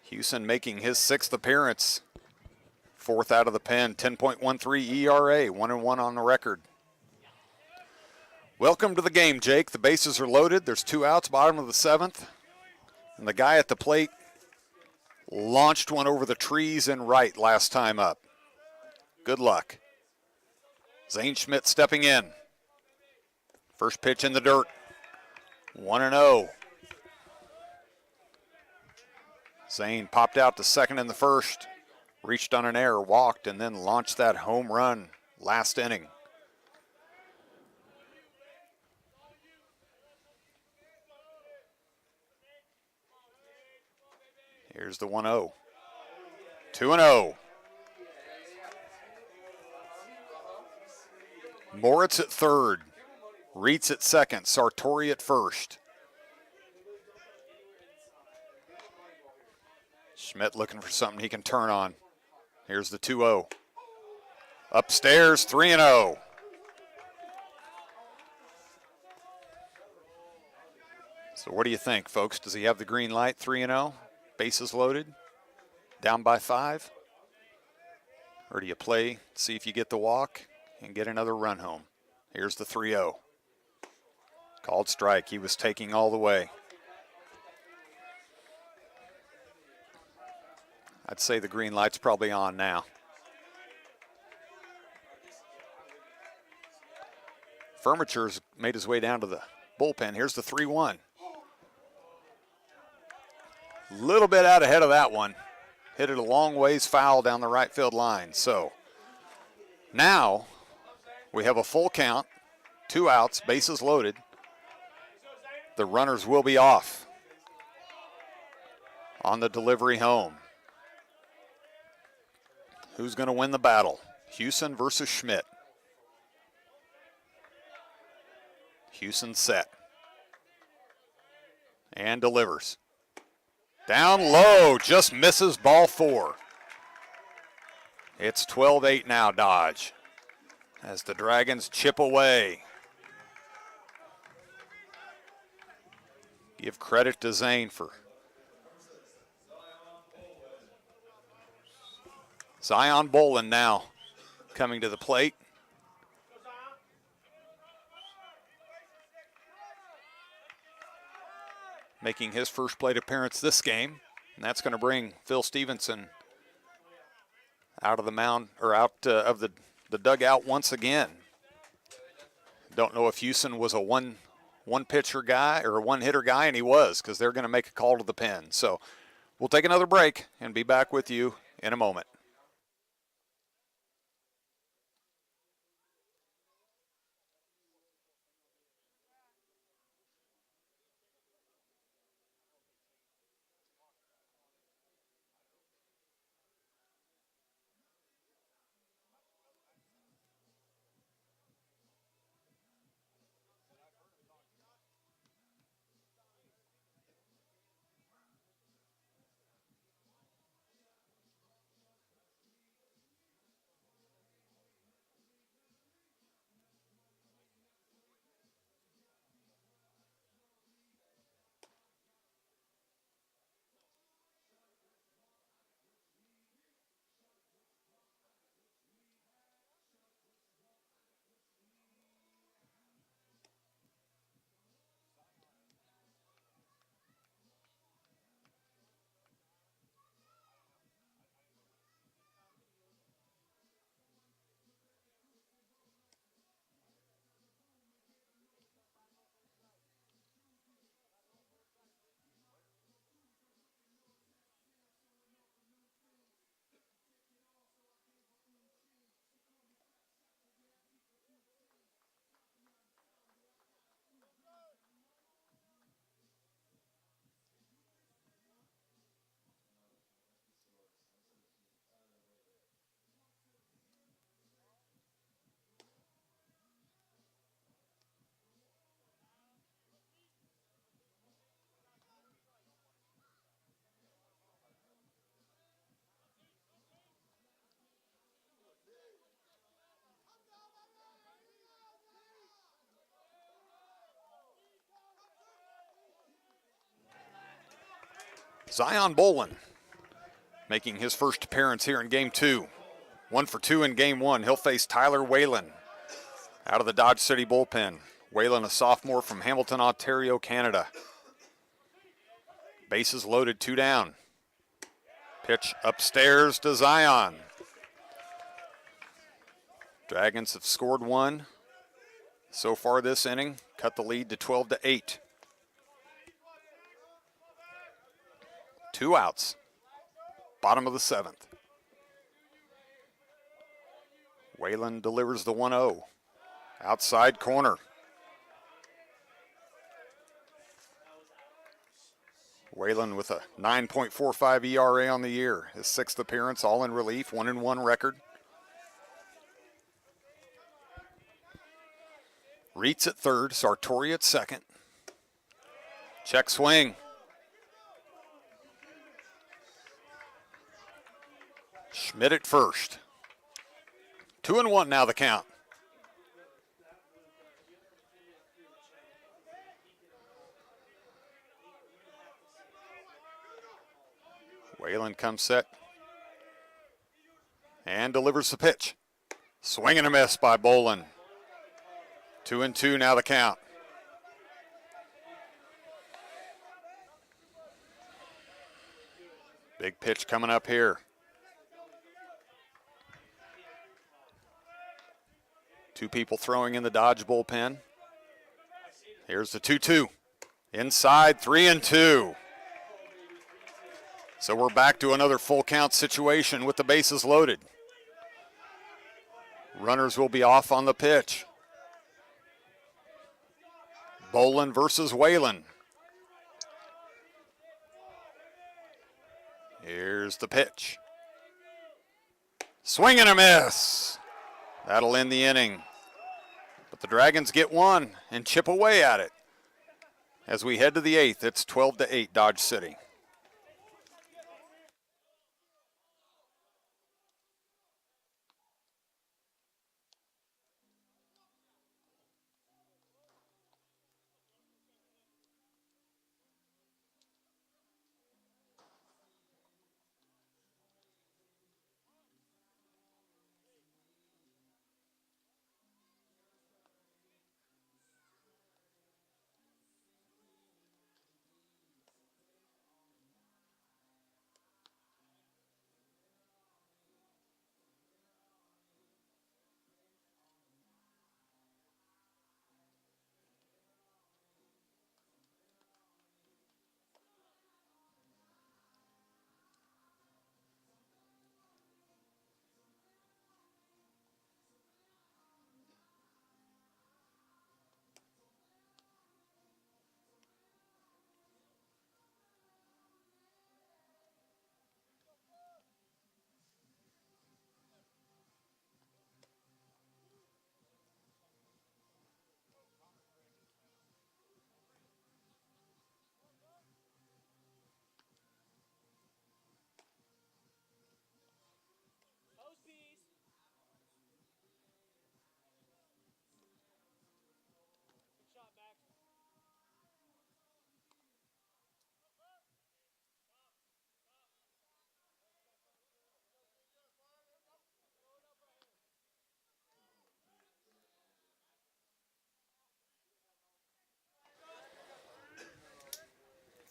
[SPEAKER 1] Hewson making his 6th appearance. 4th out of the pen, 10.13 ERA, 1-1 on the record. Welcome to the game, Jake. The bases are loaded. There's 2 outs, bottom of the 7th. And the guy at the plate launched one over the trees and right last time up. Good luck. Zane Schmidt stepping in. First pitch in the dirt. 1-0. Zane popped out to second in the first. reached on an error, walked, and then launched that home run last inning. Here's the 1-0. 2-0. Moritz at third. Reitz at second. Sartori at first. Schmidt looking for something he can turn on. Here's the 2-0. Upstairs, 3-0. So what do you think, folks? Does he have the green light, 3-0? Bases loaded, down by 5? Or do you play, see if you get the walk, and get another run home? Here's the 3-0. Called strike. He was taking all the way. I'd say the green light's probably on now. Furniture's made his way down to the bullpen. Here's the 3-1. Little bit out ahead of that one. Hit it a long ways foul down the right field line. So now we have a full count, 2 outs, bases loaded. The runners will be off on the delivery home. Who's going to win the battle? Hewson versus Schmidt. Hewson set. And delivers. Down low, just misses ball 4. It's 12-8 now, Dodge, as the Dragons chip away. Give credit to Zane for Zion Bolin now coming to the plate. Making his first plate appearance this game, and that's going to bring Phil Stevenson out of the mound, or out of the dugout once again. Don't know if Hewson was a one pitcher guy or a one hitter guy, and he was, because they're going to make a call to the pen. So we'll take another break and be back with you in a moment. Zion Bolin making his first appearance here in Game 2. 1 for 2 in Game 1. He'll face Tyler Whalen out of the Dodge City bullpen. Whalen, a sophomore from Hamilton, Ontario, Canada. Bases loaded, 2 down. Pitch upstairs to Zion. Dragons have scored 1 so far this inning, cut the lead to 12-8. 2 outs, bottom of the 7th. Whalen delivers the 1-0. Outside corner. Whalen with a 9.45 ERA on the year. His 6th appearance, all in relief, 1-1 record. Reitz at third, Sartori at second. Check swing. Schmidt at first. 2-1 now the count. Whalen comes set and delivers the pitch. Swing and a miss by Bolin. 2-2 now the count. Big pitch coming up here. Two people throwing in the Dodge bullpen. Here's the 2-2. Inside, 3-2. So we're back to another full count situation with the bases loaded. Runners will be off on the pitch. Bolin versus Whalen. Here's the pitch. Swing and a miss. That'll end the inning. But the Dragons get one and chip away at it. As we head to the 8th, it's 12-8 Dodge City.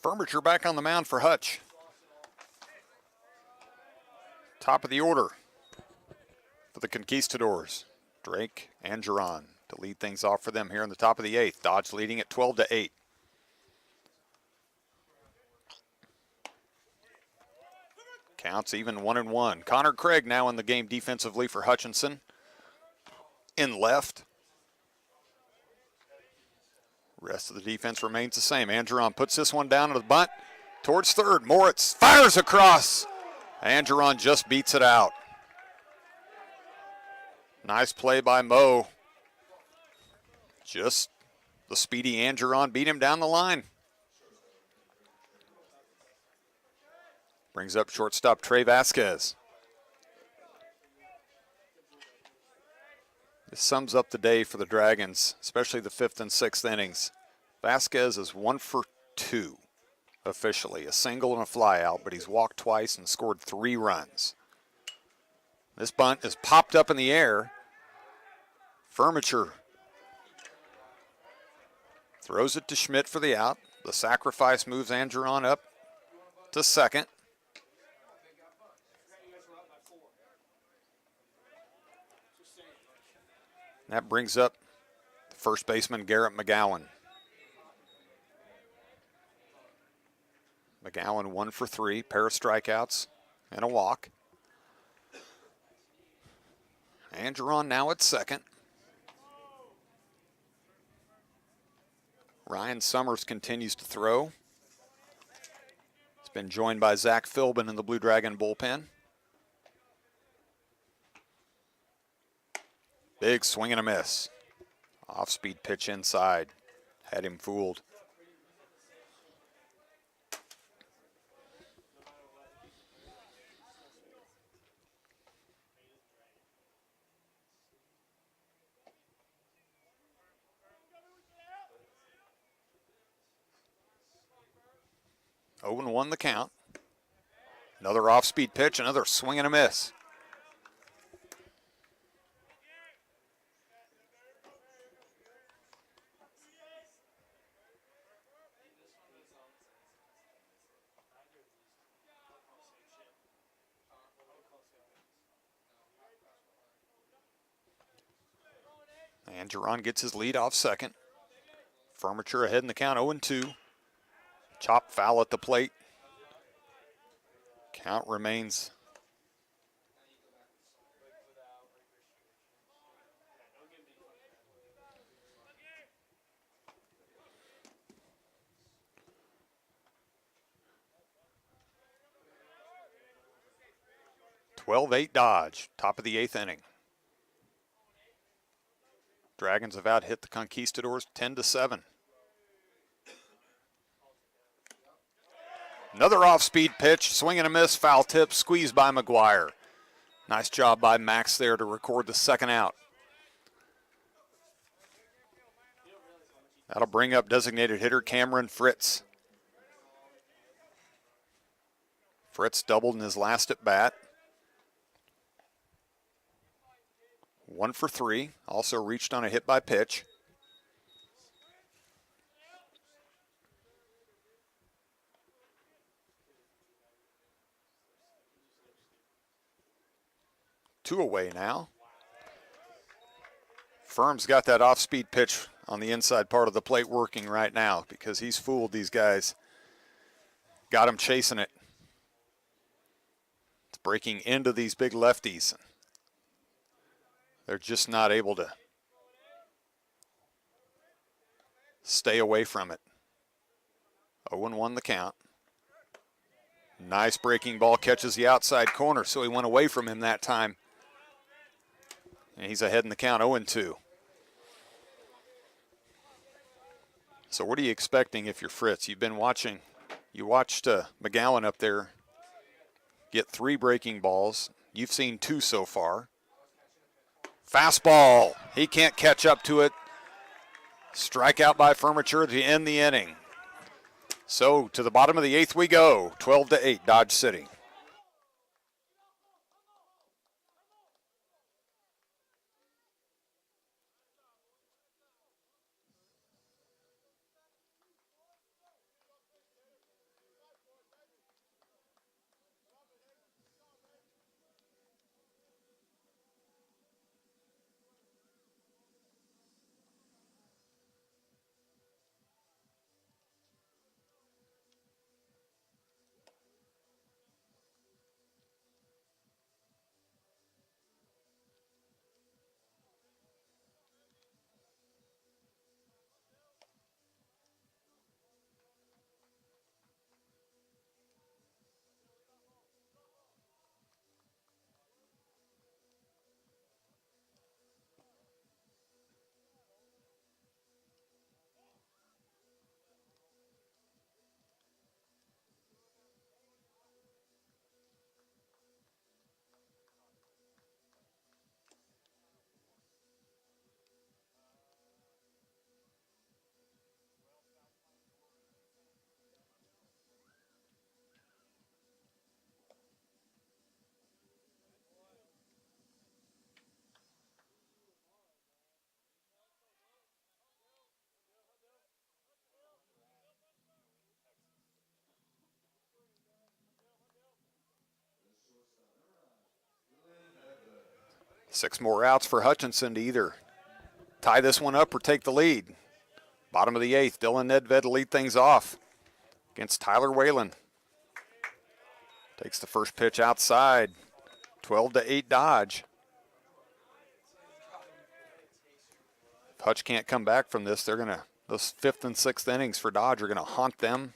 [SPEAKER 1] Furniture back on the mound for Hutch. Top of the order for the Conquistadors. Drake and Geron to lead things off for them here in the top of the 8th. Dodge leading at 12-8. Counts even 1-1. Connor Craig now in the game defensively for Hutchinson. In left. Rest of the defense remains the same. Angeron puts this one down to the bunt towards third. Moritz fires across. Angeron just beats it out. Nice play by Mo. Just the speedy Angeron beat him down the line. Brings up shortstop Trey Vasquez. This sums up the day for the Dragons, especially the 5th and 6th innings. Vasquez is 1 for 2 officially, a single and a fly out, but he's walked twice and scored 3 runs. This bunt is popped up in the air. Furniture throws it to Schmidt for the out. The sacrifice moves Angeron up to second. That brings up the first baseman, Garrett McGowan. McGowan 1 for 3, pair of strikeouts and a walk. Angeron now at second. Ryan Summers continues to throw. He's been joined by Zach Philbin in the Blue Dragon bullpen. Big swing and a miss. Off-speed pitch inside. Had him fooled. Oh, 0-1 the count. Another off-speed pitch, another swing and a miss. Angeron gets his lead off second. Furniture ahead in the count, 0-2. Chop foul at the plate. Count remains. (12-8) Dodge, top of the 8th inning. Dragons have out hit the Conquistadors 10-7. Another off-speed pitch, swing and a miss, foul tip, squeezed by McGuire. Nice job by Max there to record the second out. That'll bring up designated hitter Cameron Fritz. Fritz doubled in his last at bat. 1 for 3, also reached on a hit by pitch. Two away now. Firm's got that off-speed pitch on the inside part of the plate working right now because he's fooled these guys. Got him chasing it. It's breaking into these big lefties. They're just not able to stay away from it. 0-1 the count. Nice breaking ball, catches the outside corner, so he went away from him that time. And he's ahead in the count, 0-2. So what are you expecting if you're Fritz? You've been watching, you watched McGowan up there get 3 breaking balls. You've seen 2 so far. Fastball, he can't catch up to it. Strikeout by Furniture to end the inning. So to the bottom of the 8th we go, 12-8 Dodge City. Six more outs for Hutchinson to either tie this one up or take the lead. Bottom of the 8th, Dylan Nedved to lead things off against Tyler Whalen. Takes the first pitch outside, 12-8 Dodge. Hutch can't come back from this. Those 5th and 6th innings for Dodge are gonna haunt them.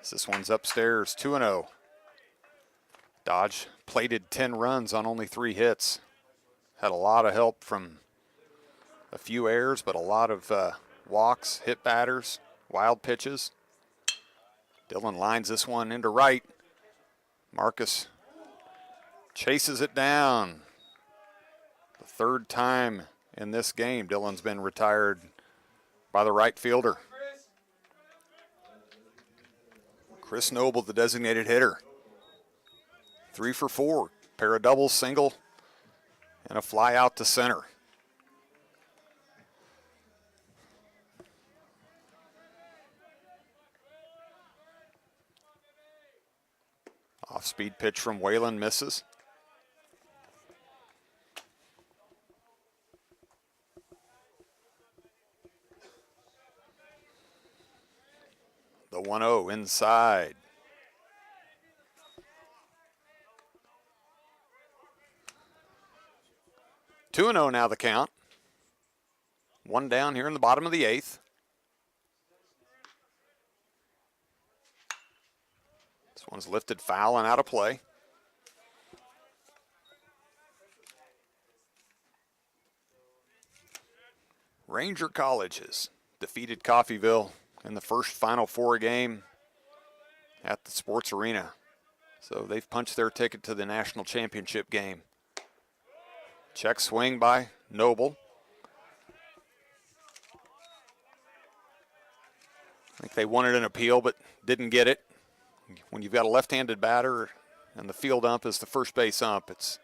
[SPEAKER 1] This one's upstairs, 2-0. Dodge plated 10 runs on only 3 hits. Had a lot of help from a few errors, but a lot of walks, hit batters, wild pitches. Dillon lines this one into right. Marcus chases it down. The 3rd time in this game Dillon's been retired by the right fielder. Chris Noble, the designated hitter. 3 for 4, pair of doubles, single, and a fly out to center. Off-speed pitch from Whalen misses. The 1-0 inside. Two and 0 now the count. One down here in the bottom of the 8th. This one's lifted foul and out of play. Ranger College has defeated Coffeyville in the first Final Four game at the Sports Arena. So they've punched their ticket to the national championship game. Check swing by Noble. I think they wanted an appeal but didn't get it. When you've got a left-handed batter and the field ump is the first base ump, it's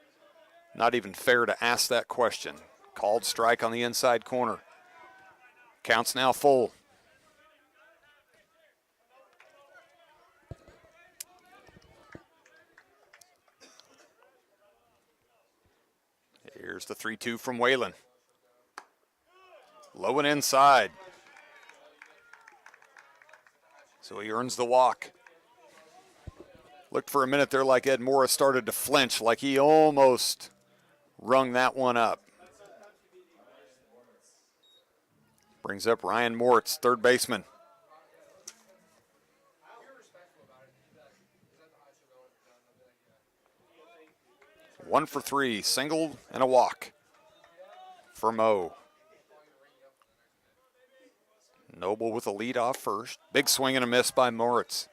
[SPEAKER 1] not even fair to ask that question. Called strike on the inside corner. Count's now full. Here's the 3-2 from Whalen. Low and inside. So he earns the walk. Looked for a minute there like Ed Morris started to flinch, like he almost rung that one up. Brings up Ryan Moritz, third baseman. One for 3, single and a walk for Mo. Noble with a lead off first. Big swing and a miss by Moritz.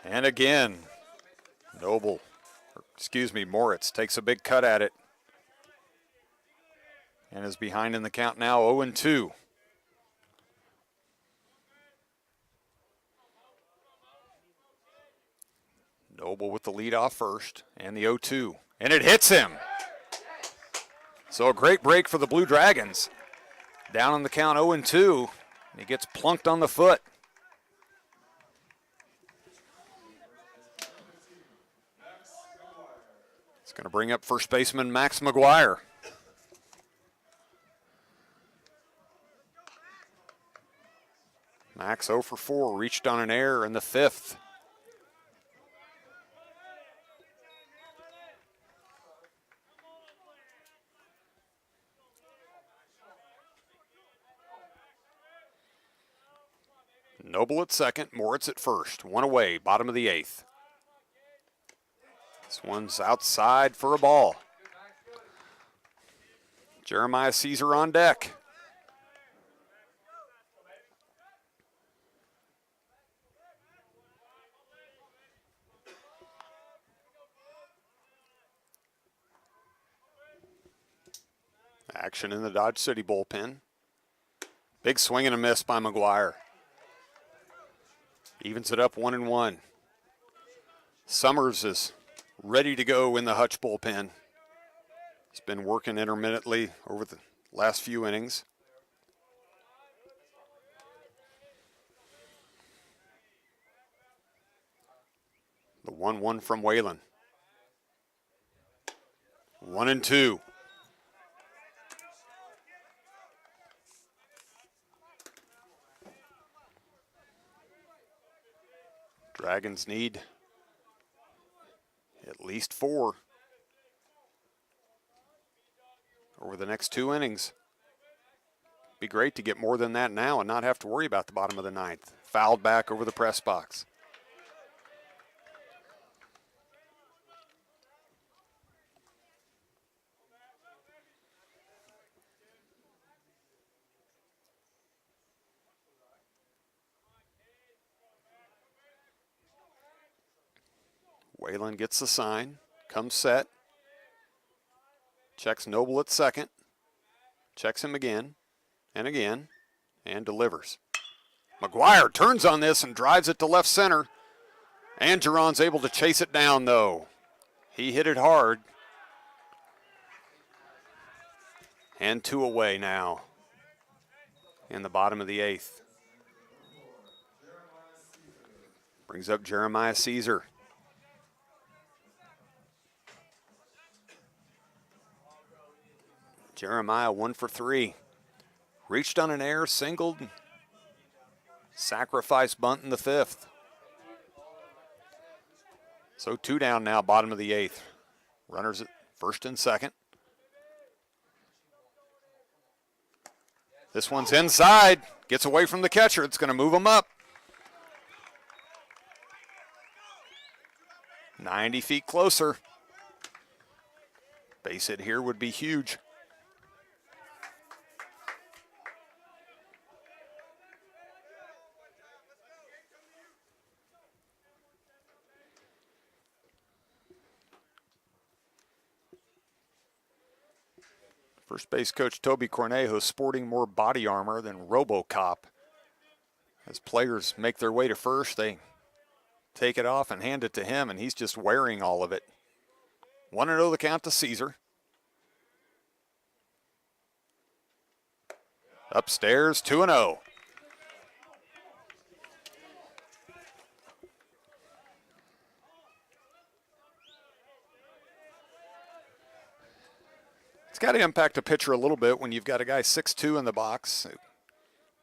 [SPEAKER 1] And again, Moritz takes a big cut at it and is behind in the count now, 0-2. Noble with the lead off first and the 0-2, and it hits him. So a great break for the Blue Dragons. Down in the count, 0-2, and he gets plunked on the foot. It's going to bring up first baseman Max McGuire. Max 0 for 4, reached on an error in the 5th. Noble at second, Moritz at first. One away, bottom of the 8th. This one's outside for a ball. Jeremiah Caesar on deck. Action in the Dodge City bullpen. Big swing and a miss by McGuire. Evens it up 1-1. Summers is ready to go in the Hutch bullpen. He's been working intermittently over the last few innings. The 1-1 from Whalen. 1-2. Dragons need at least 4 over the next 2 innings. Be great to get more than that now and not have to worry about the bottom of the 9th. Fouled back over the press box. Whalen gets the sign, comes set, checks Noble at second, checks him again, and delivers. McGuire turns on this and drives it to left center. Angeron's able to chase it down, though. He hit it hard. And 2 away now in the bottom of the 8th. Brings up Jeremiah Caesar. Jeremiah 1 for 3. Reached on an air, singled, sacrifice bunt in the 5th. So 2 down now, bottom of the 8th. Runners at first and second. This one's inside, gets away from the catcher. It's going to move him up. 90 feet closer. Base hit here would be huge. First base coach Toby Cornejo sporting more body armor than RoboCop. As players make their way to first, they take it off and hand it to him, and he's just wearing all of it. 1-0 the count to Caesar. Upstairs, 2-0. It's got to impact a pitcher a little bit when you've got a guy 6'2" in the box.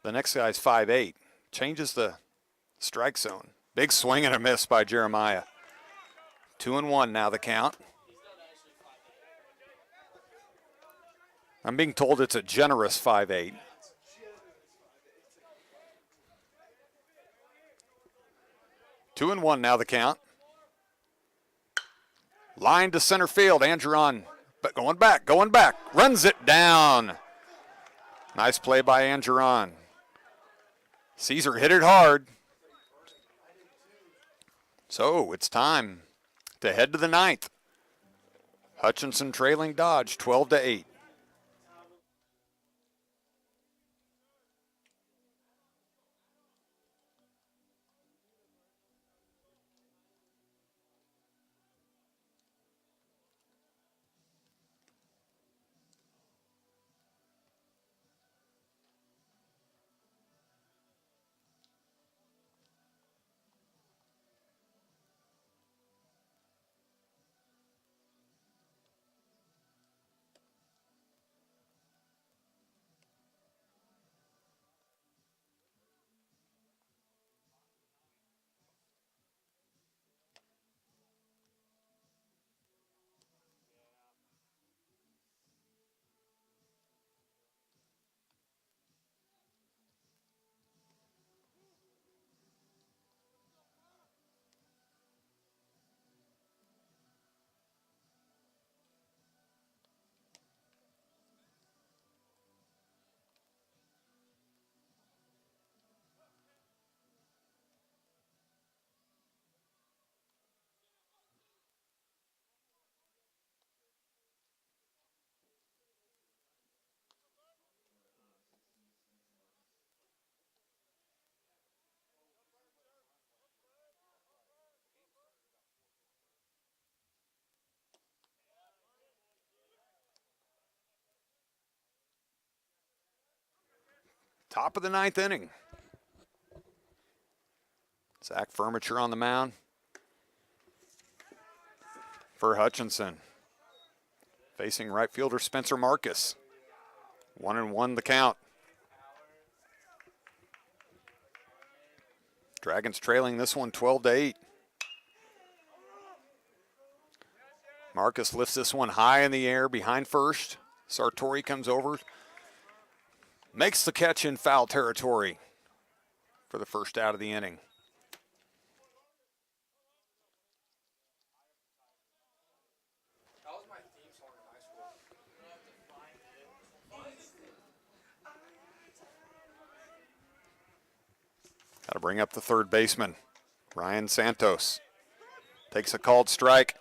[SPEAKER 1] The next guy's 5'8". Changes the strike zone. Big swing and a miss by Jeremiah. 2-1 now the count. I'm being told it's a generous 5'8". Two and one now the count. Line to center field. Angeron, but going back, runs it down. Nice play by Angeron. Caesar hit it hard. So it's time to head to the 9th. Hutchinson trailing Dodge 12-8. Top of the 9th inning. Zach Furniture on the mound for Hutchinson. Facing right fielder Spencer Marcus. 1-1 the count. Dragons trailing this one 12-8. Marcus lifts this one high in the air behind first. Sartori comes over, makes the catch in foul territory for the first out of the inning. Got to bring up the third baseman, Ryan Santos. Takes a called strike.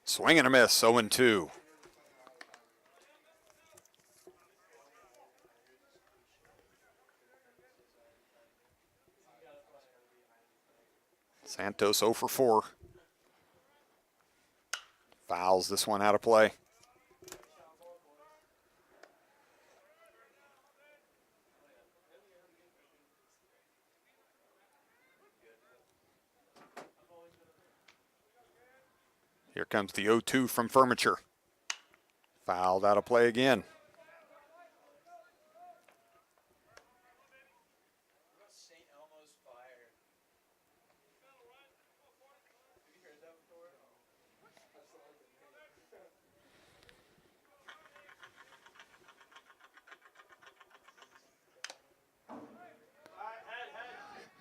[SPEAKER 1] Swing and a miss, 0-2. Santos 0 for 4. Fouls this one out of play. Here comes the 0-2 from Furniture. Fouled out of play again.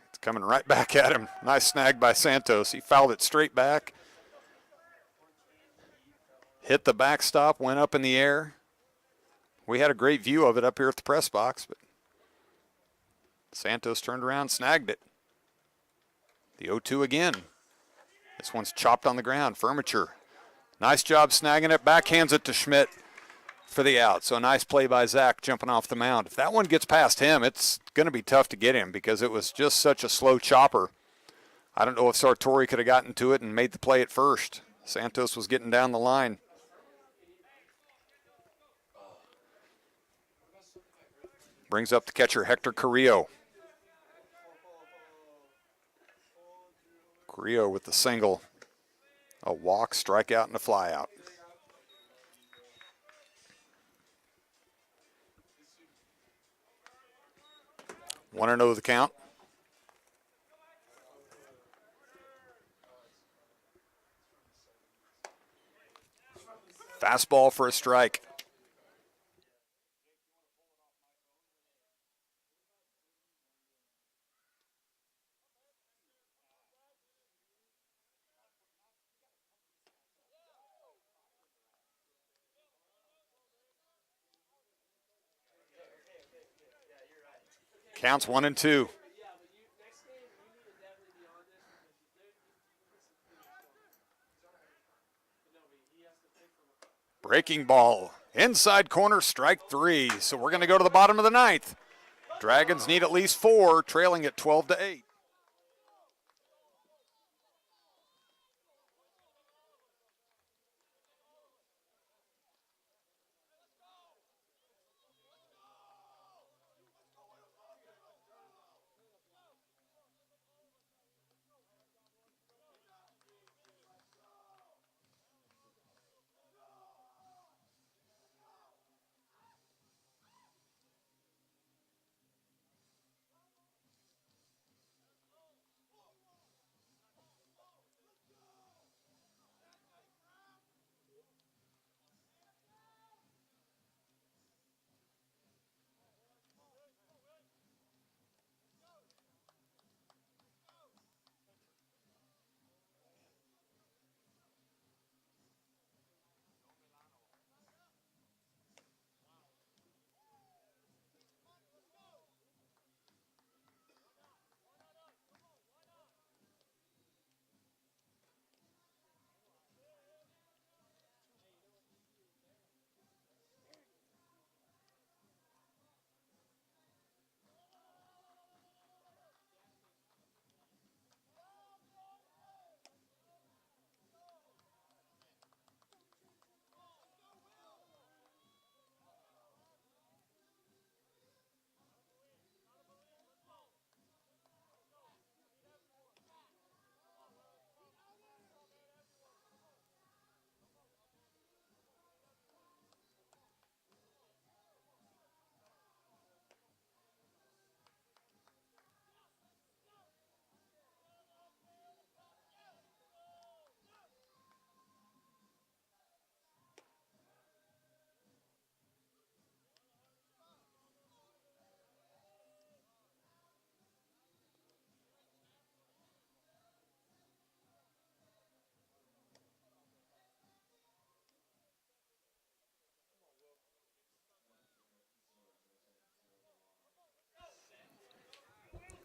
[SPEAKER 1] It's coming right back at him. Nice snag by Santos. He fouled it straight back. Hit the backstop, went up in the air. We had a great view of it up here at the press box, but Santos turned around, snagged it. The 0-2 again. This one's chopped on the ground. Furniture. Nice job snagging it. Backhands it to Schmidt for the out. So a nice play by Zach jumping off the mound. If that one gets past him, it's going to be tough to get him because it was just such a slow chopper. I don't know if Sartori could have gotten to it and made the play at first. Santos was getting down the line. Brings up the catcher, Hector Carrillo. Carrillo with the single. A walk, strikeout, and a flyout. One and 0 the count. Fastball for a strike. Counts 1-2. Breaking ball. Inside corner, strike 3. So we're going to go to the bottom of the ninth. Dragons need at least 4, trailing at 12-8.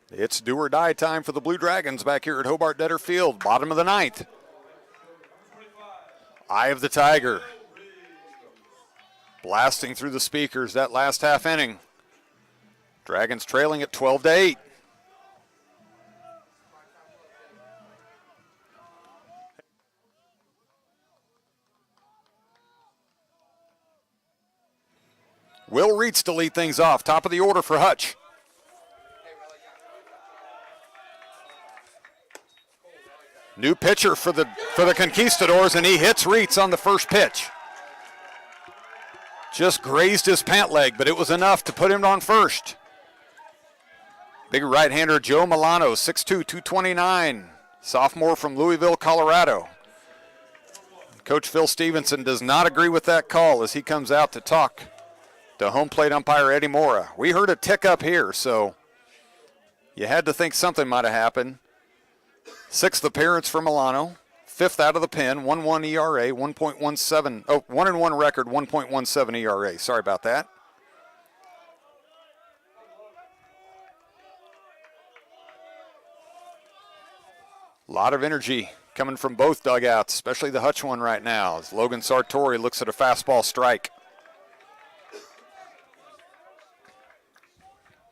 [SPEAKER 1] It's do or die time for the Blue Dragons back here at Hobart-Detter Field, bottom of the ninth. Eye of the Tiger. Blasting through the speakers that last half inning. Dragons trailing at 12-8. Will Reitz to lead things off. Top of the order for Hutch. New pitcher for the Conquistadors, and he hits Reitz on the first pitch. Just grazed his pant leg, but it was enough to put him on first. Big right-hander Joe Milano, 6'2", 229, sophomore from Louisville, Colorado. Coach Phil Stevenson does not agree with that call as he comes out to talk to home plate umpire Eddie Mora. We heard a tick up here, so you had to think something might have happened. Sixth appearance for Milano, fifth out of the pen, 1.1 ERA, 1.17, 1-1 record, 1.17 ERA. Sorry about that. A lot of energy coming from both dugouts, especially the Hutch one right now, as Logan Sartori looks at a fastball strike.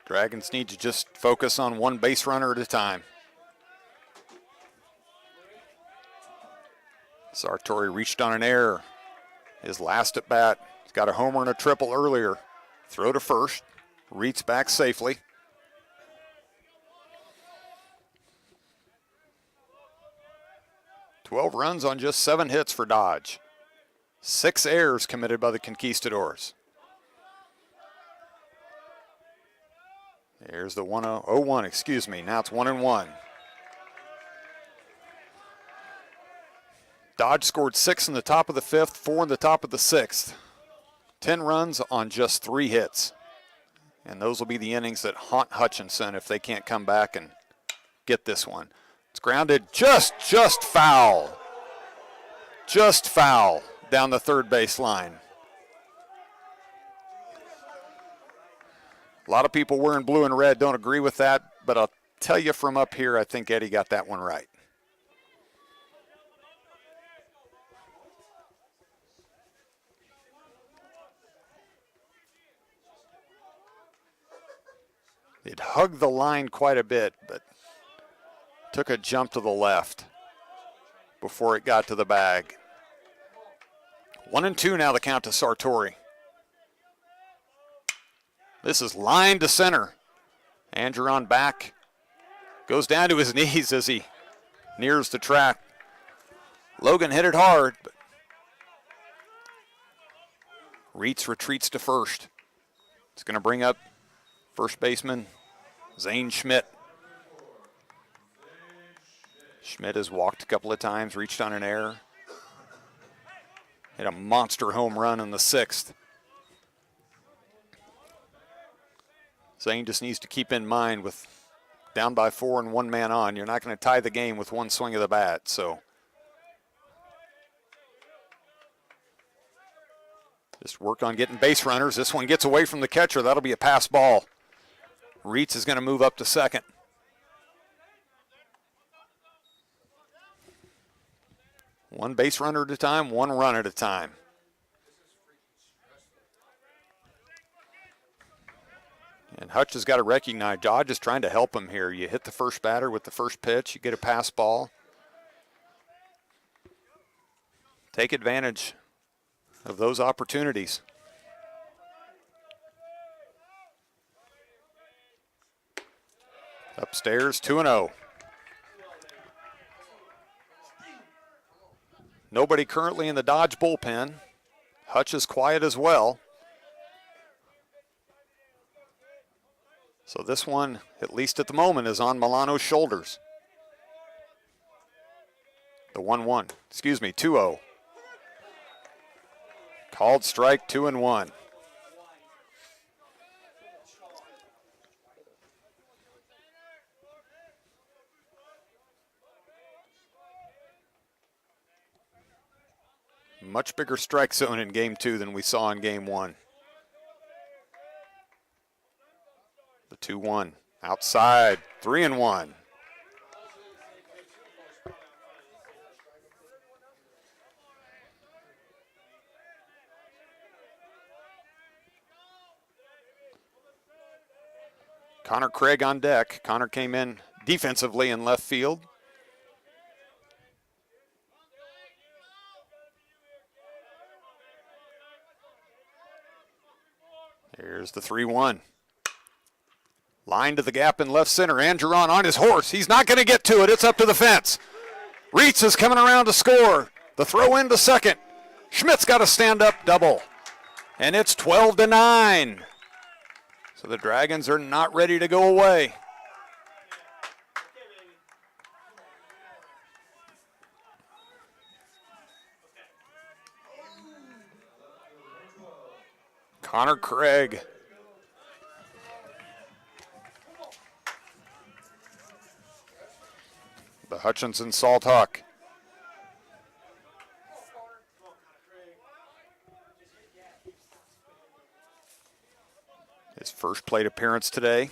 [SPEAKER 1] Dragons need to just focus on one base runner at a time. Sartori reached on an error. His last at bat. He's got a homer and a triple earlier. Throw to first. Reitz back safely. "12 runs on just 7 hits for Dodge. 6 errors committed by the Conquistadors. There's the 1-0-1, excuse me. Now it's 1-1. Dodge scored 6 in the top of the 5th, 4 in the top of the 6th. 10 runs on just 3 hits. And those will be the innings that haunt Hutchinson if they can't come back and get this one. It's grounded just foul. Just foul down the third base line. A lot of people wearing blue and red don't agree with that, but I'll tell you from up here, I think Eddie got that one right. It hugged the line quite a bit, but took a jump to the left before it got to the bag. 1-2 now the count to Sartori. This is line to center. Andreon back. Goes down to his knees as he nears the track. Logan hit it hard, but Reitz retreats to first. It's going to bring up first baseman Zane Schmidt. Schmidt has walked a couple of times, reached on an error. Hit a monster home run in the 6th. Zane just needs to keep in mind with down by 4 and 1 man on, you're not going to tie the game with one swing of the bat. So just work on getting base runners. This one gets away from the catcher. That'll be a pass ball. Reitz is going to move up to second. One base runner at a time, one run at a time. And Hutch has got to recognize Dodge is trying to help him here. You hit the first batter with the first pitch, you get a pass ball. Take advantage of those opportunities. Upstairs, 2-0. Nobody currently in the Dodge bullpen. Hutch is quiet as well. So this one, at least at the moment, is on Milano's shoulders. The 1-1, 2-0. Called strike, 2-1. Much bigger strike zone in game 2 than we saw in game 1. The 2-1 Outside, 3-1. Connor Craig on deck. Connor came in defensively in left field. Here's the 3-1. Line to the gap in left center. Angeron on his horse. He's not going to get to it. It's up to the fence. Reitz is coming around to score. The throw in to second. Schmidt's got a stand-up double. And it's 12-9. So the Dragons are not ready to go away. Connor Craig. The Hutchinson Salt Hawk. His first plate appearance today.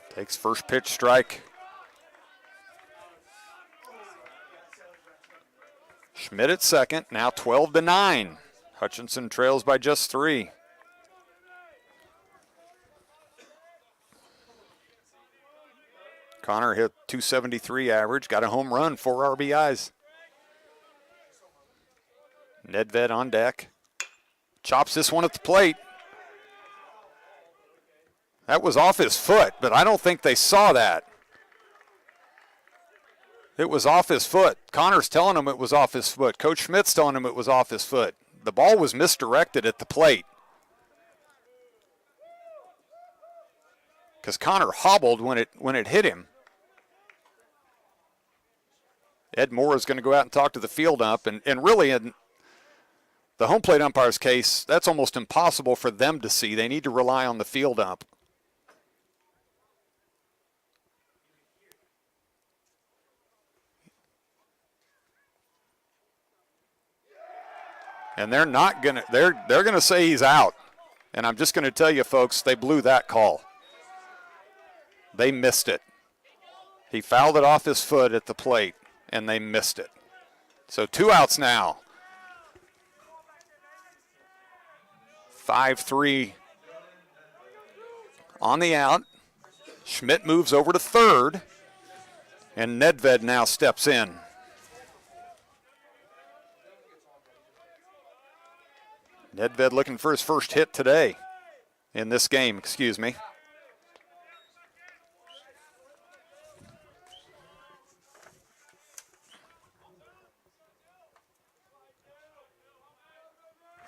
[SPEAKER 1] Takes first pitch strike. Schmidt at second, now 12-9. Hutchinson trails by just 3. Connor hit .273 average, got a home run, 4 RBIs. Nedved on deck. Chops this one at the plate. That was off his foot, but I don't think they saw that. It was off his foot. Connor's telling him it was off his foot. Coach Schmidt's telling him it was off his foot. The ball was misdirected at the plate. Because Connor hobbled when it hit him. Ed Moore is going to go out and talk to the field ump, and really in the home plate umpire's case, that's almost impossible for them to see. They need to rely on the field ump. And they're not going to, they're going to say he's out. And I'm just going to tell you, folks, they blew that call. They missed it. He fouled it off his foot at the plate, and they missed it. So 2 outs now. 5-3 on the out. Schmidt moves over to third, and Nedved now steps in. Nedved looking for his first hit today in this game, excuse me.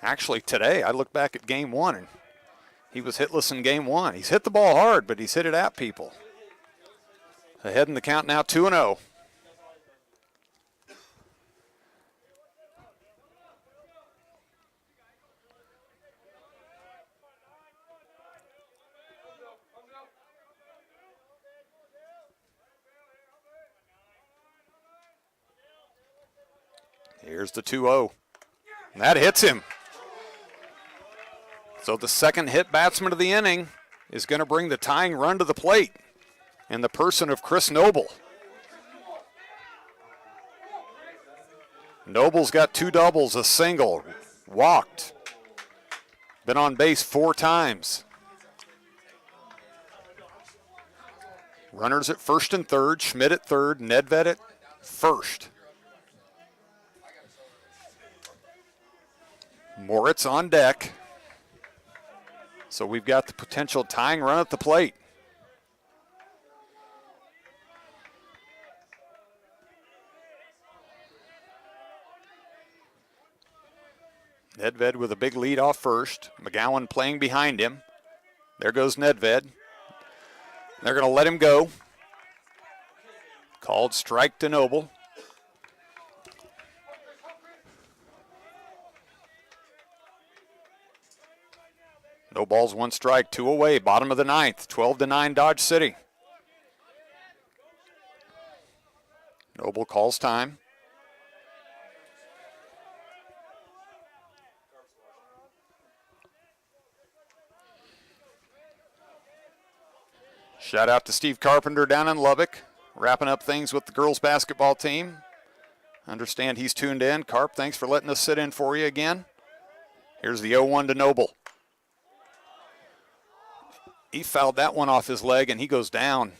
[SPEAKER 1] Actually, today, I look back at game 1, and he was hitless in game 1. He's hit the ball hard, but he's hit it at people. Ahead in the count now, 2-0. Here's the 2-0. And that hits him. So the second hit batsman of the inning is going to bring the tying run to the plate in the person of Chris Noble. Noble's got 2 doubles, a single, walked, been on base 4 times. Runners at first and third, Schmidt at third, Nedved at first. Moritz on deck. So we've got the potential tying run at the plate. Nedved with a big lead off first. McGowan playing behind him. There goes Nedved. They're going to let him go. Called strike to Noble. No balls, 1 strike, 2 away, bottom of the 9th, 12-9 Dodge City. Noble calls time. Shout out to Steve Carpenter down in Lubbock, wrapping up things with the girls basketball team. Understand he's tuned in. Carp, thanks for letting us sit in for you again. Here's the 0-1 to Noble. He fouled that one off his leg, and he goes down.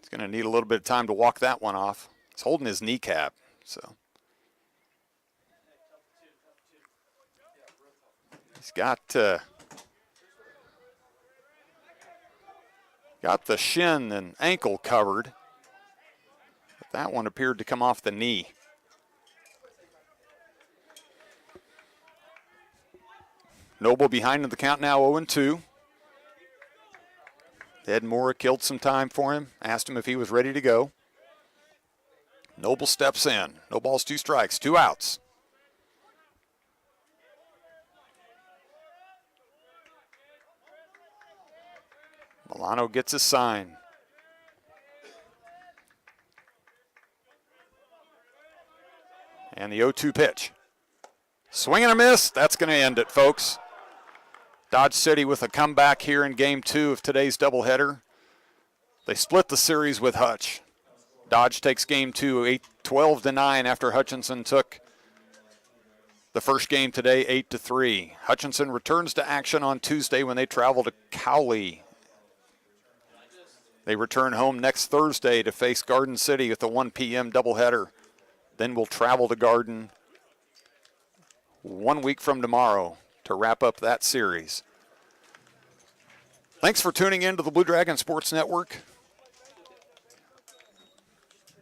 [SPEAKER 1] He's going to need a little bit of time to walk that one off. He's holding his kneecap, so. He's got the shin and ankle covered. But that one appeared to come off the knee. Noble behind in the count now, 0-2. Ed Moore killed some time for him, asked him if he was ready to go. Noble steps in. No balls, 2 strikes, 2 outs. Milano gets his sign. And the 0-2 pitch. Swing and a miss. That's going to end it, folks. Dodge City with a comeback here in Game 2 of today's doubleheader. They split the series with Hutch. Dodge takes Game 2 12-9 after Hutchinson took the first game today 8-3. Hutchinson returns to action on Tuesday when they travel to Cowley. They return home next Thursday to face Garden City with a 1 p.m. doubleheader. Then we'll travel to Garden 1 week from tomorrow to wrap up that series. Thanks for tuning in to the Blue Dragon Sports Network.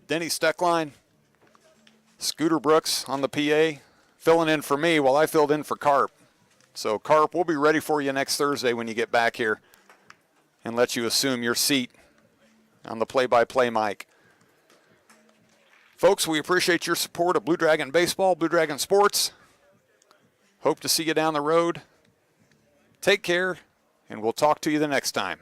[SPEAKER 1] Denny Steckline, Scooter Brooks on the PA, filling in for me while I filled in for Carp. So Carp, we'll be ready for you next Thursday when you get back here and let you assume your seat on the play-by-play mic. Folks, we appreciate your support of Blue Dragon Baseball, Blue Dragon Sports. Hope to see you down the road. Take care, and we'll talk to you the next time.